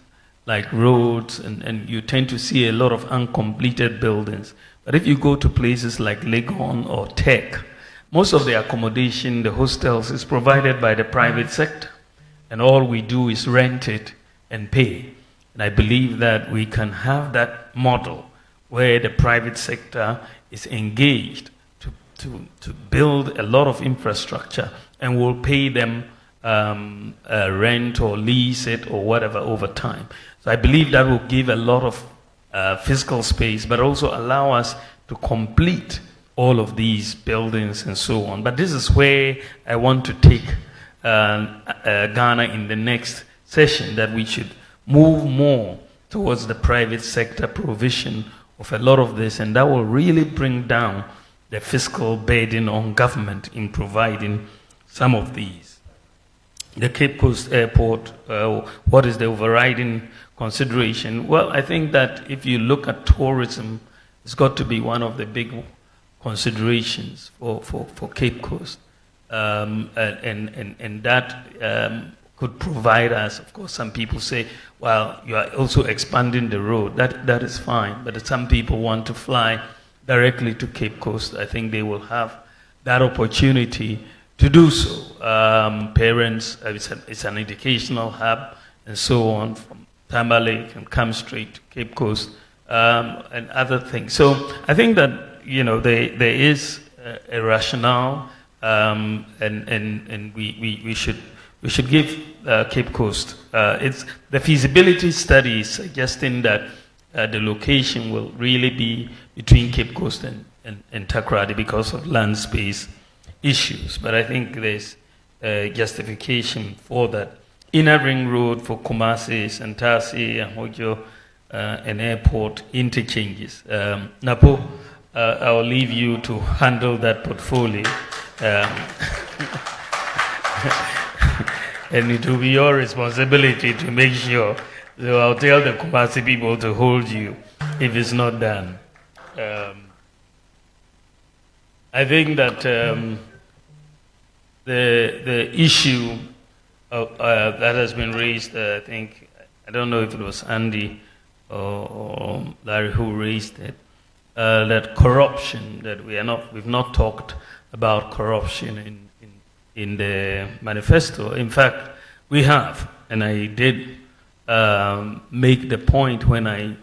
like roads, and you tend to see a lot of uncompleted buildings. But if you go to places like Legon or Tech, most of the accommodation, the hostels, is provided by the private sector. And all we do is rent it and pay. And I believe that we can have that model where the private sector is engaged to build a lot of infrastructure, and will pay them rent or lease it or whatever over time. So I believe that will give a lot of fiscal space, but also allow us to complete all of these buildings and so on. But this is where I want to take Ghana in the next session, that we should move more towards the private sector provision of a lot of this, and that will really bring down the fiscal burden on government in providing some of these. The Cape Coast Airport, what is the overriding consideration? Well, I think that if you look at tourism, it's got to be one of the big considerations for Cape Coast. And that could provide us, of course, some people say, well, you are also expanding the road. That is fine, but some people want to fly directly to Cape Coast. I think they will have that opportunity to do so. Parents, it's an educational hub and so on. From Tamale can come straight to Cape Coast and other things. So I think that there is a rationale, and we should give Cape Coast. It's the feasibility study is suggesting that the location will really be between Cape Coast and Takoradi because of land space issues. But I think there's justification for that. Inner Ring Road for Kumasi, Santasi, Ahojo, and airport interchanges. Napo, I'll leave you to handle that portfolio. And it will be your responsibility to make sure. So I'll tell the Kumasi people to hold you if it's not done. I think that the issue that has been raised, I think, I don't know if it was Andy or Larry who raised it, that corruption, that we've not talked about corruption in the manifesto. In fact, we have, and I did make the point when I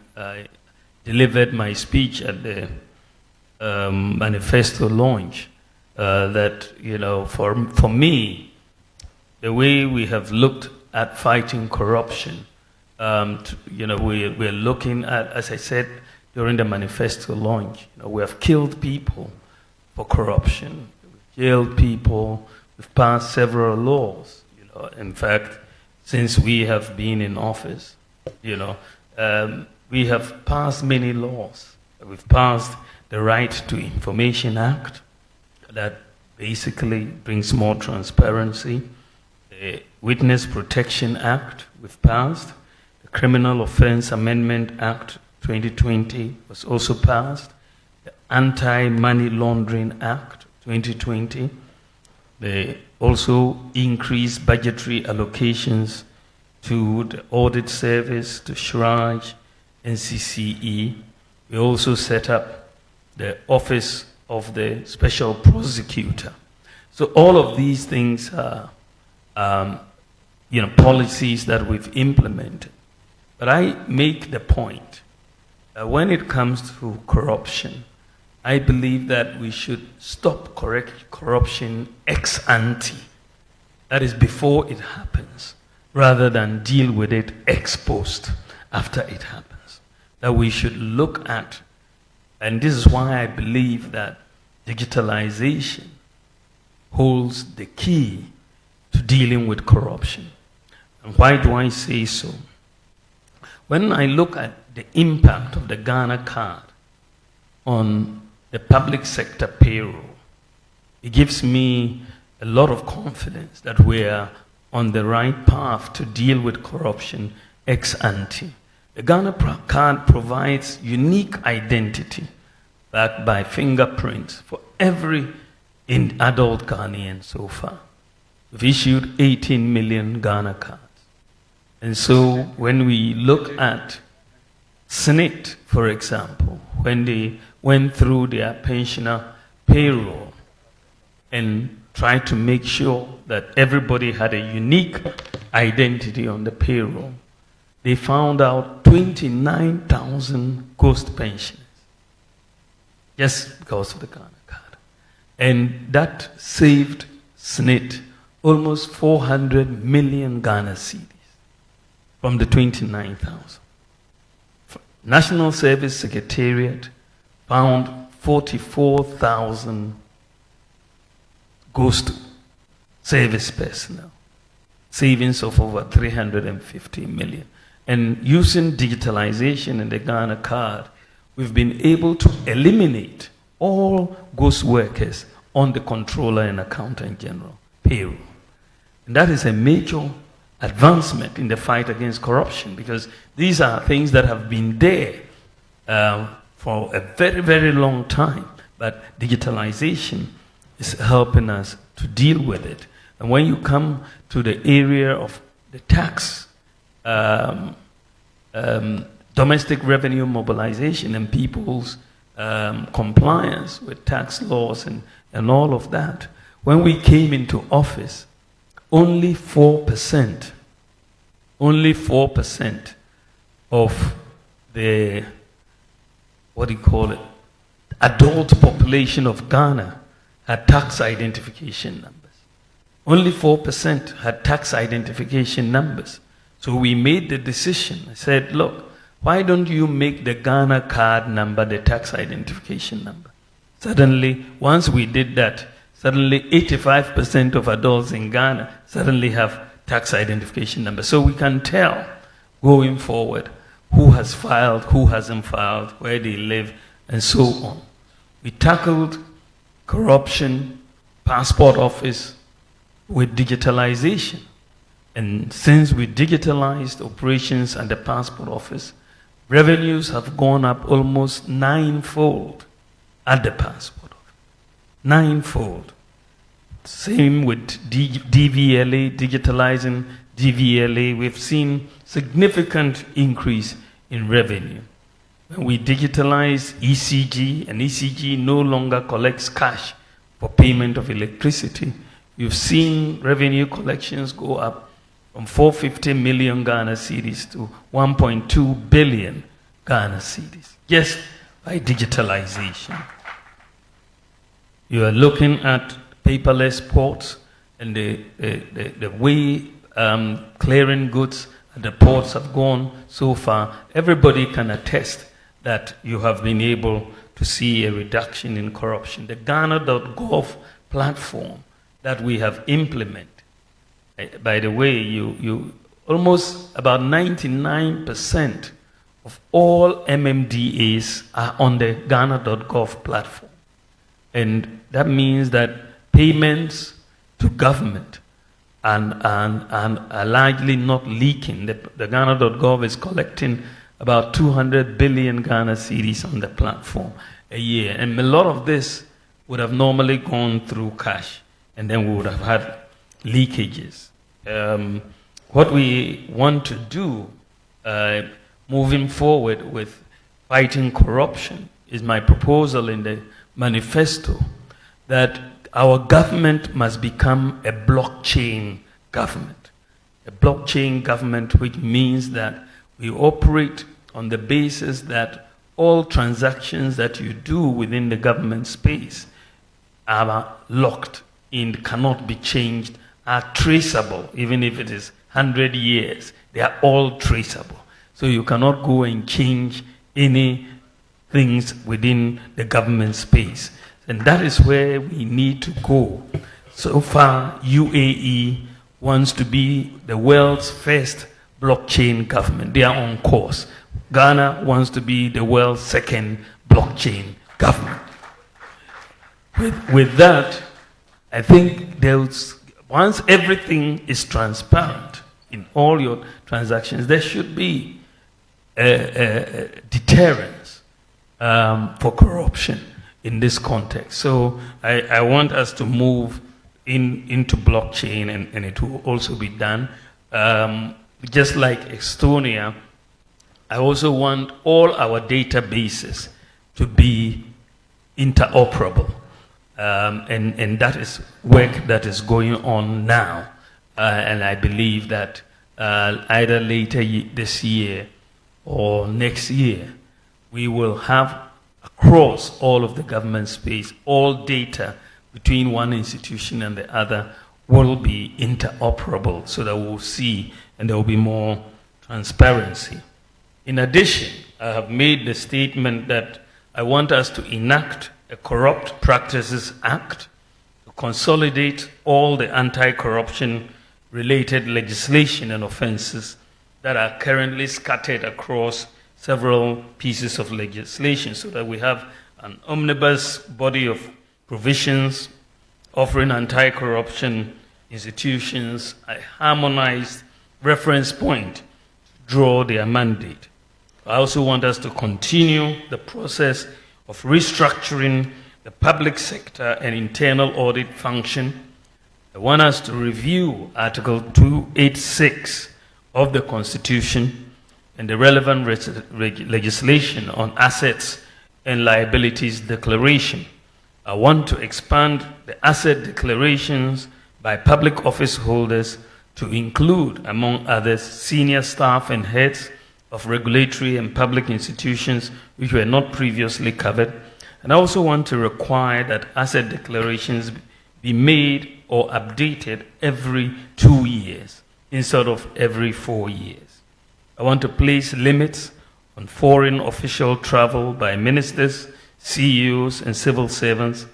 delivered my speech at the manifesto launch, that, for me, the way we have looked at fighting corruption, we're looking at, as I said during the manifesto launch, we have killed people for corruption. We've jailed people. We've passed several laws. In fact, since we have been in office, we have passed many laws. We've passed the Right to Information Act that basically brings more transparency. The Witness Protection Act we've passed. The Criminal Offense Amendment Act 2020 was also passed. The Anti-Money Laundering Act 2020. They also increased budgetary allocations to the Audit Service, to SHRAJ, NCCE. We also set up the Office of the Special Prosecutor. So all of these things are policies that we've implemented. But I make the point that when it comes to corruption, I believe that we should stop corruption ex ante. That is before it happens, rather than deal with it ex post, after it happens. That we should look at, and this is why I believe that digitalization holds the key to dealing with corruption. And why do I say so? When I look at the impact of the Ghana card on the public sector payroll, it gives me a lot of confidence that we are on the right path to deal with corruption ex ante. The Ghana card provides unique identity backed by fingerprints for every adult Ghanaian so far. We've issued 18 million Ghana cards. And so when we look at SNIT, for example, when they went through their pensioner payroll and tried to make sure that everybody had a unique identity on the payroll, they found out 29,000 ghost pensioners just because of the Ghana card. And that saved SNIT almost 400 million Ghana cedis from the 29,000. National Service Secretariat found 44,000 ghost service personnel, savings of over 350 million. And using digitalization in the Ghana card, we've been able to eliminate all ghost workers on the Controller and Accountant General payroll. And that is a major advancement in the fight against corruption, because these are things that have been there for a very, very long time. But digitalization is helping us to deal with it. And when you come to the area of the tax, domestic revenue mobilization and people's compliance with tax laws and all of that, when we came into office, only 4% of the, adult population of Ghana had tax identification numbers. Only 4% had tax identification numbers. So we made the decision. I said, look, why don't you make the Ghana card number the tax identification number? Suddenly, once we did that, suddenly 85% of adults in Ghana suddenly have tax identification numbers. So we can tell going forward who has filed, who hasn't filed, where they live, and so on. We tackled corruption, passport office with digitalization. And since we digitalized operations at the passport office, revenues have gone up almost 9-fold at the passport office. 9-fold. Same with DVLA, digitalizing DVLA. We've seen significant increase in revenue. When we digitalize ECG, and ECG no longer collects cash for payment of electricity, you've seen revenue collections go up from 450 million Ghana cedis to 1.2 billion Ghana cedis, just by digitalization. You are looking at paperless ports and the way clearing goods at the ports have gone so far. Everybody can attest that you have been able to see a reduction in corruption. The Ghana.gov platform that we have implemented, by the way, you almost about 99% of all MMDAs are on the Ghana.gov platform. And that means that payments to government and are largely not leaking. The Ghana.gov is collecting about 200 billion Ghana cedis on the platform a year. And a lot of this would have normally gone through cash, and then we would have had leakages. What we want to do moving forward with fighting corruption is my proposal in the manifesto that our government must become a blockchain government. A blockchain government, which means that we operate on the basis that all transactions that you do within the government space are locked in, cannot be changed, are traceable, even if it is 100 years, they are all traceable. So you cannot go and change any things within the government space. And that is where we need to go. So far, UAE wants to be the world's first blockchain government. They are on course. Ghana wants to be the world's second blockchain government. With that, I think once everything is transparent in all your transactions, there should be a deterrence for corruption in this context. So I want us to move into blockchain, and it will also be done. Just like Estonia, I also want all our databases to be interoperable. And that is work that is going on now. And I believe that either later this year or next year, we will have across all of the government space, all data between one institution and the other will be interoperable, so that we'll see and there will be more transparency. In addition, I have made the statement that I want us to enact a Corrupt Practices Act to consolidate all the anti-corruption related legislation and offenses that are currently scattered across several pieces of legislation, so that we have an omnibus body of provisions offering anti-corruption institutions a harmonized reference point to draw their mandate. I also want us to continue the process of restructuring the public sector and internal audit function. I want us to review Article 286 of the Constitution and the relevant legislation on assets and liabilities declaration. I want to expand the asset declarations by public office holders to include, among others, senior staff and heads of regulatory and public institutions which were not previously covered. And I also want to require that asset declarations be made or updated every 2 years instead of every 4 years. I want to place limits on foreign official travel by ministers, CEOs, and civil servants,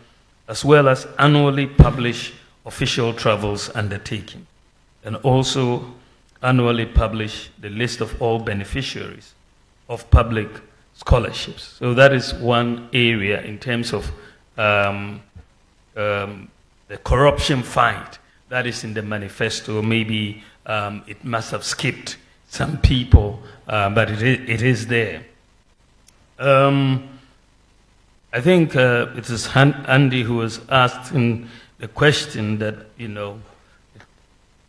as well as annually publish official travels undertaken, and also annually publish the list of all beneficiaries of public scholarships. So that is one area in terms of the corruption fight that is in the manifesto. Maybe it must have skipped some people, but it is there. I think it is Andy who was asking the question that,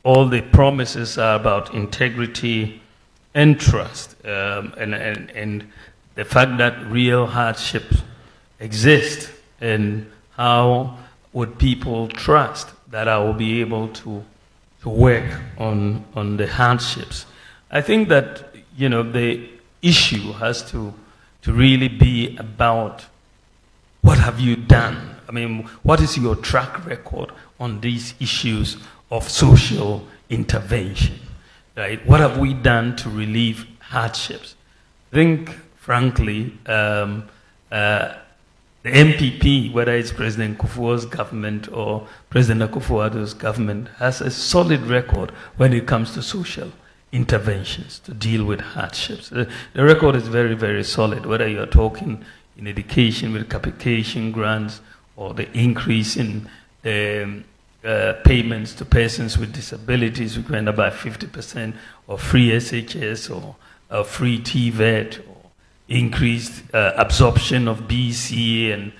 all the promises are about integrity and trust, and the fact that real hardships exist, and how would people trust that I will be able to work on the hardships. I think that, the issue has to really be about what have you done? I mean, what is your track record on these issues of social intervention, right? What have we done to relieve hardships? I think, frankly, the MPP, whether it's President Kufuor's government or President Akufo-Addo's government, has a solid record when it comes to social interventions to deal with hardships. The record is very, very solid, whether you're talking in education with capitation grants or the increase in payments to persons with disabilities, which went up by 50%, or free SHS, or free TVET, or increased absorption of BC and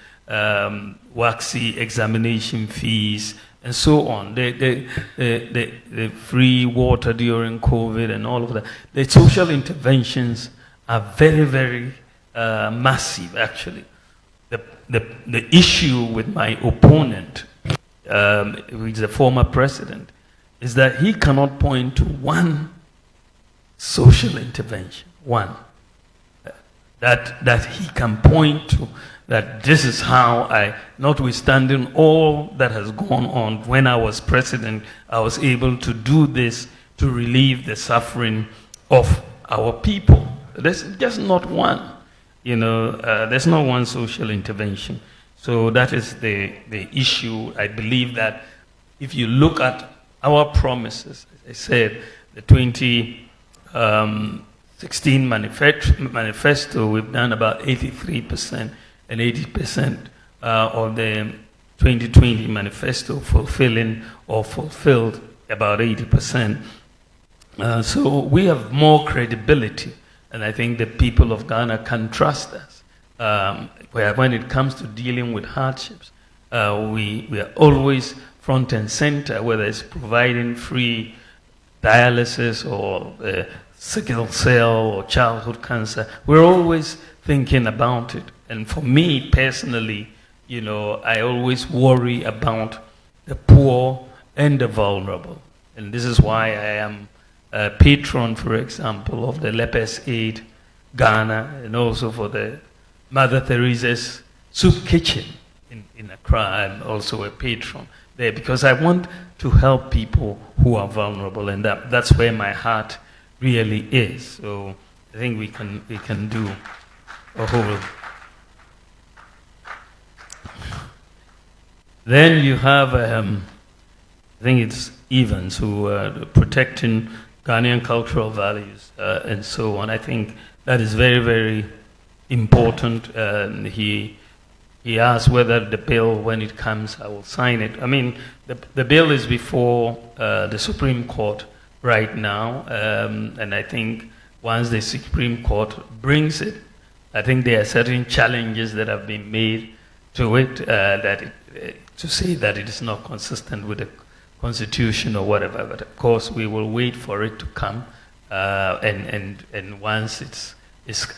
WACC examination fees, and so on. The free water during COVID and all of that. The social interventions are very, very massive, actually. The issue with my opponent, who is a former president, is that he cannot point to one social intervention, one, that he can point to, that this is how notwithstanding all that has gone on, when I was president, I was able to do this to relieve the suffering of our people. There's just not one, there's not one social intervention. So that is the issue. I believe that if you look at our promises, as I said, the 2016 manifesto, we've done about 83%, and 80% of the 2020 manifesto fulfilled about 80%. So we have more credibility, and I think the people of Ghana can trust us. When it comes to dealing with hardships, we are always front and center, whether it's providing free dialysis or sickle cell or childhood cancer. We're always thinking about it. And for me personally, I always worry about the poor and the vulnerable. And this is why I am a patron, for example, of the Lepers Aid Ghana, and also for the Mother Teresa's Soup Kitchen in Accra. I'm also a patron there because I want to help people who are vulnerable, and that's where my heart really is. So I think we can do a whole. Then you have, I think it's Evans, who protecting Ghanaian cultural values and so on. I think that is very, very important. He asked whether the bill, when it comes, I will sign it. I mean, the bill is before the Supreme Court right now, and I think once the Supreme Court brings it, I think there are certain challenges that have been made to it to say that it is not consistent with the Constitution or whatever. But of course, we will wait for it to come, and once it's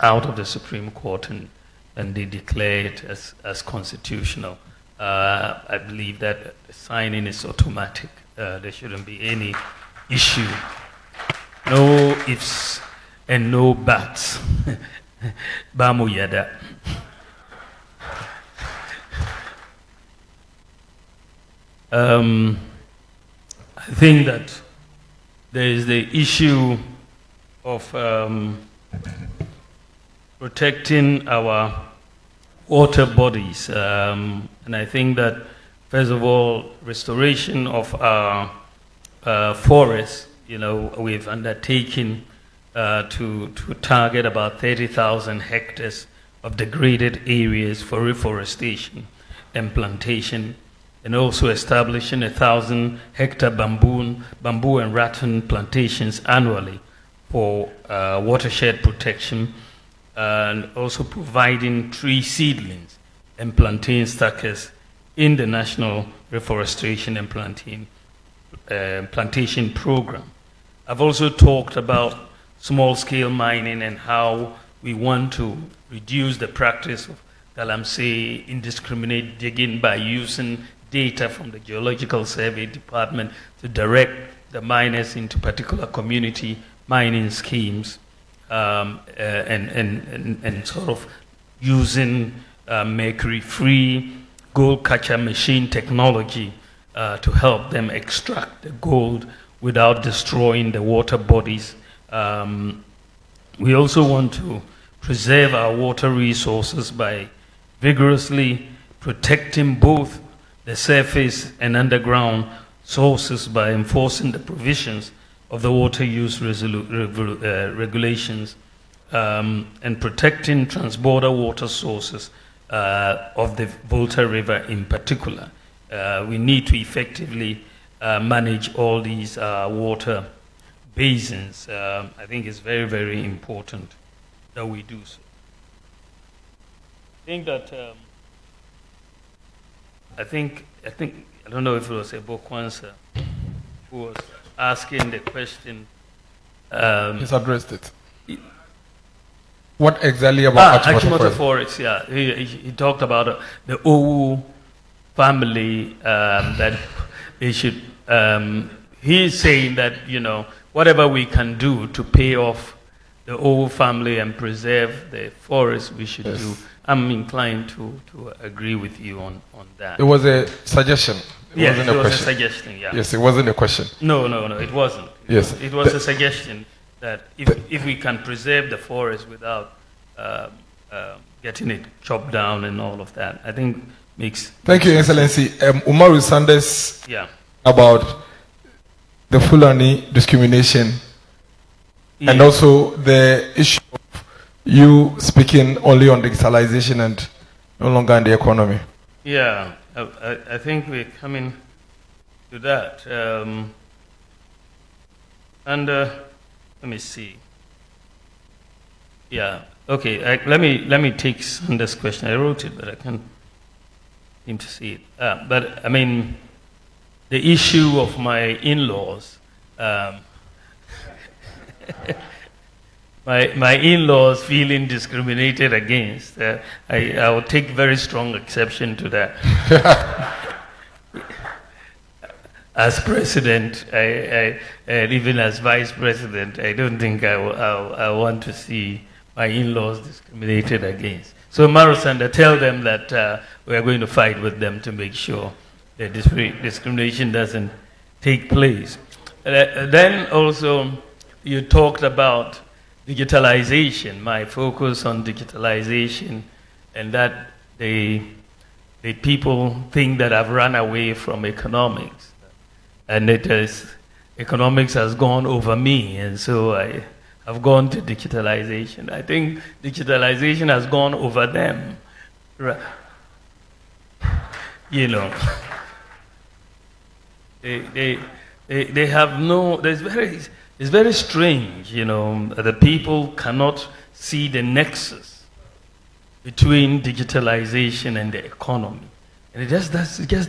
out of the Supreme Court and they declare it as constitutional, I believe that signing is automatic. There shouldn't be any issue. No ifs and no buts. Bawumia. I think that there is the issue of protecting our water bodies, and I think that first of all, restoration of our forests. We've undertaken to target about 30,000 hectares of degraded areas for reforestation and plantation, and also establishing 1,000-hectare bamboo and rattan plantations annually for watershed protection, and also providing tree seedlings and plantain stackers in the National Reforestation and Plantation Program. I've also talked about small-scale mining and how we want to reduce the practice of galamsey indiscriminate digging by using data from the Geological Survey Department to direct the miners into particular community mining schemes, and sort of using mercury-free gold catcher machine technology to help them extract the gold without destroying the water bodies. We also want to preserve our water resources by vigorously protecting both the surface and underground sources by enforcing the provisions of the water use regulations, and protecting transborder water sources of the Volta River in particular. We need to effectively manage all these water basins. I think it's very, very important that we do so. I don't know if it was Ebokwansa who was asking the question. He's addressed it. What exactly about Achimota Forest? Yeah, he talked about the Owu family, that they should. He's saying that, whatever we can do to pay off the Owu family and preserve the forest, we should do. I'm inclined to agree with you on that. It was a suggestion. It was a suggestion, yeah. Yes, it wasn't a question. No, it wasn't. Yes. It was a suggestion that if we can preserve the forest without getting it chopped down and all of that, I think makes... Thank you, Excellency. Umaru Sanders, yeah, about the Fulani discrimination, yeah, and also the issue of you speaking only on digitalization and no longer in the economy. Yeah, I think we're coming to that. Let me see. Yeah, okay. Let me take Sanders' question. I wrote it, but I can't seem to see it. But I mean, the issue of my in-laws. My in-laws feeling discriminated against. I will take very strong exception to that. As president, and even as vice president, I don't think I want to see my in-laws discriminated against. So Marusanda, tell them that we are going to fight with them to make sure that discrimination doesn't take place. Then also, you talked about digitalization, my focus on digitalization, and that the people think that I've run away from economics, and economics has gone over me, and so I have gone to digitalization. I think digitalization has gone over them. They have no. It's very strange, the people cannot see the nexus between digitalization and the economy. And it just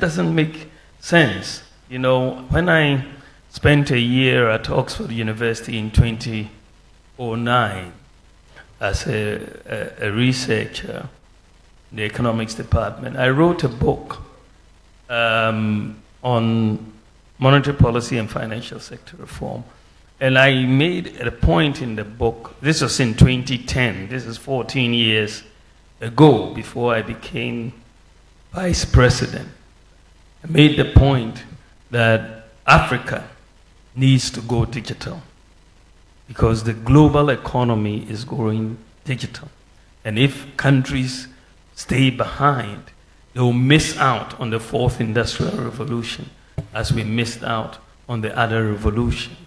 doesn't make sense. When I spent a year at Oxford University in 2009 as a researcher in the economics department, I wrote a book on monetary policy and financial sector reform. And I made a point in the book, this was in 2010, this is 14 years ago, before I became vice president. I made the point that Africa needs to go digital because the global economy is going digital. And if countries stay behind, they will miss out on the fourth industrial revolution as we missed out on the other revolutions.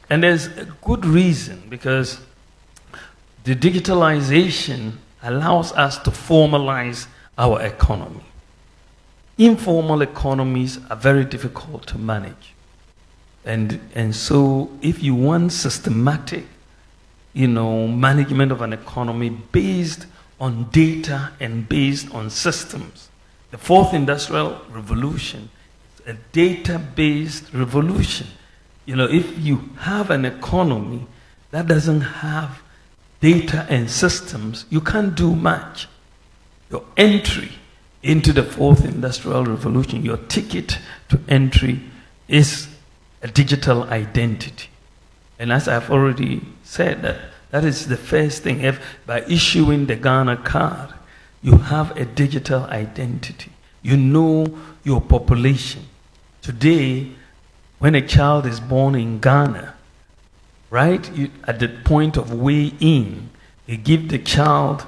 And there's a good reason, because the digitalization allows us to formalize our economy. Informal economies are very difficult to manage. And so if you want systematic, management of an economy based on data and based on systems, The fourth industrial revolution is a data-based revolution. If you have an economy that doesn't have data and systems, you can't do much. Your entry into the fourth industrial revolution, your ticket to entry is a digital identity. And as I've already said, that is the first thing. If by issuing the Ghana card, you have a digital identity. You know your population. Today, when a child is born in Ghana, right, at the point of weigh-in, they give the child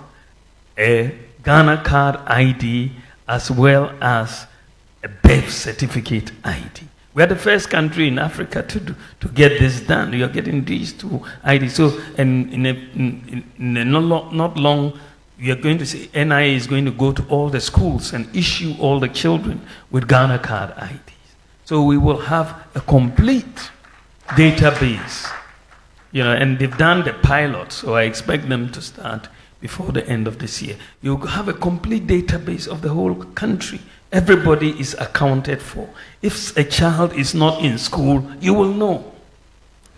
a Ghana card ID as well as a birth certificate ID. We are the first country in Africa to get this done. You are getting these two IDs. So, and not long, we are going to see NIA is going to go to all the schools and issue all the children with Ghana card IDs. So we will have a complete database, and they've done the pilot, so I expect them to start before the end of this year. You have a complete database of the whole country. Everybody is accounted for. If a child is not in school, you will know,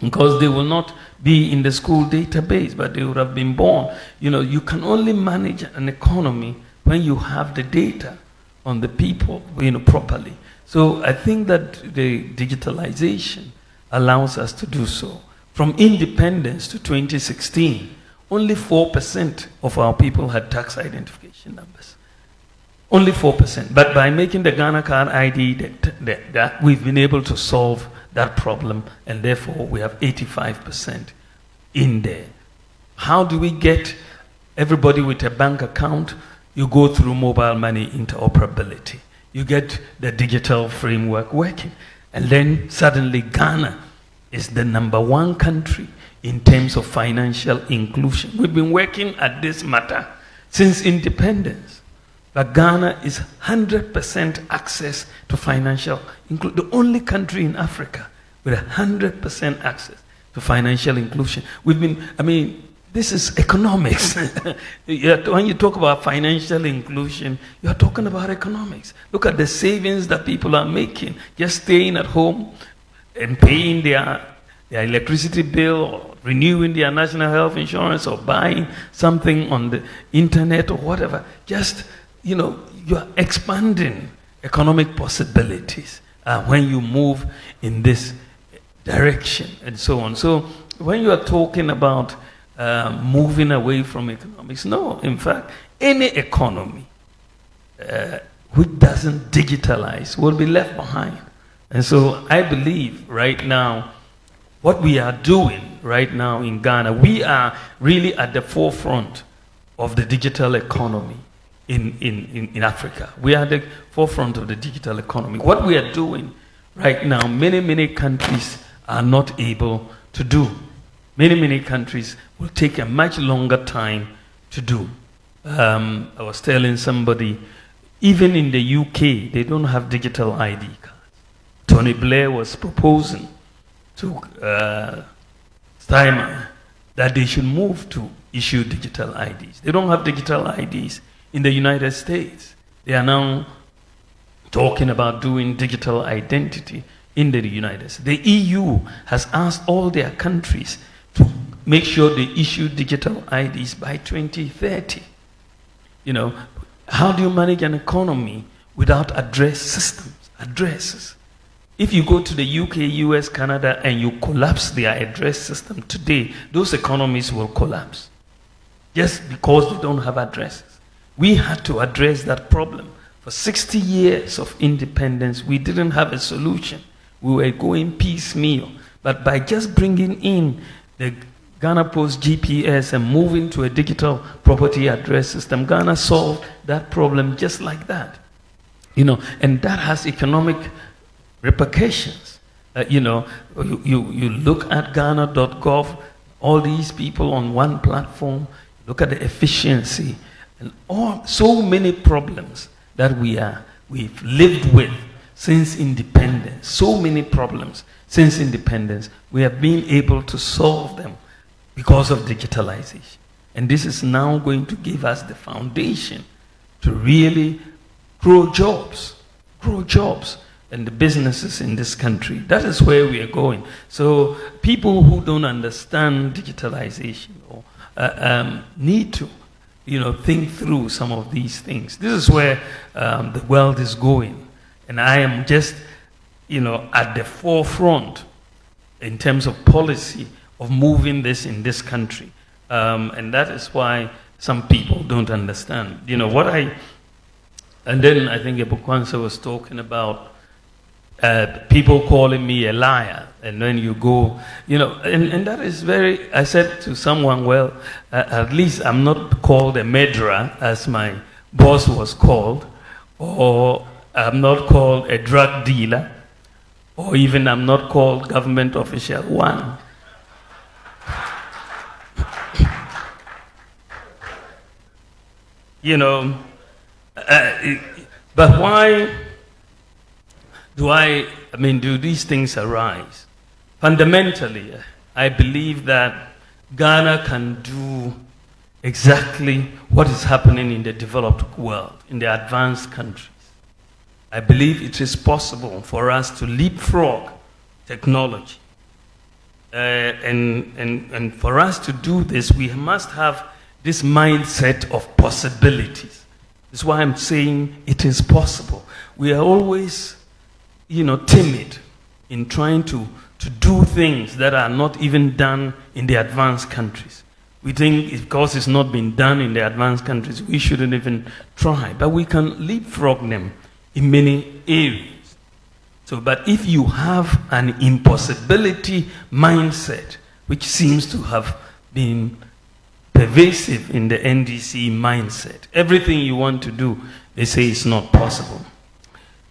because they will not be in the school database, but they would have been born. You can only manage an economy when you have the data on the people, properly. So I think that the digitalization allows us to do so. From independence to 2016, only 4% of our people had tax identification numbers. Only 4%. But by making the Ghana card ID, that we've been able to solve that problem, and therefore we have 85% in there. How do we get everybody with a bank account? You go through mobile money interoperability. You get the digital framework working. And then suddenly Ghana is the #1 country in terms of financial inclusion. We've been working at this matter since independence. But Ghana is 100% access to financial inclusion. The only country in Africa with 100% access to financial inclusion. This is economics. When you talk about financial inclusion, you're talking about economics. Look at the savings that people are making, just staying at home and paying their electricity bill, or renewing their national health insurance, or buying something on the internet or whatever. Just, you're expanding economic possibilities when you move in this direction and so on. So when you are talking about moving away from economics, no, in fact, any economy which doesn't digitalize will be left behind. And so I believe right now, what we are doing right now in Ghana, we are really at the forefront of the digital economy in Africa. We are at the forefront of the digital economy. What we are doing right now, many countries are not able to do. Many countries will take a much longer time to do. I was telling somebody, even in the UK, they don't have digital ID cards. Tony Blair was proposing to Steinmeier that they should move to issue digital IDs. They don't have digital IDs in the United States. They are now talking about doing digital identity in the United States. The EU has asked all their countries to make sure they issue digital IDs by 2030. How do you manage an economy without address systems, addresses? If you go to the UK, US, Canada, and you collapse their address system today, those economies will collapse just because they don't have addresses. We had to address that problem. For 60 years of independence, we didn't have a solution. We were going piecemeal. But by just bringing in the Ghana Post GPS and moving to a digital property address system, Ghana solved that problem just like that. And that has economic repercussions. You look at Ghana.gov, all these people on one platform, look at the efficiency and so many problems that we've lived with since independence. So many problems since independence. We have been able to solve them because of digitalization. And this is now going to give us the foundation to really grow jobs and the businesses in this country. That is where we are going. So people who don't understand digitalization or need to, think through some of these things. This is where the world is going, and I am just, at the forefront in terms of policy of moving this in this country, and that is why some people don't understand. And then I think Ebukwansa was talking about people calling me a liar, and when you go, and that is very, I said to someone, well, at least I'm not called a murderer as my boss was called, or I'm not called a drug dealer, or even I'm not called government official one. But why do these things arise? Fundamentally, I believe that Ghana can do exactly what is happening in the developed world, in the advanced countries. I believe it is possible for us to leapfrog technology. And for us to do this, we must have this mindset of possibilities. That's why I'm saying it is possible. We are always, timid in trying to do things that are not even done in the advanced countries. We think because it's not been done in the advanced countries, we shouldn't even try. But we can leapfrog them in many areas. But if you have an impossibility mindset, which seems to have been pervasive in the NDC mindset, everything you want to do, they say it's not possible.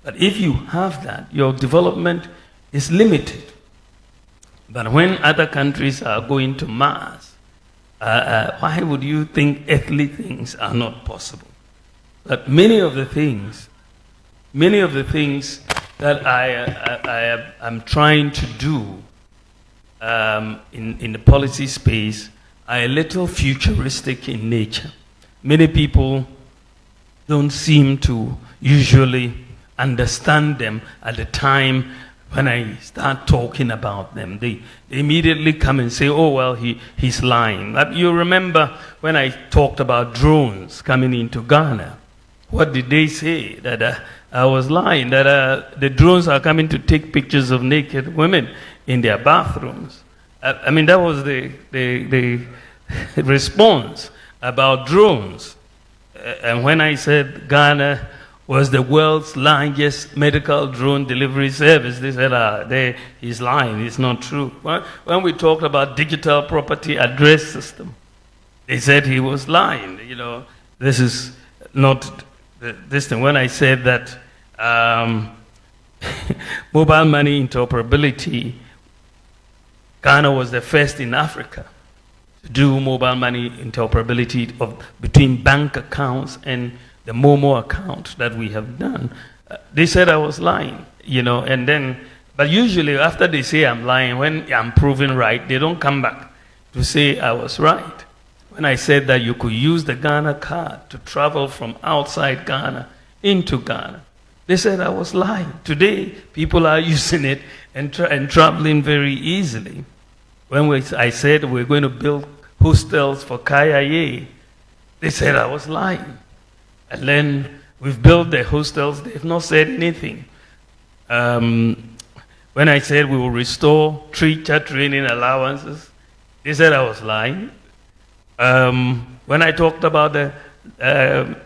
But if you have that, your development is limited. But when other countries are going to Mars, why would you think earthly things are not possible? But many of the things that I am trying to do in the policy space are a little futuristic in nature. Many people don't seem to usually understand them at the time when I start talking about them. They immediately come and say, oh, well, he's lying. You remember when I talked about drones coming into Ghana? What did they say? That I was lying, that the drones are coming to take pictures of naked women in their bathrooms. That was the response about drones. And when I said Ghana was the world's largest medical drone delivery service, they said, he's lying, it's not true. When we talked about digital property address system, they said he was lying. This is not this thing. When I said that mobile money interoperability, Ghana was the first in Africa to do mobile money interoperability between bank accounts and the Momo account that we have done. They said I was lying, but usually after they say I'm lying, when I'm proven right, they don't come back to say I was right. When I said that you could use the Ghana card to travel from outside Ghana into Ghana, they said I was lying. Today, people are using it and traveling very easily. When I said we're going to build hostels for Kayaye, they said I was lying. And then we've built the hostels, they've not said anything. When I said we will restore teacher training allowances, they said I was lying. When I talked about the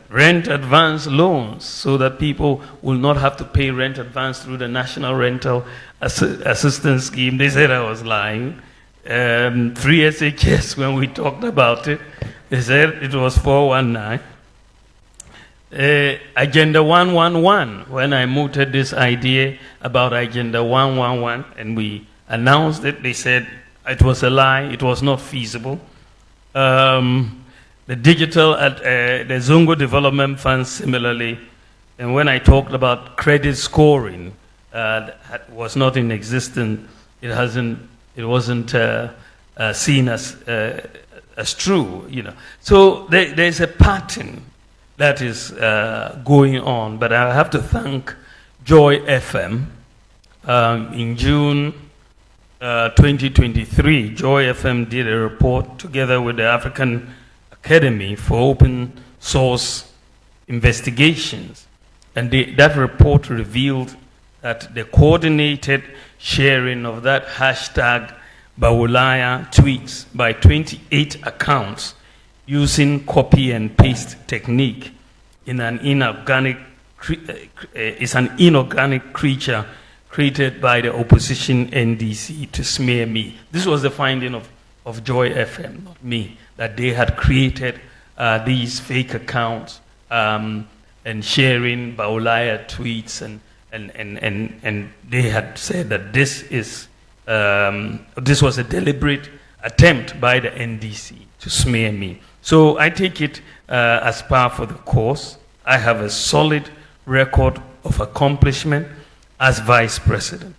rent advance loans so that people will not have to pay rent advance through the National Rental Assistance Scheme, they said I was lying. Free SHS, when we talked about it, they said it was 419. Agenda 111, when I mooted this idea about Agenda 111 and we announced it, they said it was a lie, it was not feasible. The digital, the Zongo Development Fund similarly, and when I talked about credit scoring, was not in existence. It wasn't seen as true, So there's a pattern that is going on. But I have to thank Joy FM. In June 2023, Joy FM did a report together with the African Academy for Open Source Investigations. And that report revealed that the coordinated sharing of that hashtag Bawumia tweets by 28 accounts using copy and paste technique is an inorganic creature created by the opposition NDC to smear me. This was the finding of Joy FM, not me, that they had created these fake accounts and sharing Bawumia tweets, and they had said that this was a deliberate attempt by the NDC to smear me. So I take it as par for the course. I have a solid record of accomplishment as Vice President.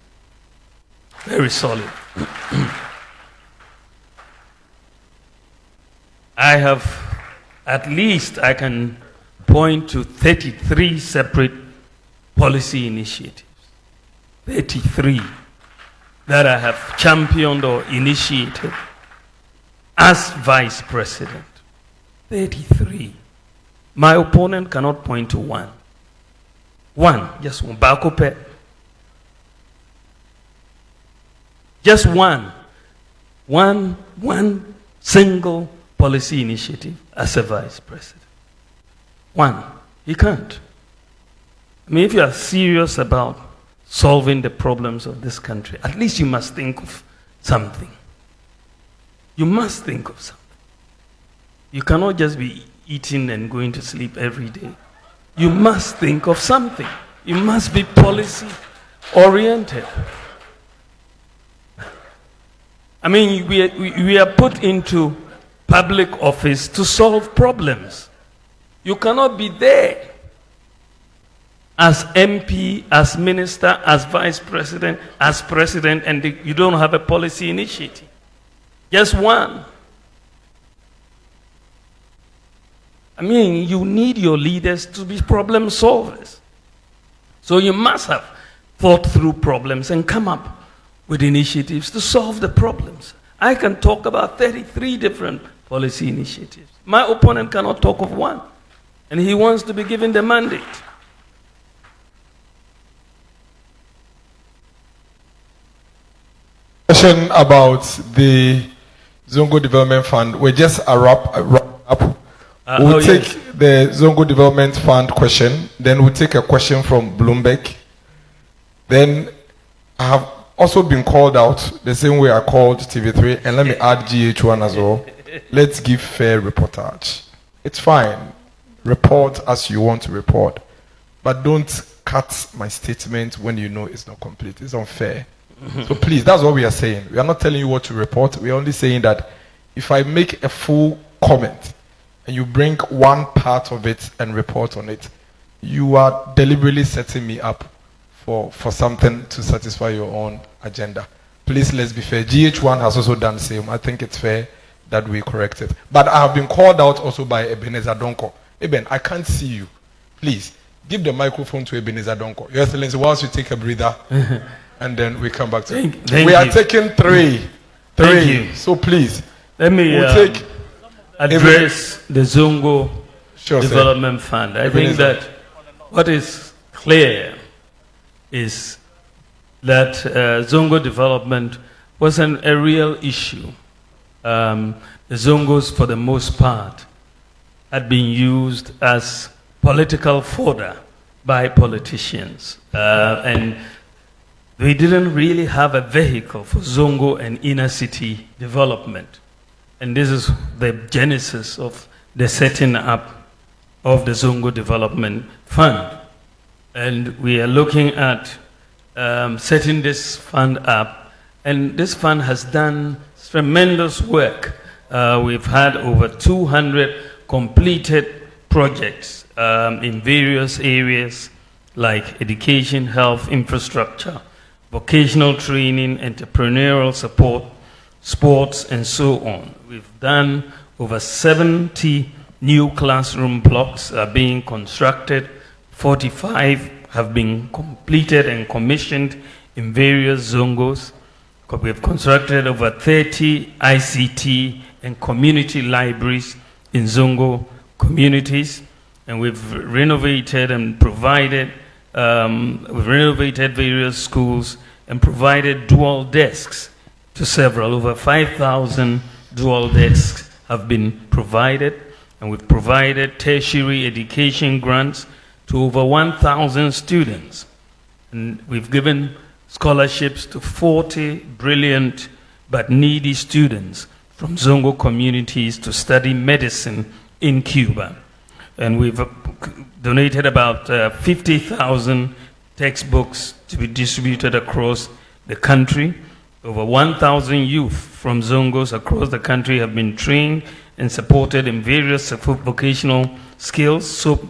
Very solid. I have, at least I can point to 33 separate policy initiatives. 33 that I have championed or initiated as Vice President. 33. My opponent cannot point to one. One, just one. Bakope. Just one. One single policy initiative as a Vice President. One. He can't. I mean, if you are serious about solving the problems of this country, at least you must think of something. You must think of something. You cannot just be eating and going to sleep every day. You must think of something. You must be policy oriented. I mean, we are put into public office to solve problems. You cannot be there as MP, as minister, as vice president, as president, and you don't have a policy initiative. Just one. I mean, you need your leaders to be problem solvers. So you must have thought through problems and come up with initiatives to solve the problems. I can talk about 33 different policy initiatives. My opponent cannot talk of one, and he wants to be given the mandate. Question about the Zongo Development Fund. We just wrap up. We'll take the Zongo Development Fund question, then we'll take a question from Bloomberg. Then I have also been called out the same way I called TV3, and let me add GH1 as well. Let's give fair reportage. It's fine. Report as you want to report, but don't cut my statement when you know it's not complete. It's unfair. So please, that's what we are saying. We are not telling you what to report. We are only saying that if I make a full comment and you bring one part of it and report on it, you are deliberately setting me up for something to satisfy your own agenda. Please, let's be fair. GH1 has also done the same. I think it's fair that we correct it. But I have been called out also by Ebenezer Donko. Eben, I can't see you. Please, give the microphone to Ebenezer Donko. Your Excellency, whilst you take a breather, and then we come back to it. We are taking three. So please, let me address the Zongo Development Fund. I think that what is clear is that Zongo development wasn't a real issue. The Zongos, for the most part, had been used as political fodder by politicians. And we didn't really have a vehicle for Zongo and inner city development. And this is the genesis of the setting up of the Zongo Development Fund. And we are looking at setting this fund up. And this fund has done tremendous work. We've had over 200 completed projects in various areas like education, health, infrastructure, vocational training, entrepreneurial support, sports, and so on. We've done over 70 new classroom blocks are being constructed. 45 have been completed and commissioned in various zongos. We have constructed over 30 ICT and community libraries in zongo communities, and we've renovated and provided, we've renovated various schools and provided dual desks to several. Over 5,000 dual desks have been provided, and we've provided tertiary education grants to over 1,000 students. And we've given scholarships to 40 brilliant but needy students from zongo communities to study medicine in Cuba. And we've donated about 50,000 textbooks to be distributed across the country. Over 1,000 youth from zongos across the country have been trained and supported in various vocational skills: soap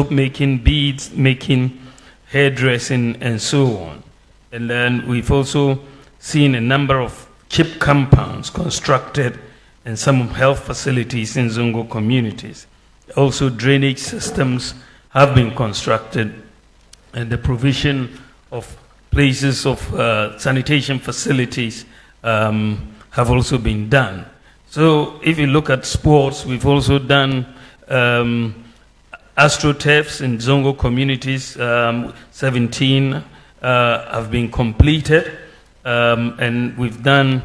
making, beads making, hairdressing, and so on. And then we've also seen a number of chip compounds constructed and some health facilities in zongo communities. Also, drainage systems have been constructed, and the provision of places of sanitation facilities have also been done. So if you look at sports, we've also done astroturfs in zongo communities. 17 have been completed, and we've done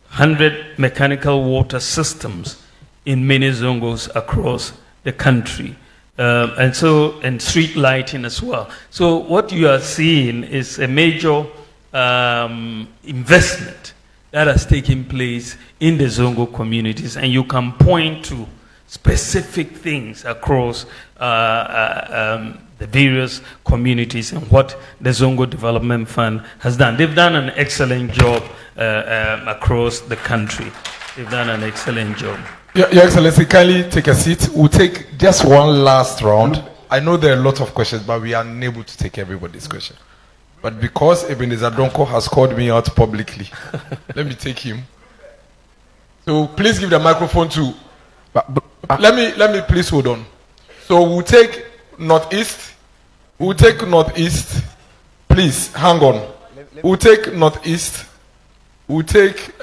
100 mechanical water systems in many zongos across the country. And street lighting as well. So what you are seeing is a major investment that has taken place in the zongo communities, and you can point to specific things across the various communities and what the Zongo Development Fund has done. They've done an excellent job across the country. They've done an excellent job. Your Excellency, kindly take a seat. We'll take just one last round. I know there are a lot of questions, but we are unable to take everybody's question. But because Ebenezer Donko has called me out publicly, let me take him. So please give the microphone to. Let me please hold on. So we'll take Northeast. We'll take Northeast. Please hang on. We'll take Northeast. We'll take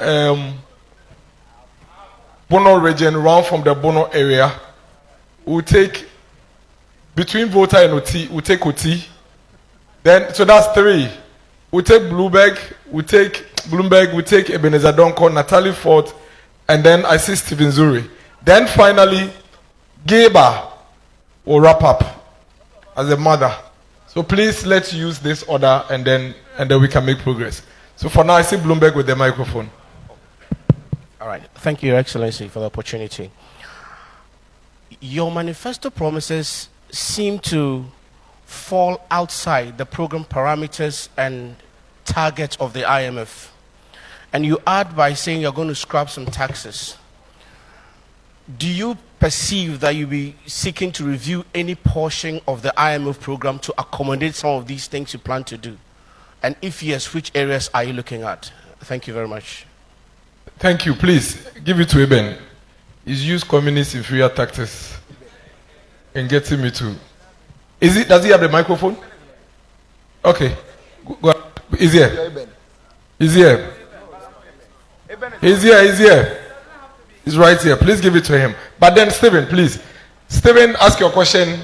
Bono region, round from the Bono area. We'll take between Volta and Oti. We'll take Oti. Then so that's 3. We'll take Bloomberg. We'll take Ebenezer Donko, Natalie Ford, and then I see Stephen Zuri. Then finally, Geba will wrap up as a mother. So please let's use this order, and then we can make progress. So for now, I see Bloomberg with the microphone. All right. Thank you, Your Excellency, for the opportunity. Your manifesto promises seem to fall outside the program parameters and targets of the IMF. And you add by saying you're going to scrap some taxes. Do you perceive that you'll be seeking to review any portion of the IMF program to accommodate some of these things you plan to do? And if yes, which areas are you looking at? Thank you very much. Thank you. Please, give it to Eben. He's used communist inferior tactics in getting me to. Does he have the microphone? Okay. Go ahead. He's here. He's here. He's here. He's here. He's right here. Please give it to him. But then, Stephen, please. Stephen, ask your question.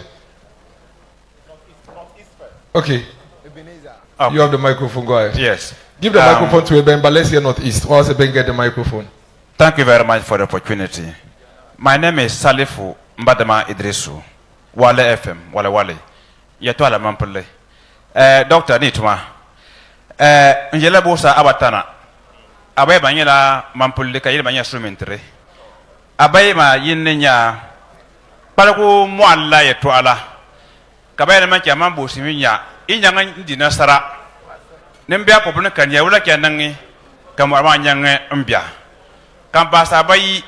Okay. You have the microphone. Go ahead. Yes. Give the microphone to Eben, but let's hear Northeast. Or else Eben get the microphone. Thank you very much for the opportunity. My name is Salifu Mbadama Idrisu. Wale FM. Wale. Yetwala Mampule. Dr. Nitma. Njela Bosa Abatana. Abaye Banyela Mampule Kayil Banya Strumentary. Abaye ma yinnenya. Palaku Mwala Yetwala. Kabaye Mancha Mambo Siminya. Inyanga Dinasara. Nembia Popuna Kanya Ula Kanangi. Kamawanyang Mbia. Kampasa Bayi.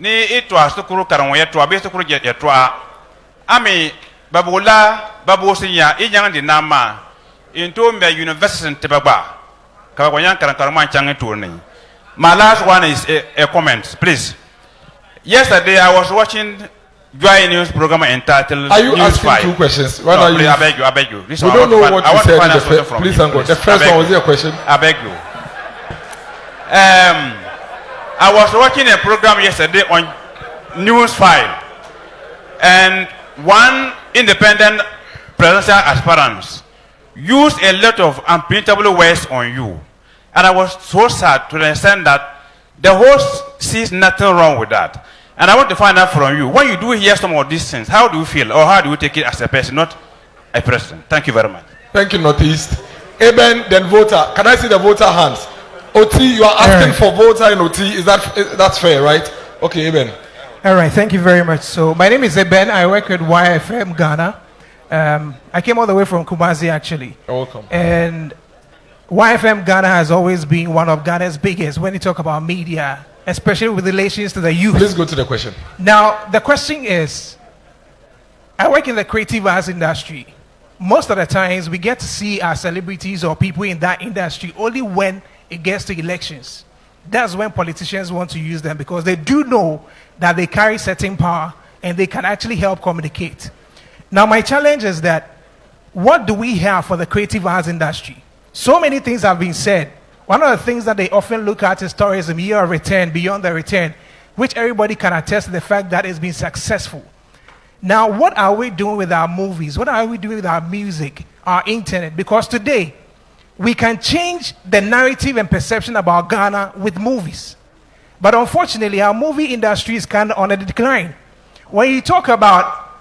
Ni itwa sukuru karango yetwa be sukuru yetwa ami babula babusinya inyanga dinama into me university tebaba kakwanya karankarama change tourni. My last one is a comment, please. Yesterday, I was watching Joy News program entitled Are you News asking 5. two questions? No, please, I beg you. This We one, don't know what I you want to said find in out something from please you, and go. please. The first one was your question. I beg you. I was watching a program yesterday on News 5, and one independent presidential aspirant used a lot of unprintable words on you. And I was so sad to understand that the host sees nothing wrong with that. And I want to find out from you, when you do hear some of these things, how do you feel, or how do you take it as a person, not a president? Thank you very much. Thank you, Northeast. Eben, then voter. Can I see the voter hands? OT, you are asking for voter in OT. That's fair, right? Okay, Eben. All right, thank you very much. So my name is Eben. I work with YFM Ghana. I came all the way from Kumasi, actually. You're welcome. And YFM Ghana has always been one of Ghana's biggest when you talk about media, especially with relations to the youth. Please go to the question. Now, the question is, I work in the creative arts industry. Most of the times, we get to see our celebrities or people in that industry only when it gets to elections. That's when politicians want to use them because they do know that they carry certain power and they can actually help communicate. Now, my challenge is that what do we have for the creative arts industry? So many things have been said. One of the things that they often look at is tourism, year of return, beyond the return, which everybody can attest to the fact that it's been successful. Now, what are we doing with our movies? What are we doing with our music, our internet? Because today, we can change the narrative and perception about Ghana with movies. But unfortunately, our movie industry is kind of on a decline. When you talk about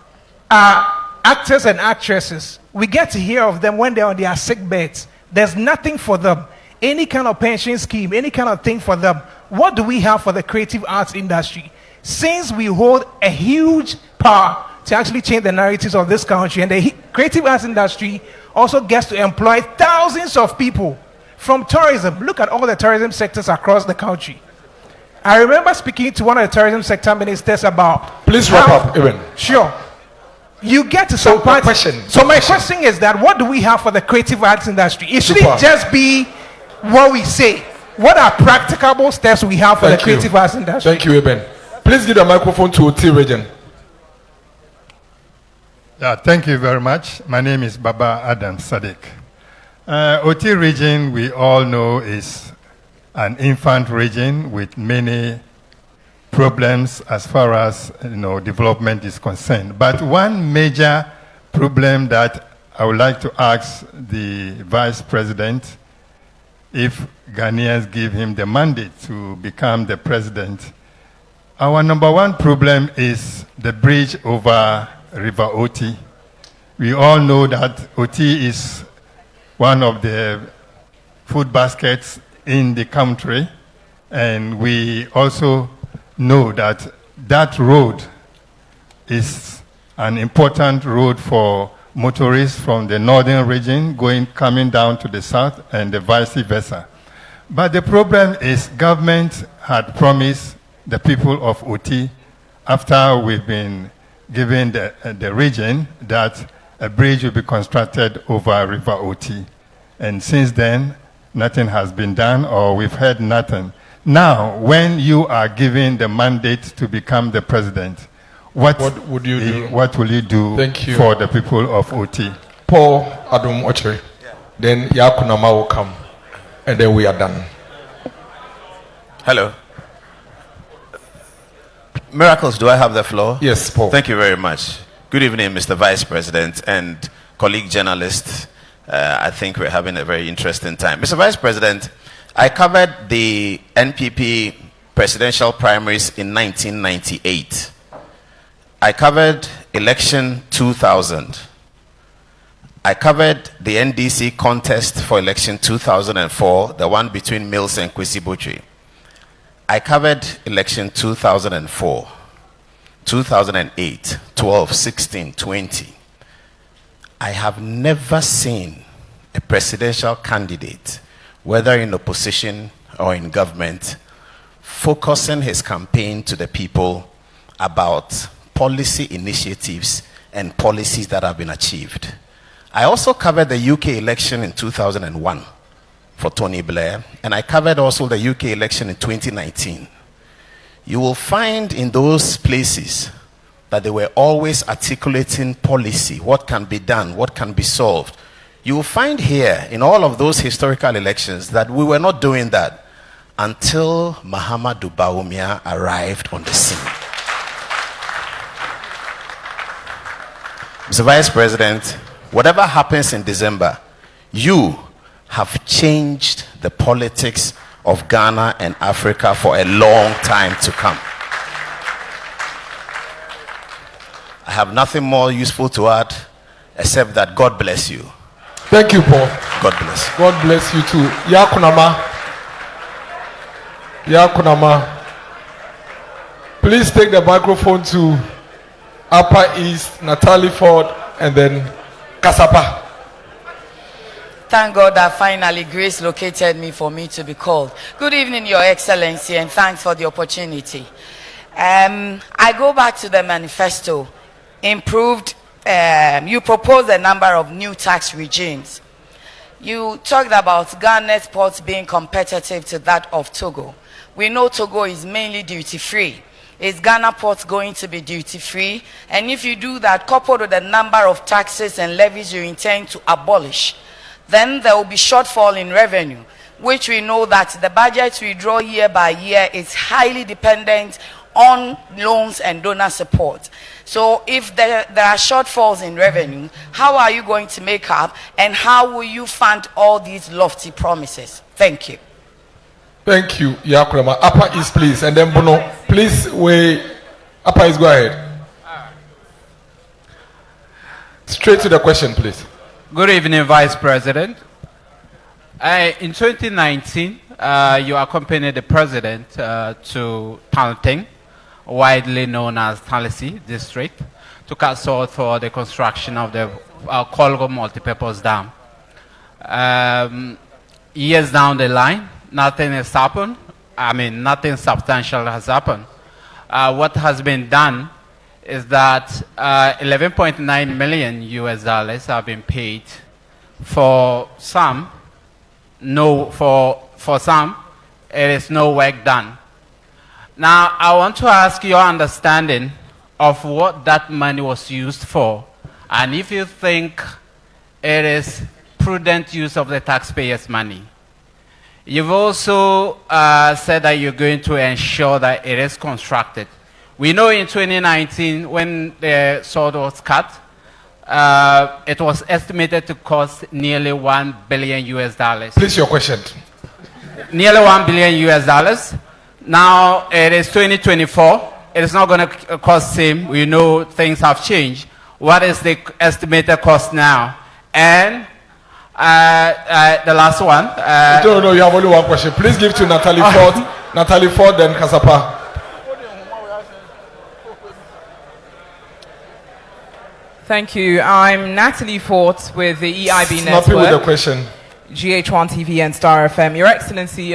actors and actresses, we get to hear of them when they're on their sick beds. There's nothing for them. Any kind of pension scheme, any kind of thing for them. What do we have for the creative arts industry? Since we hold a huge power to actually change the narratives of this country, and the creative arts industry also gets to employ thousands of people from tourism. Look at all the tourism sectors across the country. I remember speaking to one of the tourism sector ministers about... Please wrap up, Eben. Sure. You get to some part. So my question is that what do we have for the creative arts industry? It shouldn't just be what we say. What are practicable steps we have for the creative arts industry? Thank you, Eben. Please give the microphone to OT region. Yeah, thank you very much. My name is Baba Adam Sadiq. OT region, we all know, is an infant region with many problems as far as development is concerned. But one major problem that I would like to ask the Vice President, if Ghanaians give him the mandate to become the president, our number one problem is the bridge over River Oti. We all know that Oti is one of the food baskets in the country, and we also know that that road is an important road for motorists from the northern region coming down to the south and the vice versa. But the problem is government had promised the people of Oti, after we've been given the region, that a bridge will be constructed over River Oti. And since then, nothing has been done, or we've heard nothing. Now, when you are given the mandate to become the president, what would you do? What will you do for the people of Oti? Paul Adum Ocheri. Then Yakunama will come, and then we are done. Hello. Miracles, do I have the floor? Yes, Paul. Thank you very much. Good evening, Mr. Vice President and colleague journalists. I think we're having a very interesting time. Mr. Vice President, I covered the NPP presidential primaries in 1998. I covered election 2000. I covered the NDC contest for election 2004, the one between Mills and Kwesi Botwe. I covered election 2004, 2008, 12, 16, 20. I have never seen a presidential candidate, whether in opposition or in government, focusing his campaign to the people about policy initiatives and policies that have been achieved. I also covered the UK election in 2001 for Tony Blair, and I covered also the UK election in 2019. you will find in those places that they were always articulating policy, what can be done, what can be solved. You will find here in all of those historical elections that we were not doing that until Mahamudu Bawumia arrived on the scene. Mr. Vice President, whatever happens in December, you have changed the politics of Ghana and Africa for a long time to come. I have nothing more useful to add except that God bless you. Thank you, Paul. God bless. God bless you too. Yakunama. Yakunama. Please take the microphone to Upper East, Natalie Ford, and then Kasapa. Thank God that finally grace located me for me to be called. Good evening, Your Excellency, and thanks for the opportunity. I go back to the manifesto. Improved, you proposed a number of new tax regimes. You talked about Ghana's ports being competitive to that of Togo. We know Togo is mainly duty-free. Is Ghana ports going to be duty-free? And if you do that, coupled with the number of taxes and levies you intend to abolish, then there will be shortfall in revenue, which we know that the budget we draw year by year is highly dependent on loans and donor support. So if there are shortfalls in revenue, how are you going to make up, and how will you fund all these lofty promises? Thank you. Thank you, Yakurama. Upper East, please, and then Bono. Please, Upper East, go ahead. Straight to the question, please. Good evening, Vice President. In 2019, you accompanied the President to Tanting, widely known as Talisi District, to consult for the construction of the Kolgo multipurpose dam. Years down the line, nothing has happened. I mean, nothing substantial has happened. What has been done is that $11.9 million US have been paid for some. For some, it is no work done. Now, I want to ask your understanding of what that money was used for, and if you think it is prudent use of the taxpayers' money. You've also said that you're going to ensure that it is constructed. We know in 2019, when the sword was cut, it was estimated to cost nearly $1 billion US. Please, your question. Nearly $1 billion US. Now it is 2024. It is not going to cost same. We know things have changed. What is the estimated cost now? And the last one. No, you have only one question. Please give to Natalie Ford. Natalie Ford, then Kasapa. Thank you. I'm Natalie Fort with the EIB Network. Snappy with the question. GH1 TV and Star FM. Your Excellency,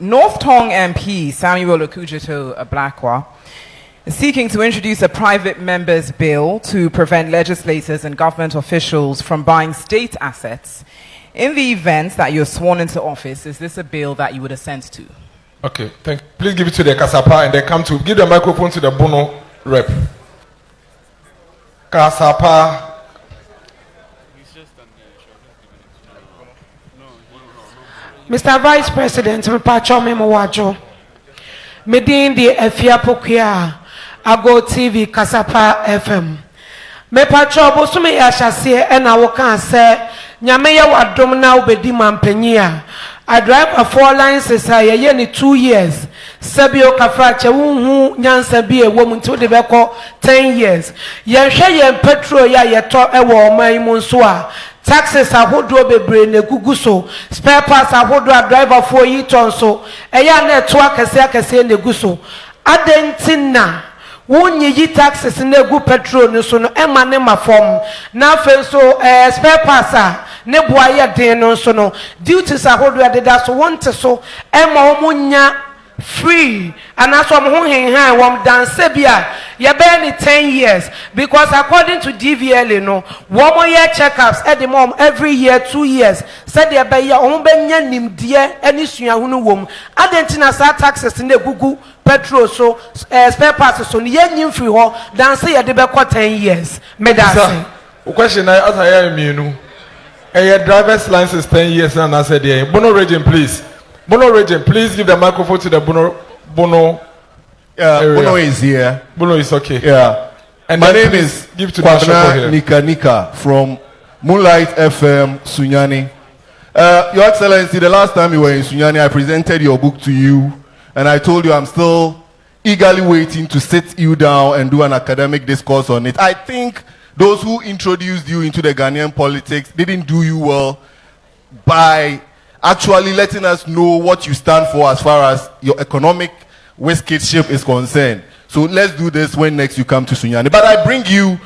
North Tong MP Samuel Okujeto Ablakwa is seeking to introduce a private member's bill to prevent legislators and government officials from buying state assets. In the event that you're sworn into office, is this a bill that you would assent to? Okay, please give it to the Kasapa and then give the microphone to the Bono rep. Kasapa. Mr. Vice President, Mpacho Memowajo, Medin the Efiapokia, Ago TV, Kasapa FM. Mepacho Bosume Yashase, and I can say, Nyameya Wadom now Bedi Mampenia. I drive a 4 lines say 2 years. Sabio Kafracha, who Nyansa be a woman to the Beko 10 years. Yansha petrol ya yato ewo my monsua. Taxes are who do be brain a guguso. Spare parts are who do a driver for ye tonso. A ya network as a neguso. Adentina. Won't ye taxes in a good petrol no so no emanema form. Now so spare parts Nebuaya de no so no duties are what we are so want so Emma Munya free and as from who hang dance sebia you be 10 years because according to DVLA no 1 year checkups at the mom every year 2 years said there be ya on be nya nimdie ani suahunu wom adentina sa taxes in the gugu petrol so spare parts so ye nyim free ho dance ye de be 10 years me dance question I as I am you your driver's license 10 years and I said yeah Bono region please give the microphone to the Bono area. Bono is here. Bono is okay. Yeah. And my name is give to Kwabena Nika from Moonlight FM, Sunyani. Your Excellency, the last time you were in Sunyani, I presented your book to you, and I told you I'm still eagerly waiting to sit you down and do an academic discourse on it. I think those who introduced you into the Ghanaian politics didn't do you well by actually letting us know what you stand for as far as your economic whiskeyship is concerned. So let's do this when next you come to Sunyani. But I bring you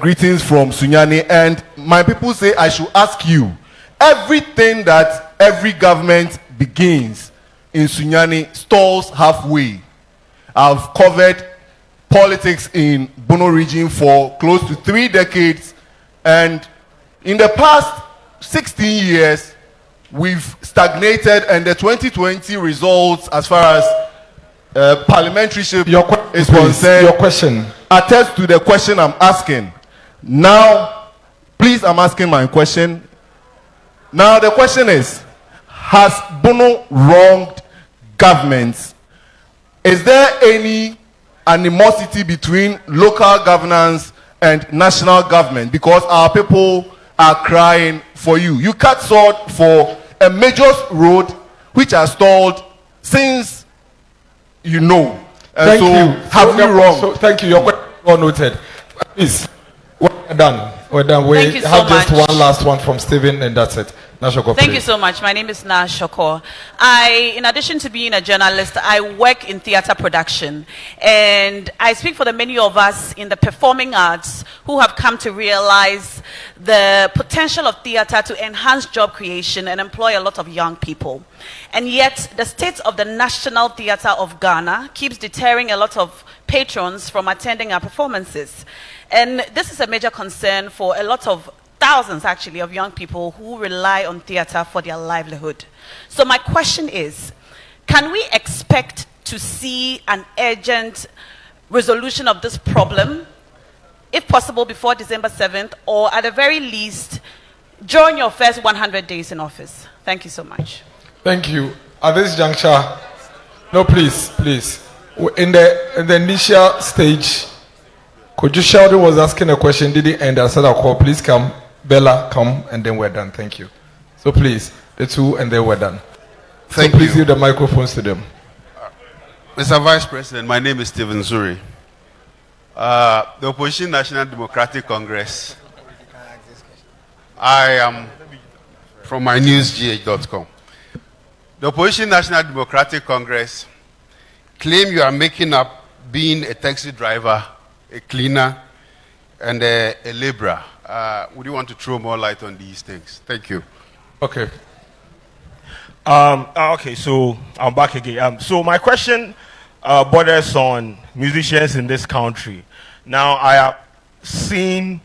greetings from Sunyani, and my people say I should ask you, everything that every government begins in Sunyani stalls halfway. I've covered politics in Bono region for close to 3 decades, and in the past 16 years, we've stagnated, and the 2020 results as far as parliamentarship is concerned. Your question. Attest to the question I'm asking. Now, please, I'm asking my question. Now, the question is, has Bono wronged governments? Is there any animosity between local governance and national government? Because our people are crying for you. You cut sword for a major road which has stalled since you know. Thank so you. Have you wrong? So thank you. Your question is well noted. Please, we're done. We're done. We Thank you so have just much. one last one from Stephen, and that's it. Nashoko, Thank please. you so much. My name is Nash Shokor. In addition to being a journalist, I work in theater production. And I speak for the many of us in the performing arts who have come to realize the potential of theater to enhance job creation and employ a lot of young people. And yet, the state of the National Theatre of Ghana keeps deterring a lot of patrons from attending our performances. And this is a major concern for a lot of thousands actually of young people who rely on theater for their livelihood. So my question is, can we expect to see an urgent resolution of this problem, if possible before December 7th, or at the very least during your first 100 days in office? Thank you so much. Thank you. At this juncture, no, please. In the initial stage, could you Sheldon was asking a question, didn't end. I said, I'll call, please come. Bella, come, and then we're done. Thank you. So please, the two, and then we're done. Thank so please you. give the microphones to them. Mr. Vice President, my name is Stephen Zuri. The Opposition National Democratic Congress. I am from mynewsgh.com. The Opposition National Democratic Congress claim you are making up being a taxi driver, a cleaner, and a laborer. Would you want to throw more light on these things? Thank you. Okay. Okay, so I'm back again. So my question borders on musicians in this country. Now, I have seen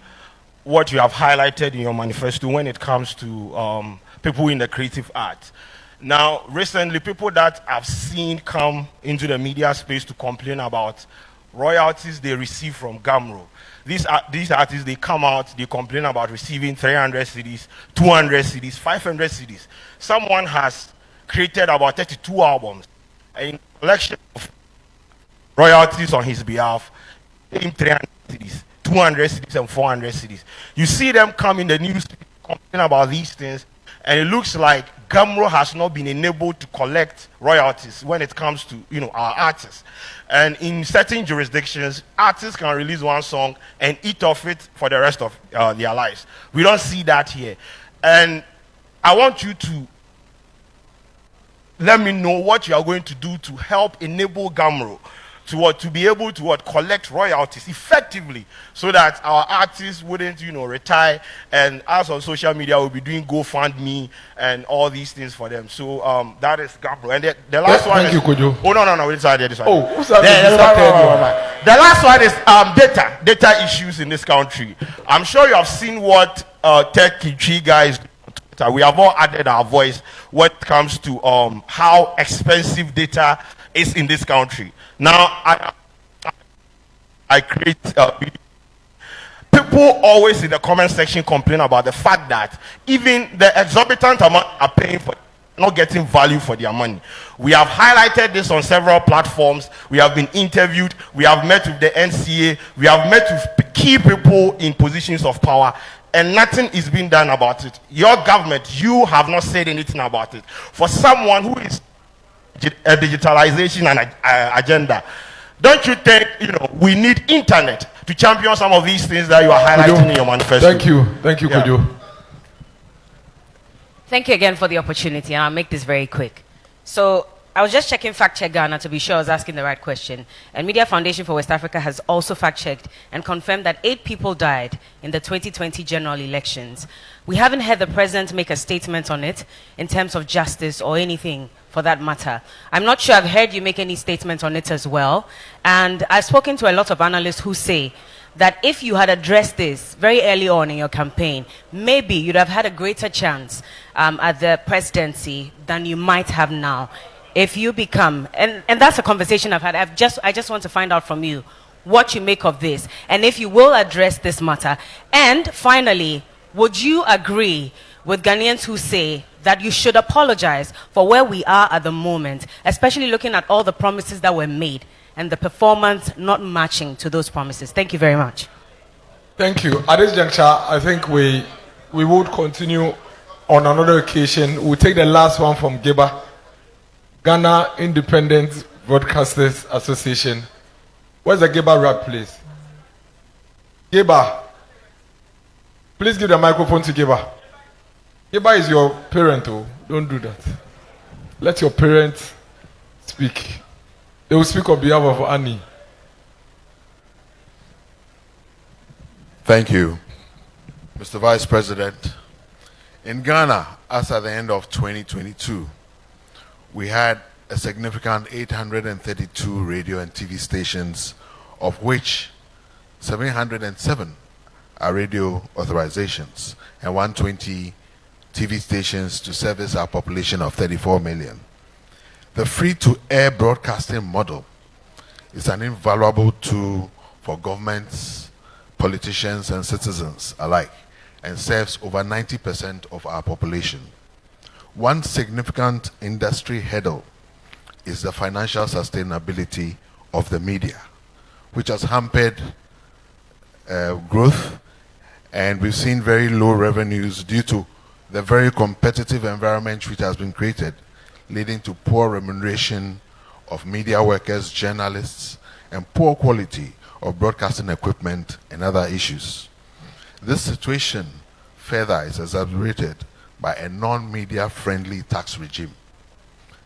what you have highlighted in your manifesto when it comes to people in the creative arts. Now, recently, people that I've seen come into the media space to complain about royalties they receive from Gamro. These artists, they come out, they complain about receiving 300 CDs, 200 CDs, 500 CDs. Someone has created about 32 albums, a collection of royalties on his behalf, him 300 CDs, 200 CDs, and 400 CDs. You see them come in the news complaining about these things, and it looks like Gamro has not been enabled to collect royalties when it comes to our artists. And in certain jurisdictions, artists can release one song and eat off it for the rest of their lives. We don't see that here. And I want you to let me know what you are going to do to help enable Gamro to be able to collect royalties effectively, so that our artists wouldn't, retire, and us on social media will be doing GoFundMe and all these things for them. So that is Gambro. And the last one. Thank you, Kojo. Oh no, this side. Oh, who's that? The last one is data issues in this country. I'm sure you have seen what Tech Kitchi guys. We have all added our voice when it comes to how expensive data is in this country. Now, I create people always in the comment section complain about the fact that even the exorbitant amount are paying for not getting value for their money. We have highlighted this on several platforms. We have been interviewed. We have met with the NCA. We have met with key people in positions of power, and nothing is being done about it. Your government, you have not said anything about it. For someone who is a digitalization and agenda, don't you think we need internet to champion some of these things that you are highlighting in your manifesto? Thank you, Kojo. Thank you again for the opportunity, and I'll make this very quick. So I was just checking Fact Check Ghana to be sure I was asking the right question. And Media Foundation for West Africa has also fact-checked and confirmed that 8 people died in the 2020 general elections. We haven't heard the president make a statement on it in terms of justice or anything for that matter. I'm not sure I've heard you make any statement on it as well. And I've spoken to a lot of analysts who say that if you had addressed this very early on in your campaign, maybe you'd have had a greater chance at the presidency than you might have now. If you become, and that's a conversation I've had, I just want to find out from you what you make of this, and if you will address this matter. And finally, would you agree with Ghanaians who say that you should apologize for where we are at the moment, especially looking at all the promises that were made and the performance not matching to those promises? Thank you very much. Thank you. At this juncture, I think we would continue on another occasion. We'll take the last one from Geba. Ghana Independent Broadcasters Association. Where's the Geba rap, please? Geba. Please give the microphone to Geba. Geba is your parent, oh. Don't do that. Let your parents speak. They will speak on behalf of Annie. Thank you, Mr. Vice President. In Ghana, as at the end of 2022, we had a significant 832 radio and TV stations, of which 707 are radio authorizations and 120 TV stations to service our population of 34 million. The free-to-air broadcasting model is an invaluable tool for governments, politicians, and citizens alike, and serves over 90% of our population. One significant industry hurdle is the financial sustainability of the media, which has hampered growth, and we've seen very low revenues due to the very competitive environment which has been created, leading to poor remuneration of media workers, journalists, and poor quality of broadcasting equipment and other issues. This situation further is exacerbated by a non-media friendly tax regime.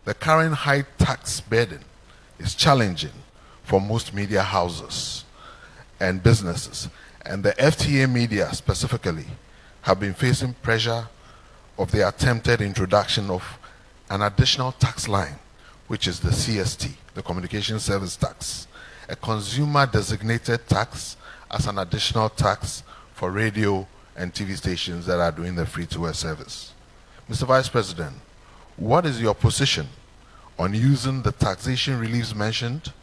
The current high tax burden is challenging for most media houses and businesses, and the FTA media specifically have been facing pressure of the attempted introduction of an additional tax line, which is the CST, the Communication Service Tax, a consumer designated tax as an additional tax for radio and TV stations that are doing the free-to-air service. Mr. Vice President, what is your position on using the taxation reliefs mentioned,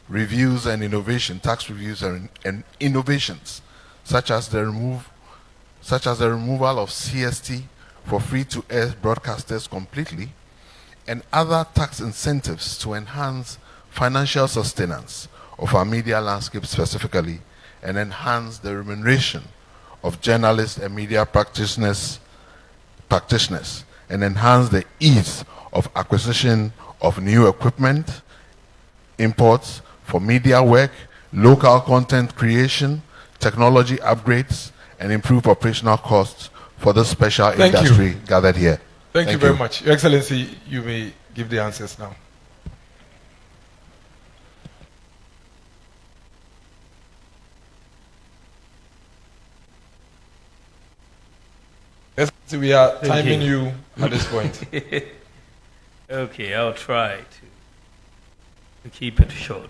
reviews and innovation, tax reviews and innovations, such as the removal of CST for free-to-air broadcasters completely, and other tax incentives to enhance financial sustenance of our media landscape specifically, and enhance the remuneration of journalists and media practitioners, and enhance the ease of acquisition of new equipment, imports for media work, local content creation, technology upgrades, and improve operational costs for this special industry gathered here. Thank you very much. Your Excellency, you may give the answers now. We are timing you at this point. Okay, I'll try to keep it short.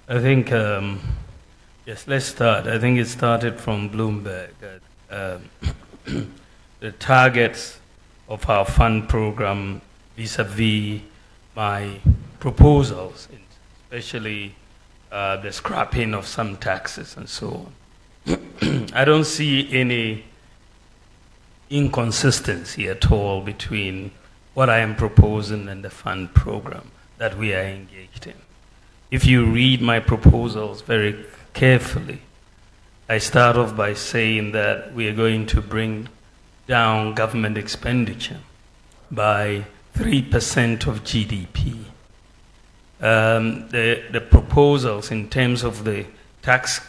I think, yes, let's start. I think it started from Bloomberg. The targets of our fund program vis-a-vis my proposals, especially the scrapping of some taxes and so on. I don't see any inconsistency at all between what I am proposing and the fund program that we are engaged in. If you read my proposals very carefully, I start off by saying that we are going to bring down government expenditure by 3% of GDP. The proposals in terms of the tax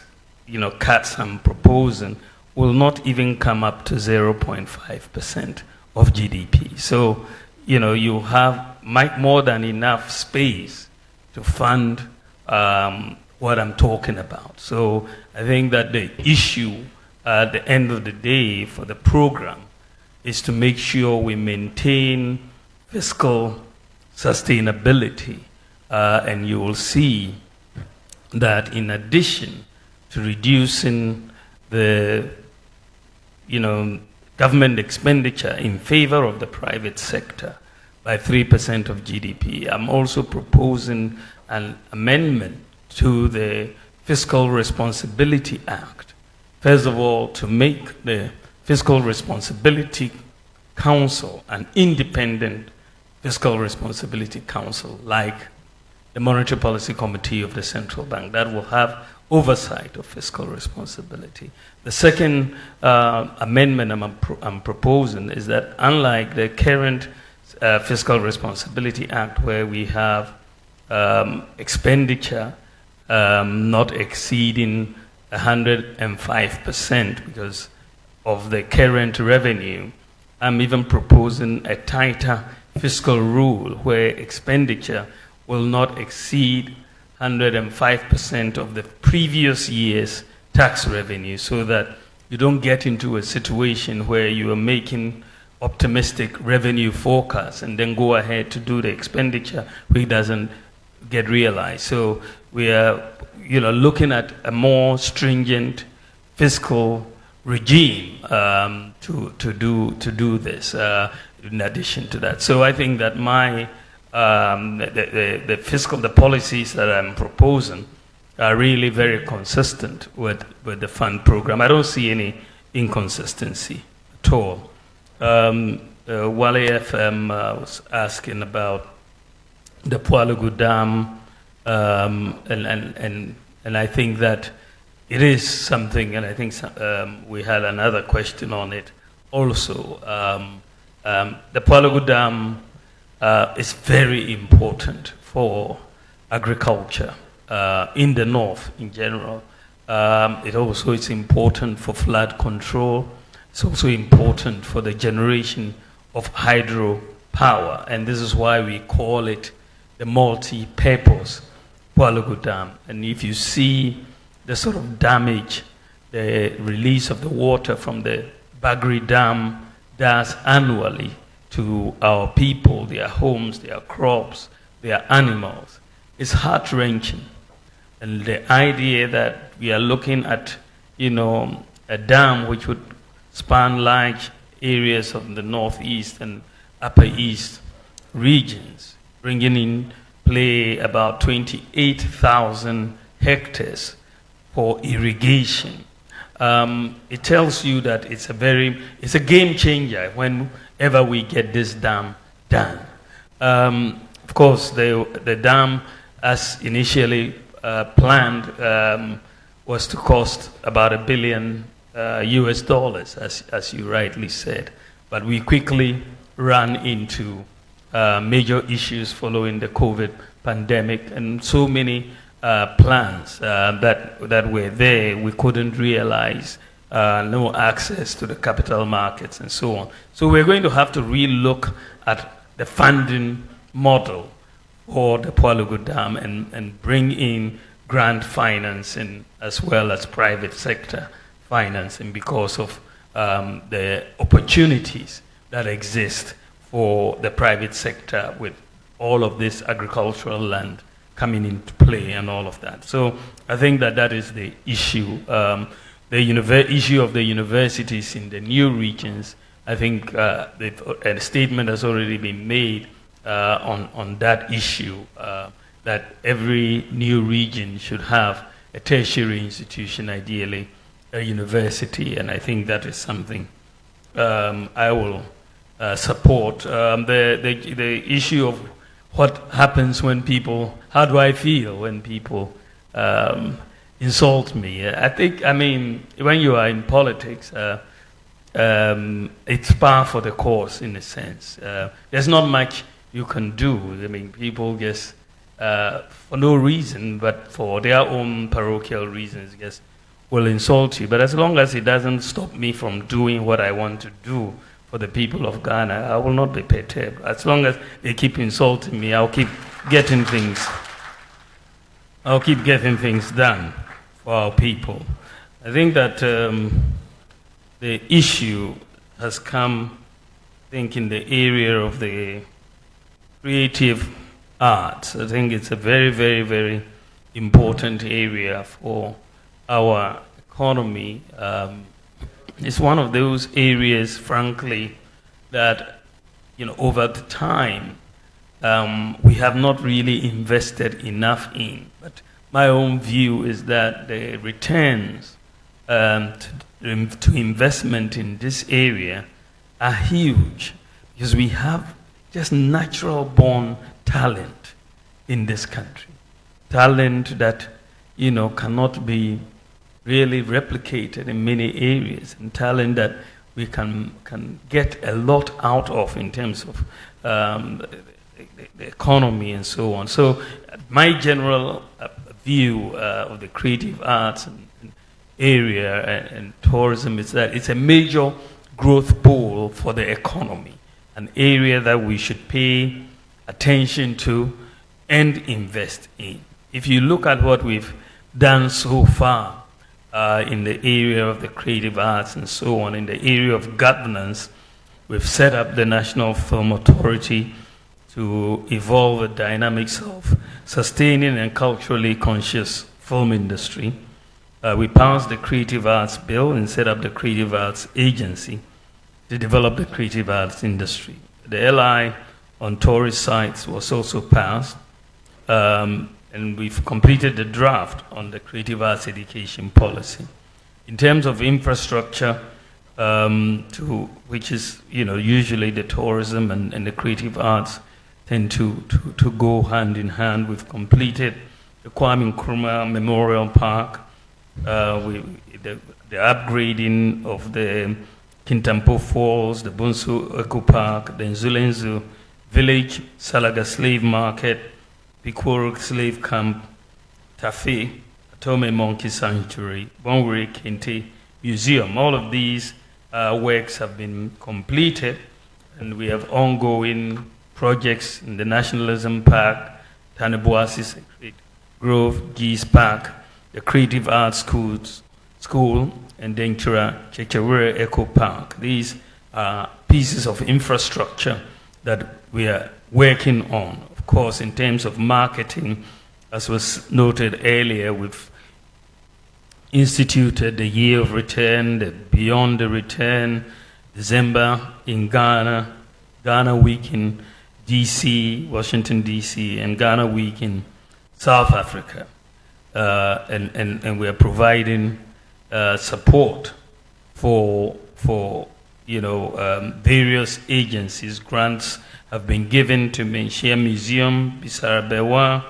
cuts I'm proposing will not even come up to 0.5% of GDP. So, you have more than enough space to fund what I'm talking about. So I think that the issue at the end of the day for the program is to make sure we maintain fiscal sustainability. And you will see that in addition to reducing the government expenditure in favor of the private sector by 3% of GDP, I'm also proposing an amendment to the Fiscal Responsibility Act. First of all, to make the Fiscal Responsibility Council an independent Fiscal Responsibility Council like the Monetary Policy Committee of the Central Bank that will have oversight of fiscal responsibility. The second amendment I'm proposing is that unlike the current Fiscal Responsibility Act where we have expenditure not exceeding 105% because of the current revenue, I'm even proposing a tighter fiscal rule where expenditure will not exceed 105% of the previous year's tax revenue so that you don't get into a situation where you are making optimistic revenue forecasts and then go ahead to do the expenditure which doesn't get realized. So we are looking at a more stringent fiscal regime to do this in addition to that. So I think that my the policies that I'm proposing are really very consistent with the fund program. I don't see any inconsistency at all. Wale FM was asking about the Pualugu Dam, and I think that it is something, and I think we had another question on it also. The Pualugu Dam is very important for agriculture in the north in general. It also is important for flood control. It's also important for the generation of hydropower, and this is why we call it the multi-purpose Pualugu Dam. And if you see the sort of damage the release of the water from the Bagri Dam does annually to our people, their homes, their crops, their animals, it's heart-wrenching. And the idea that we are looking at, a dam which would span large areas of the northeast and upper east regions, bringing in play about 28,000 hectares for irrigation. It tells you that it's a game changer whenever we get this dam done. Of course, the dam, as initially planned, was to cost about $1 billion US, as you rightly said. But we quickly ran into major issues following the COVID pandemic, and so many plans that were there we couldn't realize, no access to the capital markets and so on. So we're going to have to re-look at the funding model for the Pualugu Dam and bring in grant finance and as well as private sector financing because of the opportunities that exist for the private sector with all of this agricultural land coming into play and all of that. So I think that is the issue. The issue of the universities in the new regions, I think a statement has already been made on that issue, that every new region should have a tertiary institution, ideally a university, and I think that is something I will support. The issue of what happens when people, how do I feel when people insult me? I mean, when you are in politics, it's par for the course in a sense. There's not much you can do. I mean, people just, for no reason, but for their own parochial reasons, just will insult you. But as long as it doesn't stop me from doing what I want to do for the people of Ghana, I will not be perturbed. As long as they keep insulting me, I'll keep getting things done for our people. I think that the issue has come, I think, in the area of the creative arts. I think it's a very, very, very important area for our economy. It's one of those areas, frankly, that, over the time, we have not really invested enough in. But my own view is that the returns to investment in this area are huge, because we have just natural born talent in this country. Talent that, cannot be really replicated in many areas, and talent that we can get a lot out of in terms of the economy and so on. So my general view of the creative arts and area and tourism is that it's a major growth pool for the economy, an area that we should pay attention to and invest in. If you look at what we've done so far in the area of the creative arts and so on, in the area of governance, we've set up the National Film Authority to evolve the dynamics of sustaining and culturally conscious film industry. We passed the Creative Arts Bill and set up the Creative Arts Agency to develop the creative arts industry. The LI on tourist sites was also passed, and we've completed the draft on the creative arts education policy. In terms of infrastructure, which is usually the tourism and the creative arts tend to go hand in hand. We've completed the Kwame Nkrumah Memorial Park, the upgrading of the Kintampo Falls, the Bunsu Eco Park, the Nzulenzu Village, Salaga Slave Market, Pikworo Slave Camp, Tafe, Atome Monkey Sanctuary, Bonwere Kente Museum. All of these works have been completed, and we have ongoing projects in the Nationalism Park, Taneboasi Sacred Grove, Geese Park, the Creative Arts School, and Dentura Chechewere Eco Park. These are pieces of infrastructure that we are working on. Of course, in terms of marketing, as was noted earlier, we've instituted the Year of Return, the Beyond the Return, December in Ghana, Ghana Week in DC, Washington DC, and Ghana Week in South Africa. And we are providing support for various agencies. Grants have been given to Menchia Museum, Bisara Bewa,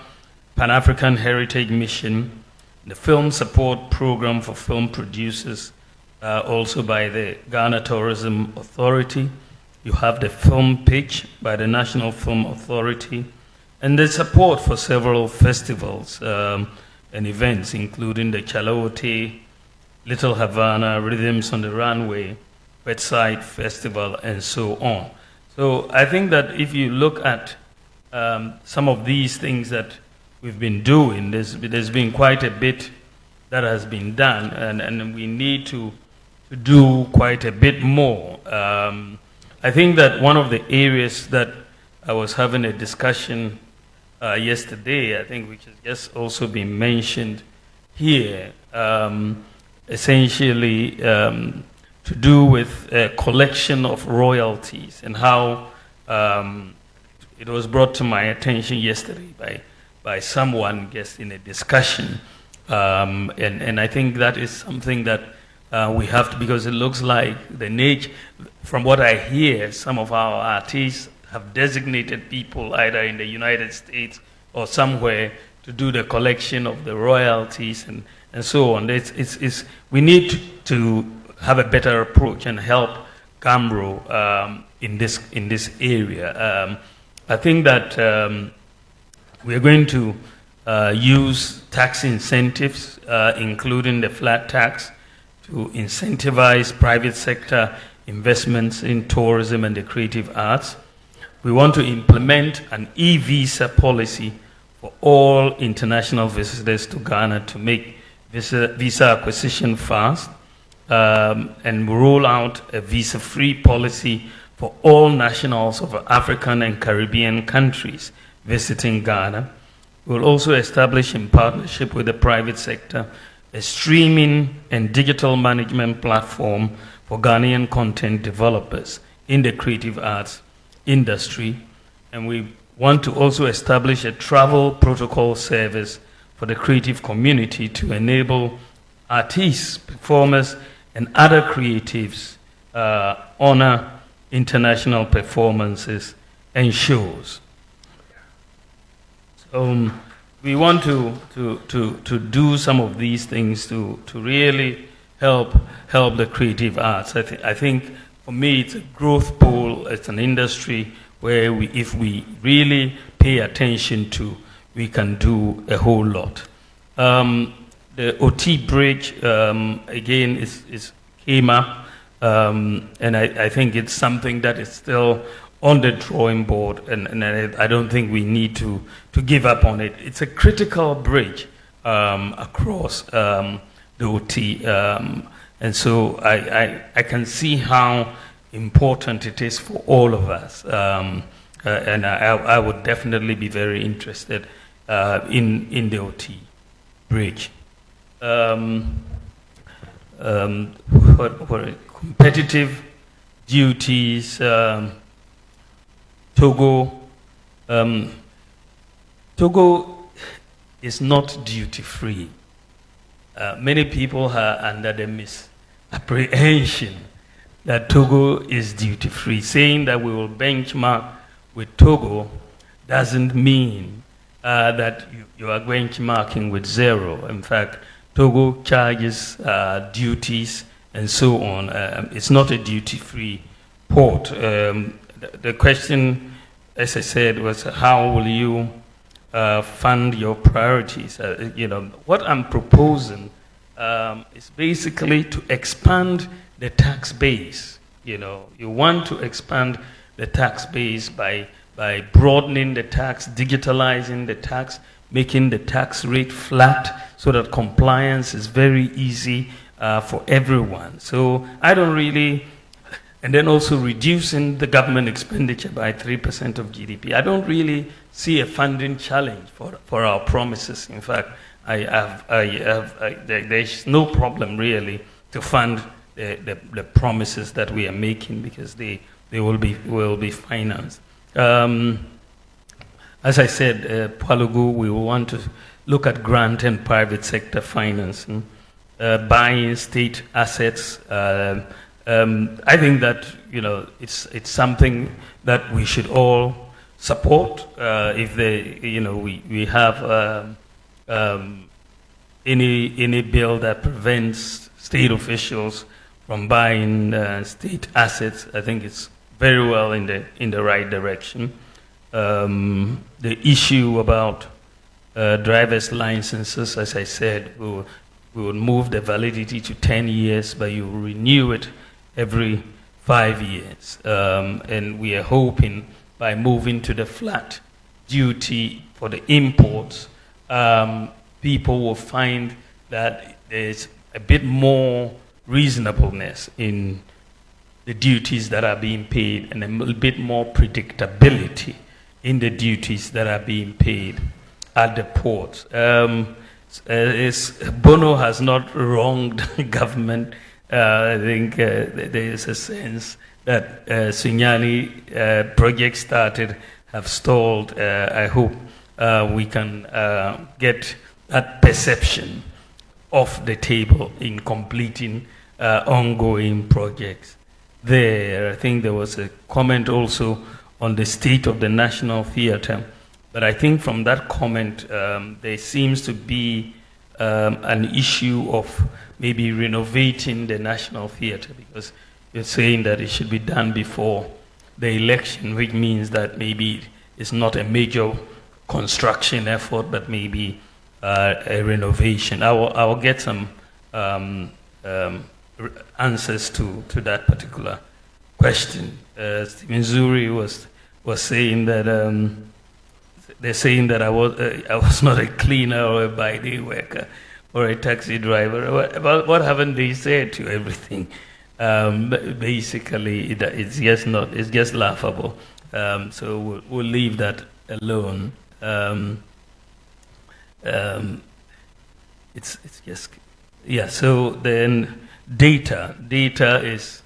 Pan-African Heritage Mission, the Film Support Program for Film Producers, also by the Ghana Tourism Authority. You have the Film Pitch by the National Film Authority, and the support for several festivals and events, including the Chalawote, Little Havana, Rhythms on the Runway, Westside Festival, and so on. So I think that if you look at some of these things that we've been doing, there's been quite a bit that has been done, and we need to do quite a bit more. I think that one of the areas that I was having a discussion yesterday, I think, which has just also been mentioned here, essentially to do with a collection of royalties and how it was brought to my attention yesterday by someone just in a discussion. And I think that is something that we have to, because it looks like the nature, from what I hear, some of our artists have designated people either in the United States or somewhere to do the collection of the royalties and so on. We need to have a better approach and help Gambro in this area. I think that we are going to use tax incentives, including the flat tax, to incentivize private sector investments in tourism and the creative arts. We want to implement an e-visa policy for all international visitors to Ghana to make visa acquisition fast, and roll out a visa-free policy for all nationals of African and Caribbean countries visiting Ghana. We'll also establish, in partnership with the private sector, a streaming and digital management platform for Ghanaian content developers in the creative arts industry. And we want to also establish a travel protocol service for the creative community to enable artists, performers, and other creatives honor international performances and shows. So we want to do some of these things to really help the creative arts. I think for me it's a growth pool. It's an industry where if we really pay attention to, we can do a whole lot. The OT bridge again came up, and I think it's something that is still on the drawing board, and I don't think we need to give up on it. It's a critical bridge across the OT, and so I can see how important it is for all of us, and I would definitely be very interested in the OT bridge. Competitive duties, Togo. Togo is not duty-free. Many people are under the misapprehension that Togo is duty-free. Saying that we will benchmark with Togo doesn't mean that you are benchmarking with zero. In fact, Togo charges duties and so on. It's not a duty-free port. The question, as I said, was how will you fund your priorities? What I'm proposing is basically to expand the tax base. You want to expand the tax base by broadening the tax, digitalizing the tax, making the tax rate flat so that compliance is very easy for everyone. So I don't really, and then also reducing the government expenditure by 3% of GDP. I don't really see a funding challenge for our promises. In fact, there's no problem really to fund the promises that we are making, because they will be financed. As I said, Palugu, we want to look at grant and private sector financing, buying state assets. I think that it's something that we should all support. If we have any bill that prevents state officials from buying state assets, I think it's very well in the right direction. The issue about driver's licenses, as I said, we will move the validity to 10 years, but you renew it every 5 years. And we are hoping by moving to the flat duty for the imports, people will find that there's a bit more reasonableness in the duties that are being paid and a little bit more predictability in the duties that are being paid at the ports. Bono has not wronged government. I think there is a sense that Sunyani project started, have stalled. I hope we can get that perception off the table in completing ongoing projects. There, I think there was a comment also on the state of the National Theatre, but I think from that comment there seems to be an issue of maybe renovating the National Theatre, because you're saying that it should be done before the election, which means that maybe it's not a major construction effort, but maybe a renovation. I will get some answers to that particular question. Stephen Zuri was saying that they're saying that I was not a cleaner or a by-day worker or a taxi driver. What haven't they said to everything? Basically, it's just laughable. So we'll leave that alone. It's just, yeah. So then data is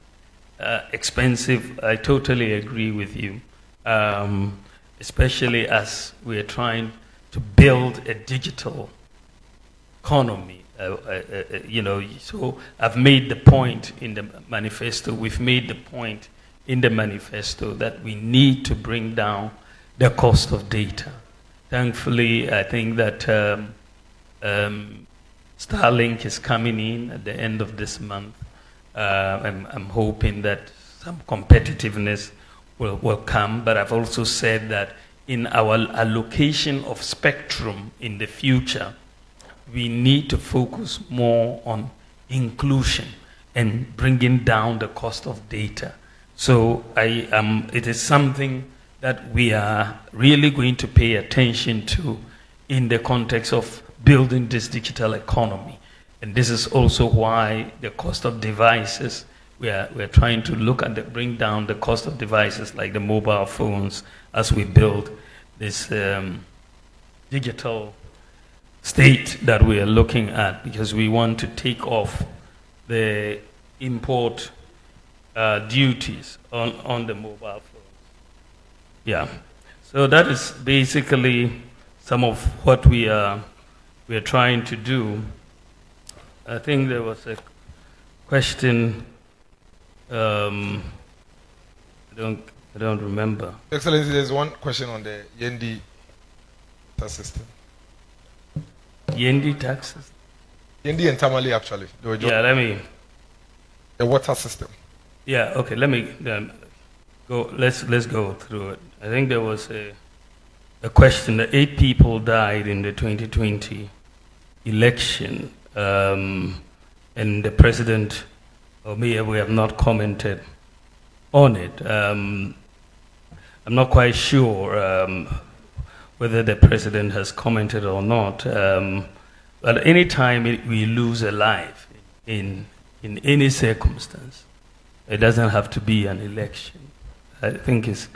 expensive. I totally agree with you, especially as we're trying to build a digital economy. So I've made the point in the manifesto. We've made the point in the manifesto that we need to bring down the cost of data. Thankfully, I think that Starlink is coming in at the end of this month. I'm hoping that some competitiveness will come, but I've also said that in our allocation of spectrum in the future, we need to focus more on inclusion and bringing down the cost of data. So it is something that we are really going to pay attention to in the context of building this digital economy. And this is also why the cost of devices, we're trying to look at bring down the cost of devices like the mobile phones as we build this digital state that we are looking at, because we want to take off the import duties on the mobile phone. Yeah, so that is basically some of what we are trying to do. I think there was a question. I don't remember. Excellency, there's one question on the Yendi tax system. Yendi taxes? Yendi and Tamale, actually. Yeah, the water system. Yeah, okay, let me go. Let's go through it. I think there was a question that 8 people died in the 2020 election, and the president, or me, we have not commented on it. I'm not quite sure whether the president has commented or not. But any time we lose a life in any circumstance, it doesn't have to be an election. I think it's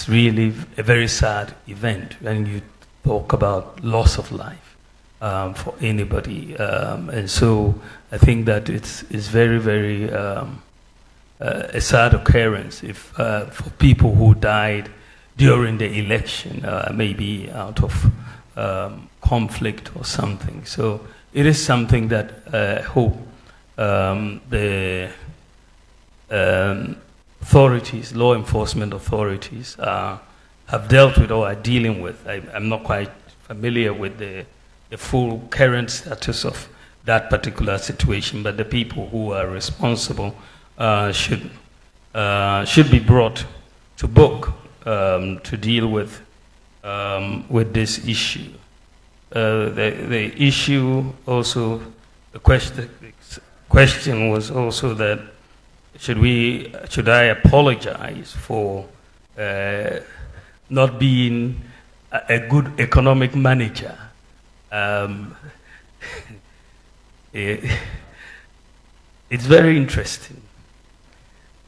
really a very sad event when you talk about loss of life for anybody. And so I think that it's very, very a sad occurrence if for people who died during the election, maybe out of conflict or something. So it is something that I hope the authorities, law enforcement authorities, have dealt with or are dealing with. I'm not quite familiar with the full current status of that particular situation, but the people who are responsible should be brought to book to deal with this issue. The issue also, the question was also that should I apologize for not being a good economic manager? it's very interesting,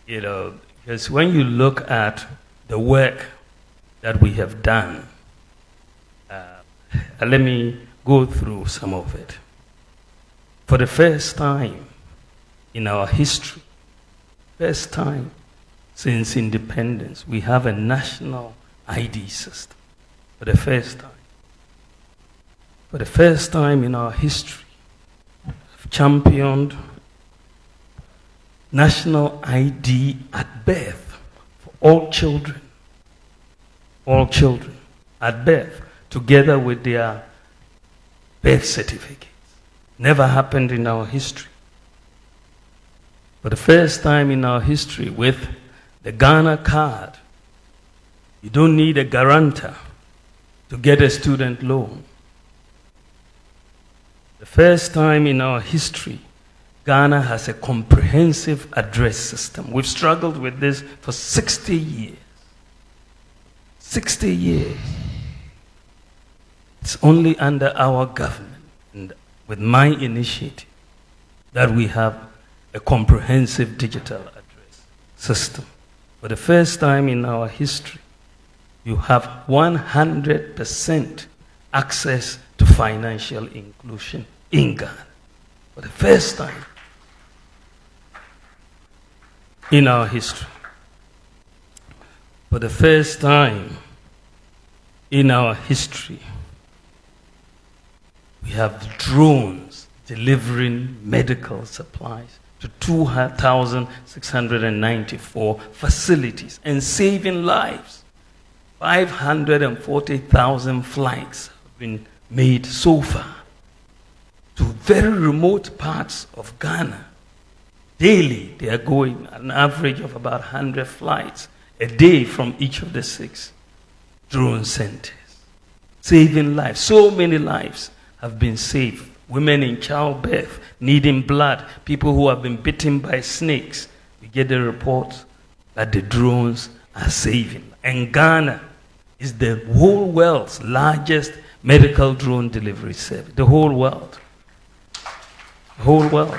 because when you look at the work that we have done, let me go through some of it. For the first time in our history, first time since independence, we have a national ID system. For the first time. For the first time in our history, we've championed national ID at birth for all children. All children at birth, together with their birth certificates. Never happened in our history. For the first time in our history, with the Ghana card, you don't need a guarantor to get a student loan. The first time in our history, Ghana has a comprehensive address system. We've struggled with this for 60 years. 60 years. It's only under our government and with my initiative that we have a comprehensive digital address system. For the first time in our history, you have 100% access to financial inclusion in Ghana. For the first time in our history. For the first time in our history, we have drones delivering medical supplies to 2,694 facilities and saving lives. 540,000 flights have been made so far to very remote parts of Ghana. Daily, they are going at an average of about 100 flights a day from each of the 6 drone centers, saving lives. So many lives have been saved. Women in childbirth, needing blood, people who have been bitten by snakes. We get the reports that the drones are saving. And Ghana is the whole world's largest medical drone delivery service. The whole world. The whole world.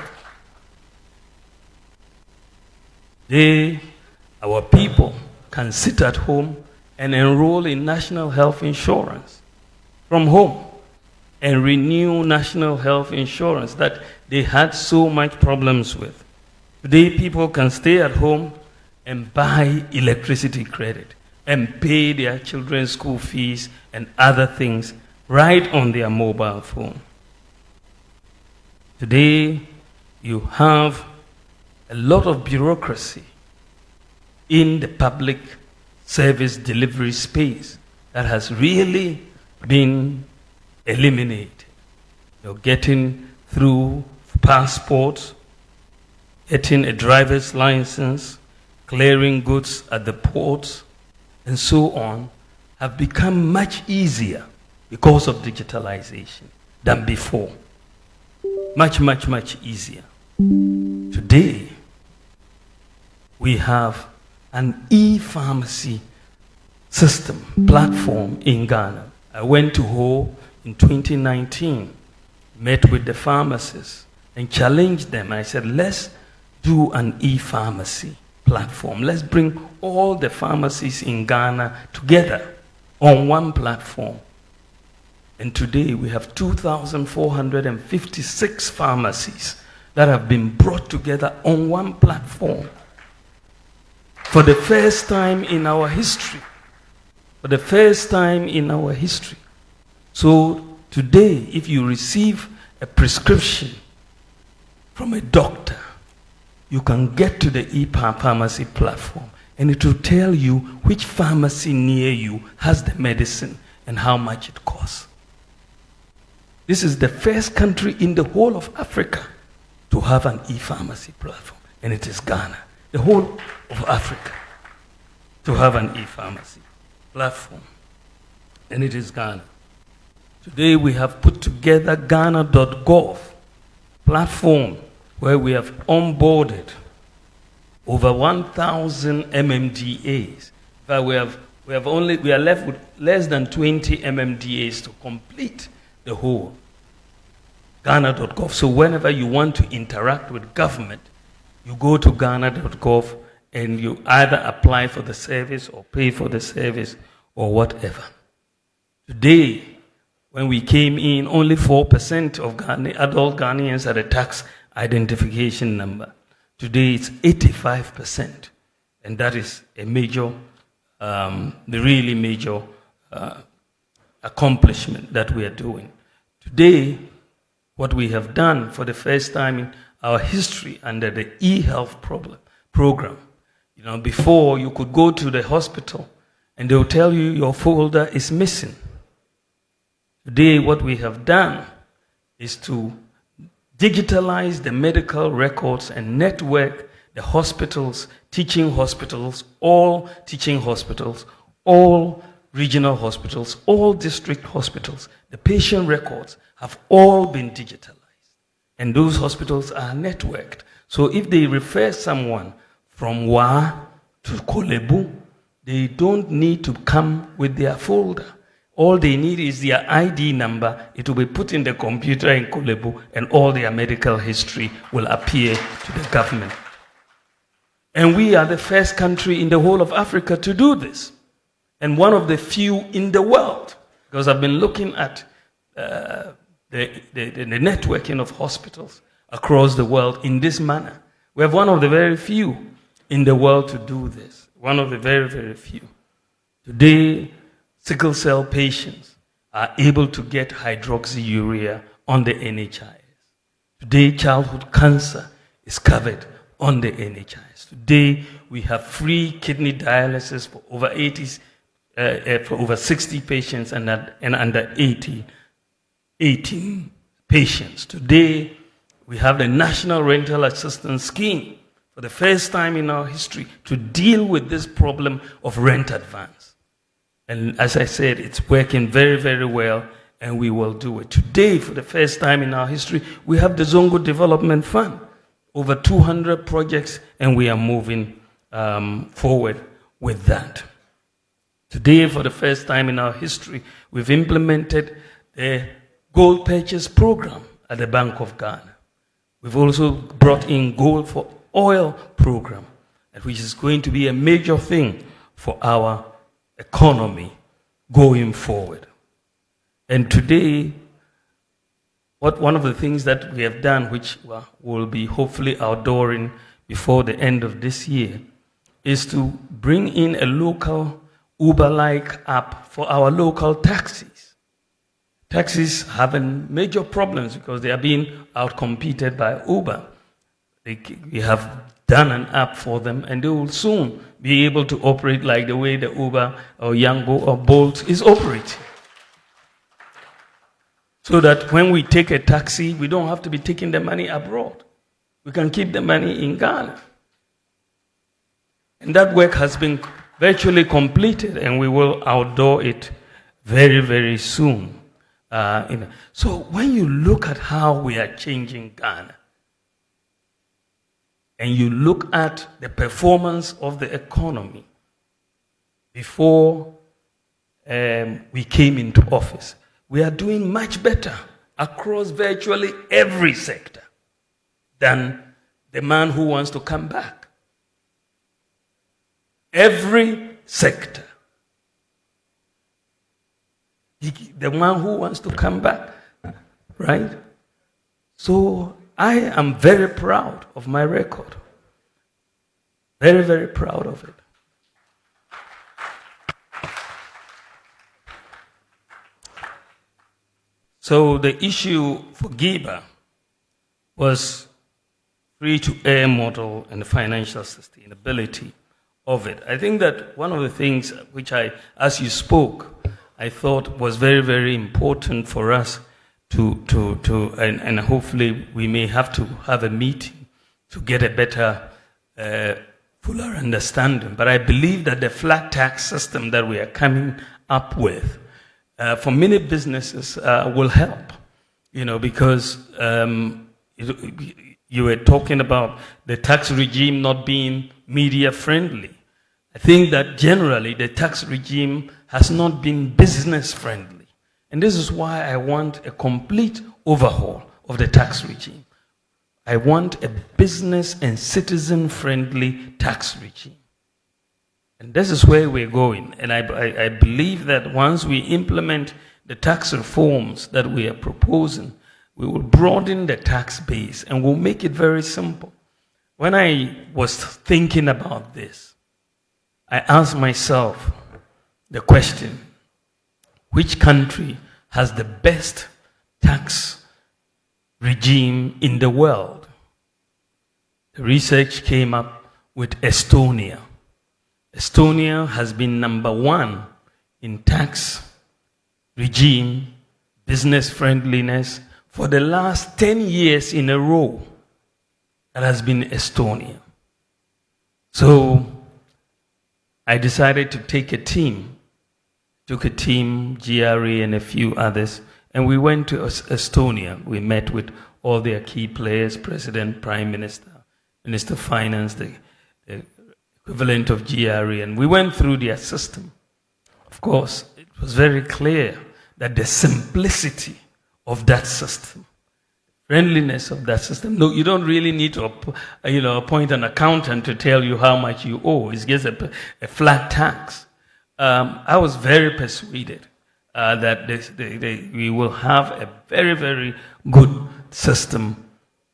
Our people can sit at home and enroll in national health insurance from home and renew national health insurance that they had so much problems with. Today, people can stay at home and buy electricity credit and pay their children's school fees and other things right on their mobile phone. Today, you have a lot of bureaucracy in the public service delivery space that has really been eliminated. You're getting through passports, getting a driver's license, clearing goods at the ports, and so on, have become much easier because of digitalization than before. Much, much, much easier. Today, we have an e-pharmacy system, platform in Ghana. I went to Ho in 2019, met with the pharmacists and challenged them. I said, let's do an e-pharmacy platform. Let's bring all the pharmacies in Ghana together on one platform. And today we have 2,456 pharmacies that have been brought together on one platform. For the first time in our history. For the first time in our history. So today, if you receive a prescription from a doctor, you can get to the e-pharmacy platform and it will tell you which pharmacy near you has the medicine and how much it costs. This is the first country in the whole of Africa to have an e-pharmacy platform, and it is Ghana. The whole of Africa to have an e-pharmacy platform, and it is Ghana. Today we have put together Ghana.gov platform where we have onboarded over 1,000 MMDAs. But we are left with less than 20 MMDAs to complete the whole. Ghana.gov. So whenever you want to interact with government, you go to Ghana.gov and you either apply for the service or pay for the service or whatever. Today, when we came in, only 4% of adult Ghanaians had a tax identification number. Today, it's 85%. And that is a major, the really major accomplishment that we are doing. Today, what we have done for the first time in our history under the e-health program, you know, before you could go to the hospital and they'll tell you your folder is missing. Today, what we have done is to digitalize the medical records and network the hospitals, all teaching hospitals, all regional hospitals, all district hospitals. The patient records have all been digitalized. And those hospitals are networked. So if they refer someone from Wa to Kolebu, they don't need to come with their folder. All they need is their ID number. It will be put in the computer in Kolebu, and all their medical history will appear to the government. And we are the first country in the whole of Africa to do this. And one of the few in the world, because I've been looking at the networking of hospitals across the world in this manner. We have one of the very few in the world to do this. One of the very, very few. Today, sickle cell patients are able to get hydroxyurea on the NHIS. Today, childhood cancer is covered on the NHIS. Today, we have free kidney dialysis for over 60 patients and under 18 patients. Today, we have the National Rental Assistance Scheme for the first time in our history to deal with this problem of rent advance. And as I said, it's working very, very well, and we will do it. Today, for the first time in our history, we have the Zongo Development Fund, over 200 projects, and we are moving forward with that. Today, for the first time in our history, we've implemented the gold purchase program at the Bank of Ghana. We've also brought in gold for oil program, which is going to be a major thing for our economy going forward. And today, one of the things that we have done, which will be hopefully outdooring before the end of this year, is to bring in a local Uber-like app for our local taxis. Taxis having major problems because they are being outcompeted by Uber. We have done an app for them, and they will soon be able to operate like the way the Uber or Yango or Bolt is operating. So that when we take a taxi, we don't have to be taking the money abroad. We can keep the money in Ghana. And that work has been virtually completed, and we will outdoor it very, very soon. So when you look at how we are changing Ghana, and you look at the performance of the economy before we came into office, we are doing much better across virtually every sector than the man who wants to come back. Every sector. The man who wants to come back, right? So I am very proud of my record. Very, very proud of it. So the issue for GIBA was free-to-air model and the financial sustainability of it. I think that one of the things which as you spoke, I thought was very, very important for us and hopefully we may have to have a meeting to get a better, fuller understanding. But I believe that the flat tax system that we are coming up with for many businesses will help, because you were talking about the tax regime not being media friendly. I think that generally the tax regime has not been business friendly. And this is why I want a complete overhaul of the tax regime. I want a business and citizen-friendly tax regime. And this is where we're going. And I believe that once we implement the tax reforms that we are proposing, we will broaden the tax base and we'll make it very simple. When I was thinking about this, I asked myself the question, which country has the best tax regime in the world? The research came up with Estonia. Estonia has been #1 in tax regime, business friendliness for the last 10 years in a row. That has been Estonia. So I decided to take a team, GRA and a few others, and we went to Estonia. We met with all their key players, President, Prime Minister, Minister of Finance, the equivalent of GRA, and we went through their system. Of course, it was very clear that the simplicity of that system, friendliness of that system, no, you don't really need to appoint an accountant to tell you how much you owe. It's just a flat tax. I was very persuaded that we will have a very, very good system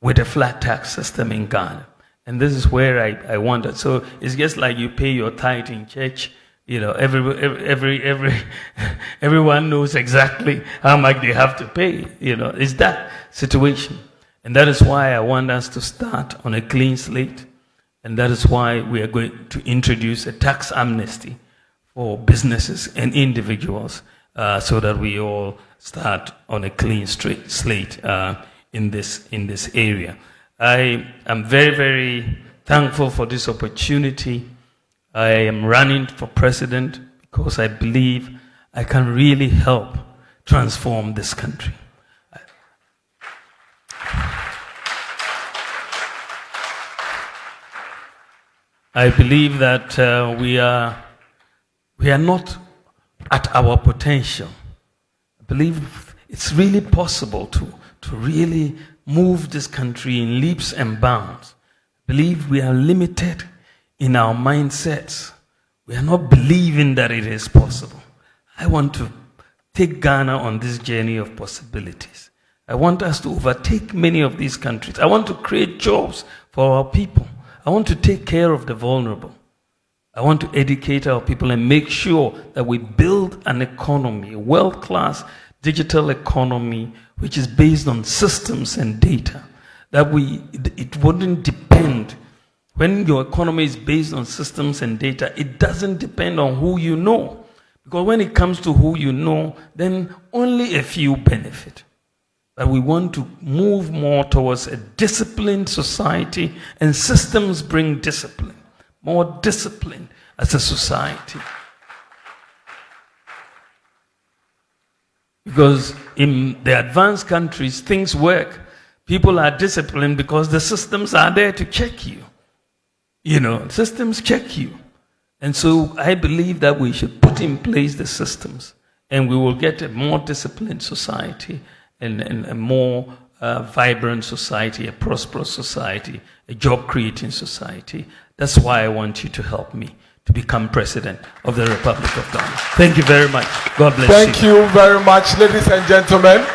with a flat tax system in Ghana. And this is where I wanted. So it's just like you pay your tithe in church. You know, everyone knows exactly how much they have to pay. You know, it's that situation. And that is why I want us to start on a clean slate. And that is why we are going to introduce a tax amnesty for businesses and individuals so that we all start on a clean slate in this area. I am very, very thankful for this opportunity. I am running for president because I believe I can really help transform this country. I believe that we are not at our potential. I believe it's really possible to really move this country in leaps and bounds. I believe we are limited in our mindsets. We are not believing that it is possible. I want to take Ghana on this journey of possibilities. I want us to overtake many of these countries. I want to create jobs for our people. I want to take care of the vulnerable. I want to educate our people and make sure that we build an economy, a world-class digital economy, which is based on systems and data. That it wouldn't depend. When your economy is based on systems and data, it doesn't depend on who you know. Because when it comes to who you know, then only a few benefit. But we want to move more towards a disciplined society, and systems bring discipline. More discipline as a society. Because in the advanced countries, things work. People are disciplined because the systems are there to check you. You know, systems check you. And so I believe that we should put in place the systems, and we will get a more disciplined society and a more vibrant society, a prosperous society, a job-creating society. That's why I want you to help me to become president of the Republic of Ghana. Thank you very much. God bless you. Thank you very much, ladies and gentlemen.